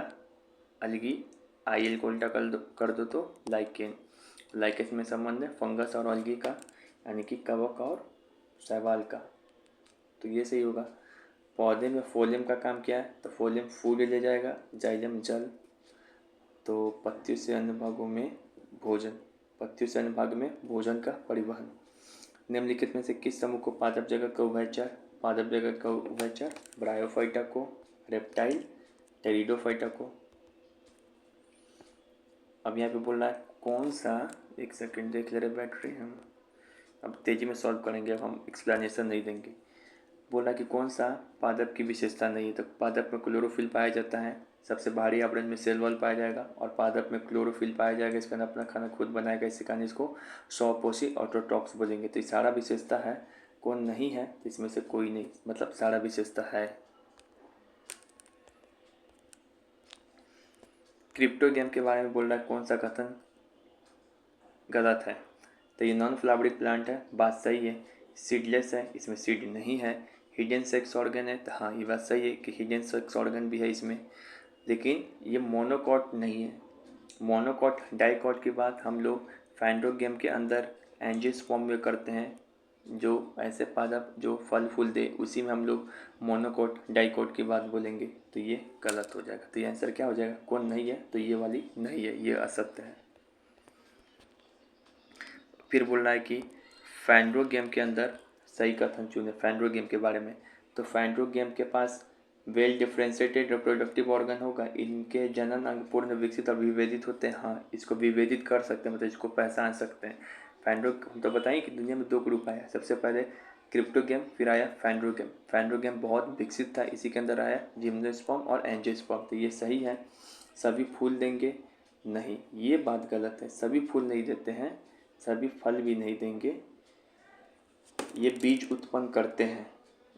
अलगी, IL को उल्टा कर दो तो लाइकेन। लाइकेन में संबंध है फंगस और अलगी का, यानी कि कवक और शैवाल का। तो ये सही होगा। पौधे में फोलियम का काम क्या है? तो फोलियम फूड ले जाएगा, जाइलम जल, तो पत्तियों से अन्य भागों में भोजन, पत्तियों से अन्य भाग में भोजन का परिवहन। निम्नलिखित में से किस समूह को पादप जगत का उभयचर? पादप जगत का उभयचर ब्रायोफाइटा को, रेप्टाइल, टेरिडोफाइटा को। अब यहाँ पे बोल रहा है कौन सा, एक सेकंड देख ले रहे बैटरी हम, अब तेज़ी में सॉल्व करेंगे, अब हम एक्सप्लेनेशन नहीं देंगे। बोला कि कौन सा पादप की विशेषता नहीं है, तो पादप में क्लोरोफिल पाया जाता है, सबसे बाहरी आवरण में सेल वॉल पाया जाएगा, और पादप में क्लोरोफिल पाया जाएगा, इसका अपना खाना खुद बनाएगा, इसी कारण इसको स्वपोषी ऑटोट्रॉप्स बोलेंगे। तो ये सारा विशेषता है, कौन नहीं है, तो इसमें से कोई नहीं, मतलब सारा विशेषता है। क्रिप्टोगेम के बारे में बोल रहा है, कौन सा कथन गलत है, तो ये नॉन फ्लावरिंग प्लांट है, बात सही है। सीडलेस है, इसमें सीड नहीं है। हिडन सेक्स ऑर्गन है, तो हाँ ये बात सही है कि हिडन सेक्स ऑर्गन भी है इसमें, लेकिन ये मोनोकॉट नहीं है। मोनोकॉट डाइकॉट की बात हम लोग फैंड्रोगेम के अंदर एंजियोस्पर्म में करते हैं, जो ऐसे पादप जो फल फूल दे, उसी में हम लोग मोनोकॉट डाइकॉट की बात बोलेंगे, तो ये गलत हो जाएगा। तो ये आंसर क्या हो जाएगा, कौन नहीं है, तो ये वाली नहीं है, ये असत्य है। फिर बोल रहा है कि फैंड्रोगेम के अंदर सही कथन चुने फैंड्रोगेम के बारे में, तो फैंड्रोगेम के पास वेल डिफ्रेंशिएटेड रिप्रोडक्टिव ऑर्गन होगा, इनके जनन अंग पूर्ण विकसित और विभेदित होते हैं। हाँ, इसको विभेदित कर सकते हैं, मतलब इसको पहचान सकते हैं। फैंड्रो तो बताइए कि दुनिया में 2 ग्रुप आया, सबसे पहले क्रिप्टोगेम, फिर आया फैंड्रोगेम। फैंड्रोगेम बहुत विकसित था, इसी के अंदर आया जिम्नोस्पर्म और एंजियोस्पर्म, तो ये सही है। सभी फूल देंगे, नहीं, ये बात गलत है, सभी फूल नहीं देते हैं, सभी फल भी नहीं देंगे, ये बीज उत्पन्न करते हैं।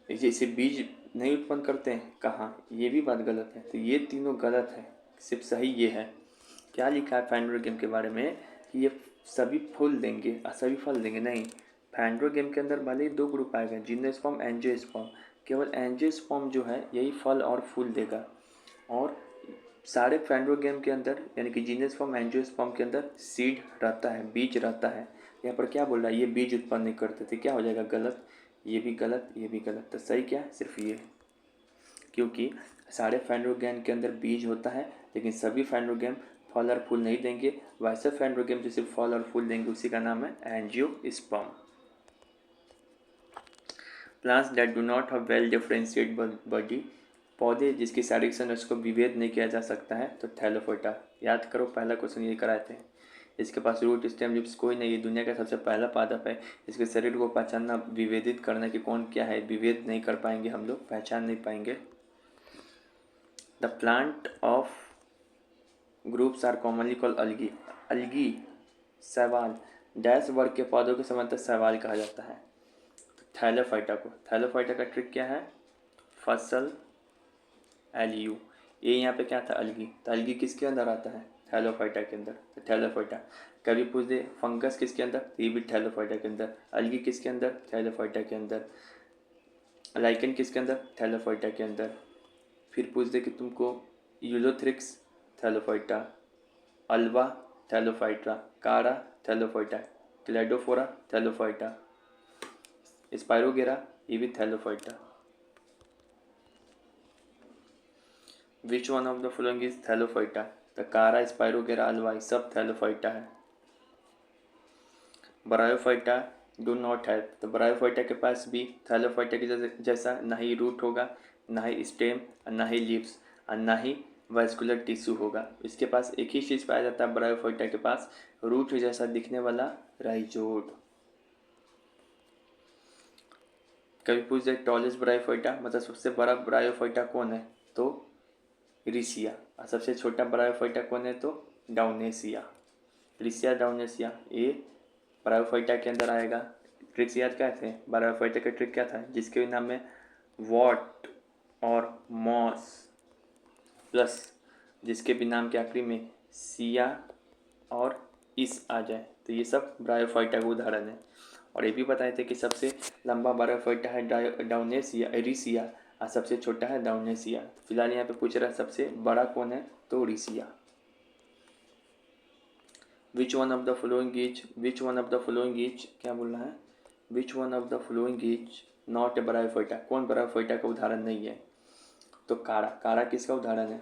जैसे बीज नहीं उत्पन्न करते हैं, कहाँ, ये भी बात गलत है, तो ये तीनों गलत है, सिर्फ सही ये है। क्या लिखा है फैंड्रोगेम के बारे में कि ये सभी फूल देंगे और सभी फल देंगे, नहीं। फैंड्रोगेम के अंदर भले ही 2 ग्रुप आएगा, जिम्नोस्पर्म एंजियोस्पर्म, केवल एंजियोस्पर्म जो है यही फल और फूल देगा, और सारे फैंड्रोगेम के अंदर यानी कि जिम्नोस्पर्म एंजियोस्पर्म के अंदर सीड रहता है, बीज रहता है। यहाँ पर क्या बोल रहा है, ये बीज उत्पन्न नहीं करते थे, क्या हो जाएगा, गलत, ये भी गलत, ये भी गलत, तो सही क्या है, सिर्फ ये, क्योंकि सारे फैंड्रोगेम के अंदर बीज होता है, लेकिन सभी फैंड्रोगेम फल और फूल नहीं देंगे। वैसे फैंड्रोगेम जो सिर्फ फल और फूल देंगे, उसी का नाम है angiosperm. Plants that do not have well differentiated body, पौधे जिसकी शारीरिक संरचना को विभेद नहीं किया जा सकता है, तो थैलोफोटा। याद करो, पहला क्वेश्चन ये कराए थे। इसके पास रूट स्टेम लिप्स कोई नहीं है, दुनिया का सबसे पहला पादप है। इसके शरीर को पहचानना, विभेदित करना कि कौन क्या है, विभेद नहीं कर पाएंगे हम लोग, पहचान नहीं पाएंगे। The plant of groups are commonly called algae. Algae शैवाल डैश वर्ग के पौधों के समांतर शैवाल कहा जाता है। थैलोफाइटा को, थैलोफाइटा का ट्रिक क्या है, फसल एलयू, ये यहाँ पे क्या था, अलगी, तो अलगी किसके अंदर आता है, थैलोफाइटा के अंदर, तो थैलोफाइटा। कभी पूछ दे फंगस किसके अंदर, तो ये भी थैलोफाइटा के अंदर। अलगी किसके अंदर, थैलोफाइटा के अंदर। लाइकन किसके अंदर, थैलोफाइटा के अंदर। फिर पूछ दे कि तुमको यूलोथ्रिक्स, थैलोफाइटा। Alva, Thallophyta. कारा, थैलोफाइटा। Cladophora, Thallophyta. स्पायरोगेरा, ये भी Thallophyta. Which one of the following is Thallophyta, तो कारा, स्पायरोगेरा, अल्वा सब थैलोफाइटा है। ब्रायोफाइटा डू नॉट हैव, तो ब्रायोफाइटा के पास भी थैलोफाइटा के जैसा ना ही रूट होगा, ना ही स्टेम, ना ही लीव्स, और ना ही वास्कुलर टिश्यू होगा। इसके पास एक ही चीज़ पाया जाता है ब्रायोफाइटा के पास, रूट जैसा दिखने वाला राइजोड। कभी पूछ जाए टॉलेस्ट ब्रायोफाइटा, मतलब सबसे बड़ा ब्रायोफाइटा कौन है, तो रिसिया, और सबसे छोटा ब्रायोफाइटा कौन है, तो डाउनेसिया। रिसिया, डाउनेसिया, ये ब्रायोफाइटा के अंदर आएगा। ट्रिक्स याद क्या थे, ब्रायोफाइटा का ट्रिक क्या था, जिसके नाम में वॉट और मॉस प्लस जिसके भी नाम के आखिरी में सिया और इस आ जाए, तो ये सब ब्रायोफाइटा का उदाहरण है। और ये भी बताए थे कि सबसे लंबा ब्रायोफाइटा है डाउनेसिया, रिसिया, और सबसे छोटा है डाउनेसिया। फिलहाल यहाँ पे पूछ रहा है सबसे बड़ा कौन है, तो riccia. Which one of the following is, क्या बोल रहा है, which one of the following is not a bryophyta, कौन ब्रायोफाइटा का उदाहरण नहीं है, तो कारा। कारा किसका उदाहरण है,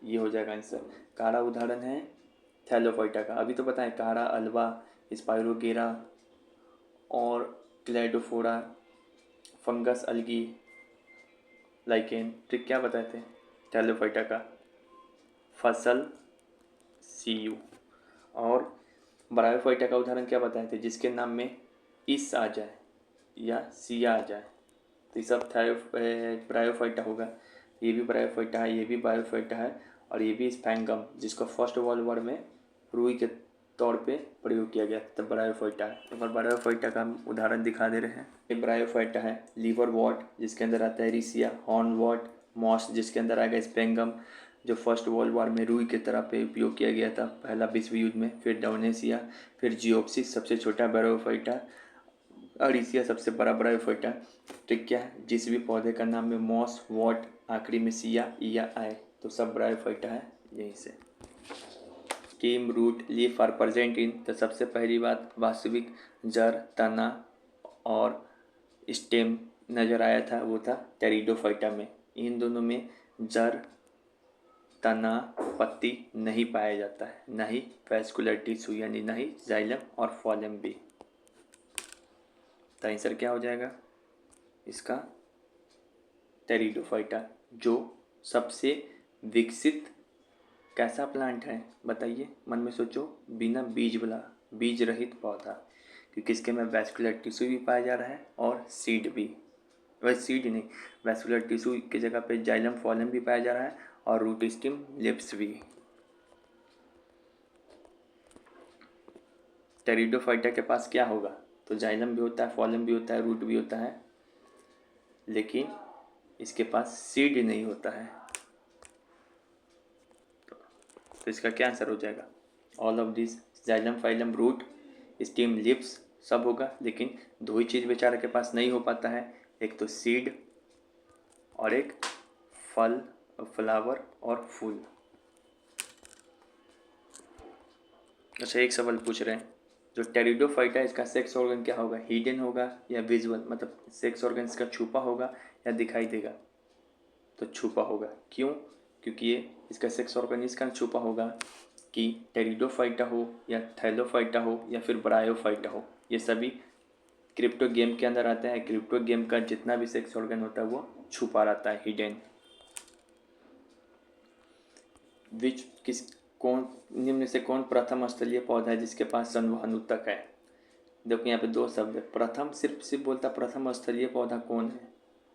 ये हो जाएगा आंसर। कारा उदाहरण है थैलोफाइटा का। अभी तो बताएं, कारा, अल्वा, स्पायरोगेरा और क्लेडोफोरा, फंगस, अलगी, लाइकेन। ट्रिक क्या बताए थे, थैलोफाइटा का फसल सी यू, और ब्रायोफाइटा का उदाहरण क्या बताए थे, जिसके नाम में इस आ जाए या सिया आ जाए, तो ये सब ब्रायोफाइटा होगा। ये भी ब्रायोफाइटा है, ये भी ब्रायोफाइटा है, और ये भी स्पैंगम, जिसको फर्स्ट वर्ल्ड वॉर में रुई के तौर पे प्रयोग किया गया, तब ब्रायोफाइटा है। एक बार ब्रायोफाइटा का हम उदाहरण दिखा दे रहे हैं। ये ब्रायोफाइटा है। लीवर वॉट, जिसके अंदर आता है रिसिया, हॉर्न वॉट, मॉस, जिसके अंदर आएगा स्पेंगम, जो फर्स्ट वर्ल्ड वॉर में रुई की तरह पे उपयोग किया गया था पहला विश्व युद्ध में, फिर डाउनेसिया, फिर जियोप्सिस सबसे छोटा ब्रायोफाइटा, अरिसिया सबसे बड़ा ब्रायोफाइटा। तो क्या है, जिस भी पौधे का नाम में मॉस, वॉट, आखिरी में सिया या आए, तो सब ब्रायोफाइटा है यहीं से। Stem, root, leaf are present in, तो सबसे पहली बात वास्तविक जड़, तना और स्टेम नज़र आया था, वो था टेरिडोफाइटा में। इन दोनों में जड़, तना, पत्ती नहीं पाया जाता है, ना ही वैस्कुलर टिश्यू यानी ना ही जाइलम और फॉलम भी। तो आंसर क्या हो जाएगा इसका, टेरिडोफाइटा, जो सबसे विकसित कैसा प्लांट है बताइए, मन में सोचो, बिना बीज वाला, बीज रहित पौधा, क्योंकि इसके में वैस्कुलर टिश्यू भी पाया जा रहा है और सीड भी, वैसे सीड नहीं, वैस्कुलर टिश्यू की जगह पे जाइलम फॉलम भी पाया जा रहा है और रूट, स्टेम, लिप्स भी। टेरिडोफाइटा के पास क्या होगा, तो जाइलम भी होता है, फॉलम भी होता है, रूट भी होता है, लेकिन इसके पास सीड नहीं होता है। तो इसका क्या आंसर हो जाएगा, all of this, xylem, phloem, root, stem, leaves सब होगा, लेकिन दो ही चीज़ बेचारे के पास नहीं हो पाता है, एक तो सीड और एक फल, फ्लावर और फूल। अच्छा, एक सवाल पूछ रहे हैं, जो टेरिडोफाइटा इसका सेक्स ऑर्गन क्या होगा, हिडन होगा या विजुअल, मतलब सेक्स ऑर्गन इसका छुपा होगा या दिखाई देगा, तो छुपा होगा। क्यों, क्योंकि ये इसका सेक्स ऑर्गन इसका छुपा होगा कि टेरिडोफाइटा हो या थैलोफाइटा हो या फिर ब्रायोफाइटा हो, ये सभी क्रिप्टो गेम के अंदर आते हैं। क्रिप्टो गेम का जितना भी सेक्स ऑर्गन होता है वो छुपा रहता है, हिडन। विच किस कौन निम्न से कौन प्रथम स्थलीय पौधा है जिसके पास संवहन ऊतक है। देखो यहाँ पे दो शब्द है, प्रथम सिर्फ बोलता प्रथम स्थलीय पौधा कौन है,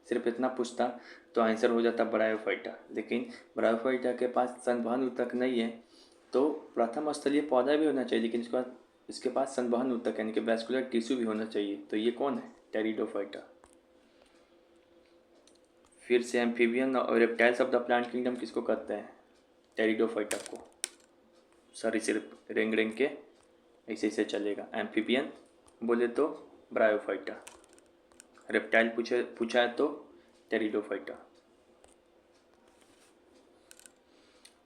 सिर्फ इतना पूछता तो आंसर हो जाता ब्रायोफाइटा, लेकिन ब्रायोफाइटा के पास संवहन ऊतक नहीं है, तो प्रथम स्थलीय पौधा भी होना चाहिए, लेकिन इसके पास संवहन ऊतक यानी कि वैस्कुलर टिश्यू भी होना चाहिए, तो ये कौन है, टेरिडोफाइटा। फिर से एम्फीबियन और reptiles of the plant kingdom किसको कहते हैं, टेरिडोफाइटा को। सॉरी, सिर्फ रेंग रेंग के ऐसे ऐसे चलेगा। एम्फीबियन बोले तो ब्रायोफाइटा, रेप्टाइल पूछा है तो टेरिडोफाइटा।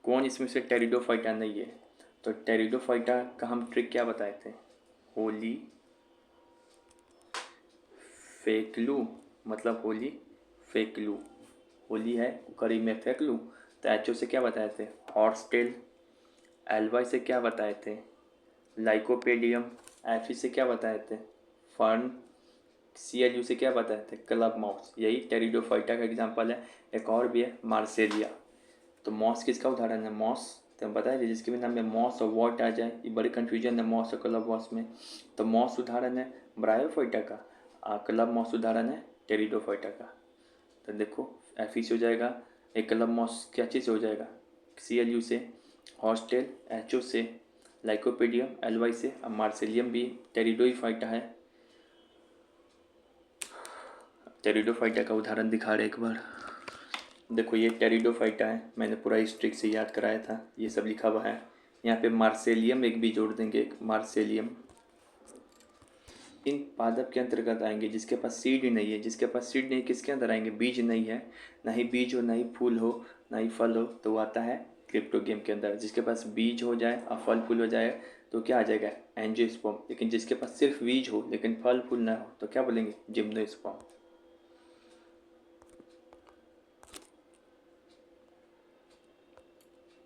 कौन इसमें से टेरिडोफाइटा नहीं है, तो टेरिडोफाइटा का हम ट्रिक क्या बताए थे, होली फेंक लूँ, मतलब होली फेंक लूँ, होली है करीब में फेंक लूँ। तो एचओ से क्या बताए थे, हॉर्स टेल। एलवाई से क्या बताए थे, लाइकोपेडियम। एफी से क्या बताए थे, फर्न। सीएलयू से क्या बताए थे, क्लब माउस। यही टेरिडोफाइटा का एग्जांपल है। एक और भी है, मार्सेलिया। तो मॉस किसका उदाहरण है, मॉस, तो बताया जिसके भी नाम में मॉस और वॉट आ जाए, ये बड़ी कन्फ्यूजन है मॉस और क्लब मॉस में। तो मॉस उदाहरण है ब्रायोफाइटा का, क्लब मॉस उदाहरण है टेरिडोफाइटा का। तो देखो एफी से हो जाएगा, एक क्लब मॉस क्या चीज़ से हो जाएगा, सीएलयू से, हॉस्टेल एचओ से, लाइकोपेडियम एलवाई से, अब मार्सेलियम भी टेरिडोफाइटा है। टेरिडोफाइटा का उदाहरण दिखा रहे एक बार, देखो ये टेरिडोफाइटा है, मैंने पूरा हिस्ट्रिक से याद कराया था, ये सब लिखा हुआ है। यहाँ पे मार्सेलियम एक भी जोड़ देंगे, एक मार्सेलियम। इन पादप के अंतर्गत आएंगे जिसके पास सीड नहीं है, जिसके पास सीड नहीं किसके अंदर आएंगे, बीज नहीं है, ना ही बीज हो, ना ही फूल हो, ना ही फल हो, तो वो आता है क्रिप्टोगेम के अंदर। जिसके पास बीज हो जाए और फल फूल हो जाए तो क्या आ जाएगा, एंजियोस्पर्म। लेकिन जिसके पास सिर्फ बीज हो लेकिन फल फूल ना हो तो क्या बोलेंगे, जिम्नोस्पर्म।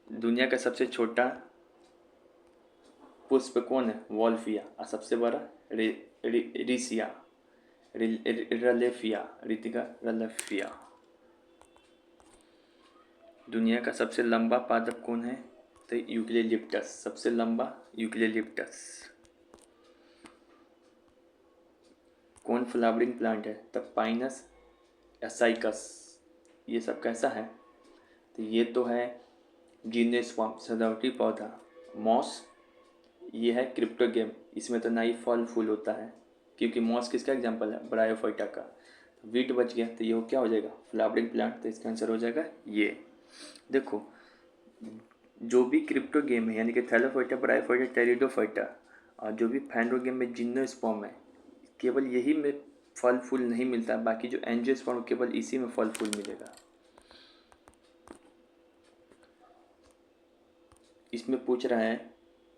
दुनिया का सबसे छोटा पुष्प कौन है, वॉल्फिया, और सबसे बड़ा रिसिया, रलेफिया, रितिका रलेफिया। दुनिया का सबसे लंबा पादप कौन है, तो यूकेलिप्टस, सबसे लंबा यूकेलिप्टस। कौन फ्लावरिंग प्लांट है? तब पाइनस या साइकस, ये सब कैसा है? तो ये तो है जिम्नोस्पर्म, सजावटी पौधा। मॉस, ये है क्रिप्टोगेम, इसमें तो ना ही फल फूल होता है, क्योंकि मॉस किसका एग्जाम्पल है? ब्रायोफाइटा का। वीट बच गया, तो ये क्या हो जाएगा? Flowering plant. तो इसका आंसर हो जाएगा ये। देखो, जो भी क्रिप्टोगेम है यानी कि थैलोफाइटा, ब्रायोफाइटा, टेरिडोफाइटा, और जो भी फैंड्रोगेम में जिम्नोस्पर्म है, केवल यही में फल फूल नहीं मिलता, बाकी जो एंजियोस्पर्म केवल इसी में फल फूल मिलेगा। इसमें पूछ रहा है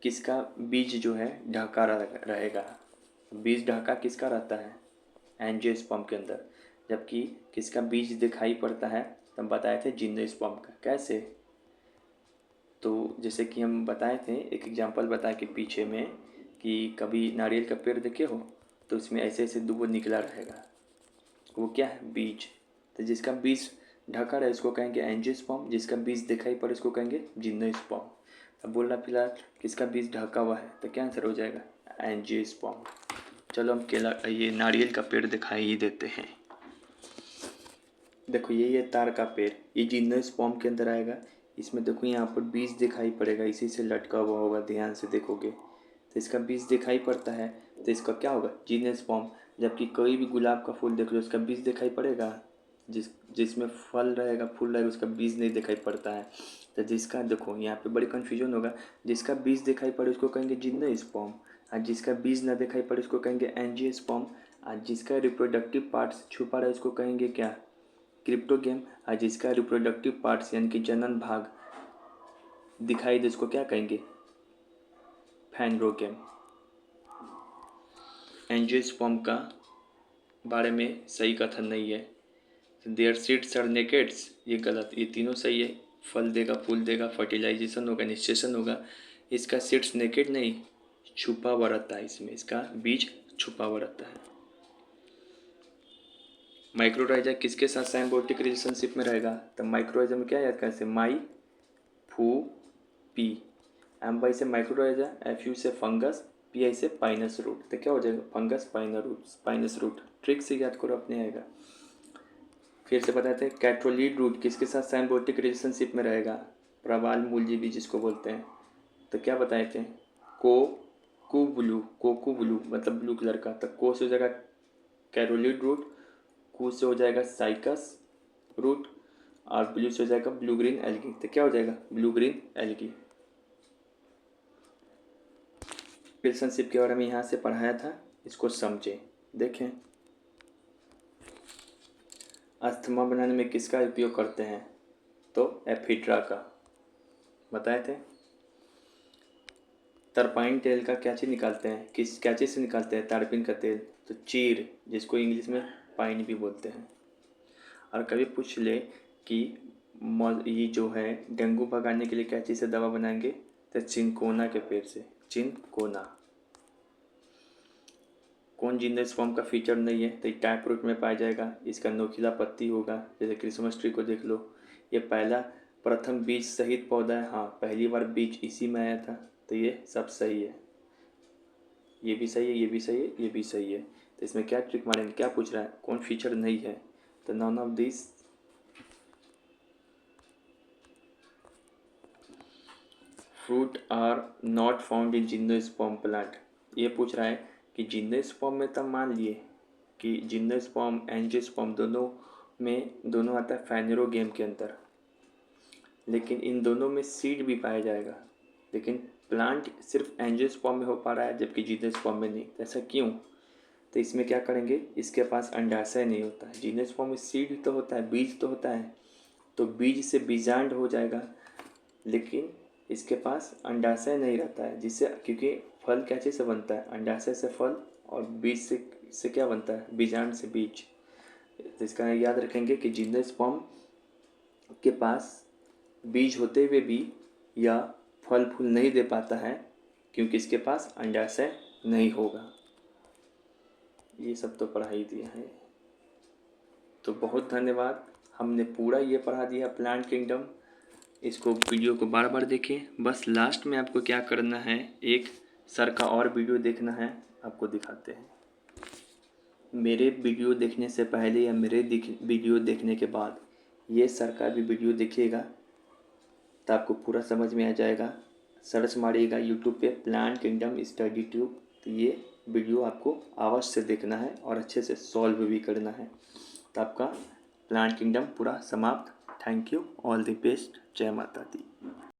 किसका बीज जो है ढका रहेगा। बीज ढका किसका रहता है? एंजियोस्पर्म के अंदर, जबकि किसका बीज दिखाई पड़ता है? तब बताए थे जिम्नोस्पर्म का। कैसे? तो जैसे कि हम बताए थे, एक एग्जांपल बताए कि पीछे में, कि कभी नारियल का पेड़ देखे हो तो उसमें ऐसे ऐसे दो निकला रहेगा, वो क्या है? बीज। तो जिसका बीज ढका रहे उसको कहेंगे एंजियोस्पर्म, जिसका बीज दिखाई पड़े उसको कहेंगे जिम्नोस्पर्म। अब बोल रहा फिलहाल किसका बीज ढका हुआ है, तो क्या आंसर हो जाएगा? एंजियोस्पर्म। चलो हम केला, ये नारियल का पेड़ दिखाई ही देते हैं। देखो ये तार का पेड़, ये जिम्नोस्पर्म के अंदर आएगा। इसमें देखो यहाँ पर बीज दिखाई पड़ेगा, इसी से लटका हुआ होगा, ध्यान से देखोगे तो इसका बीज दिखाई पड़ता है, तो इसका क्या होगा? जिम्नोस्पर्म। जबकि कोई भी गुलाब का फूल देख लो, उसका बीज दिखाई पड़ेगा? जिसमें फल रहेगा, फूल रहेगा, उसका बीज नहीं दिखाई पड़ता है। तो जिसका, देखो यहाँ पे बड़ी कन्फ्यूजन होगा, जिसका बीज दिखाई पड़े उसको कहेंगे जिम्नोस्पर्म, और जिसका बीज ना दिखाई पड़े उसको कहेंगे एंजियोस्पर्म, और जिसका रिप्रोडक्टिव पार्ट छुपा रहे उसको कहेंगे क्या? क्रिप्टोगेम। और जिसका रिप्रोडक्टिव पार्ट्स यानी कि जनन भाग दिखाई दे उसको क्या कहेंगे? फैंड्रोगेम। एंजियोस्पर्म का बारे में सही कथन नहीं है। देयर सीड्स आर नेकेड्स, ये गलत, ये तीनों सही है। फल देगा, फूल देगा, फर्टिलाइजेशन होगा, निषेचन होगा। इसका सीड्स नेकेड नहीं, छुपा हुआ रहता है, इसमें इसका बीज छुपा हुआ रहता है। माइक्रोराइजा किसके साथ साइम्बियोटिक रिलेशनशिप में रहेगा? तो माइक्रोराइजा में क्या याद करें? से माई, फू, पी। एम्बाई से माइक्रोराइजा, एफ यू से फंगस, पी आई से पाइनस रूट। तो क्या हो जाएगा? Fungus Pinus root. ट्रिक से याद करो, अपने आएगा। फिर से बताते हैं, कैट्रोलीड रूट किसके साथ साइम्बियोटिक रिलेशनशिप में रहेगा? प्रवाल मूलजीवी जिसको बोलते हैं। तो क्या बताए थे? कोकू ब्लू मतलब ब्लू कलर का। तो को से हो जाएगा कैरोलीड रूट, कू से हो जाएगा साइकस रूट, और ब्लू से हो जाएगा ब्लू ग्रीन एल्गी। तो क्या हो जाएगा? Blue green algae. रिलेशनशिप के बारे में यहाँ से पढ़ाया था, इसको समझें। देखें, अस्थमा बनाने में किसका उपयोग करते हैं? तो एफिड्रा का बताए थे। तरपाइन तेल का क्या चीज़ निकालते हैं? क्या चीज़ से निकालते हैं तारपीन का तेल? तो चीर, जिसको इंग्लिश में पाइन भी बोलते हैं। और कभी पूछ ले कि ये जो है डेंगू भगाने के लिए क्या चीज़ से दवा बनाएंगे? तो चिनकोना के पेड़ से, चिनकोना। कौन जिम्नोस्पर्म का फीचर नहीं है? तो टैप रूट में पाया जाएगा, इसका नोकीला पत्ती होगा, जैसे क्रिसमस ट्री को देख लो। ये प्रथम बीज सहित पौधा है, हाँ पहली बार बीज इसी में आया था। तो ये सब सही है, ये भी सही है, ये भी सही है, ये भी सही है। तो इसमें क्या ट्रिक मारेंगे? क्या पूछ रहा है? कौन फीचर नहीं है? तो none of this fruit are not found in gymnosperm plant. ये पूछ रहा है कि जिम्नोस्पर्म में, तब मान लिए कि जिम्नोस्पर्म एंजियोस्पर्म दोनों आता है फैनेरोगेम के अंदर, लेकिन इन दोनों में सीड भी पाया जाएगा, लेकिन प्लांट सिर्फ एंजियोस्पर्म में हो पा रहा है जबकि जिम्नोस्पर्म में नहीं। ऐसा क्यों? तो इसमें क्या करेंगे, इसके पास अंडाशय नहीं होता है। जिम्नोस्पर्म में सीड तो होता है, बीज तो होता है, तो बीज से बीजांड हो जाएगा, लेकिन इसके पास अंडाशय नहीं रहता है, जिससे, क्योंकि फल क्या चीज़ से बनता है? अंडाशय से फल, और बीज से क्या बनता है? बीजांड से बीज। तो इसका याद रखेंगे कि जिम्नोस्पर्म के पास बीज होते हुए भी या फल फूल नहीं दे पाता है, क्योंकि इसके पास अंडाशय नहीं होगा। ये सब तो पढ़ा ही दिया है। तो बहुत धन्यवाद, हमने पूरा ये पढ़ा दिया प्लांट किंगडम। इसको वीडियो को बार बार देखें। बस लास्ट में आपको क्या करना है, एक सर का और वीडियो देखना है, आपको दिखाते हैं। मेरे वीडियो देखने से पहले या मेरे वीडियो देखने के बाद ये सर का भी वीडियो देखिएगा तो आपको पूरा समझ में आ जाएगा। सर्च मारिएगा यूट्यूब पे प्लांट किंगडम स्टडी ट्यूब, तो ये वीडियो आपको अवश्य से देखना है और अच्छे से सॉल्व भी करना है, तो आपका प्लांट किंगडम पूरा समाप्त। Thank you, all the best, जय माता दी।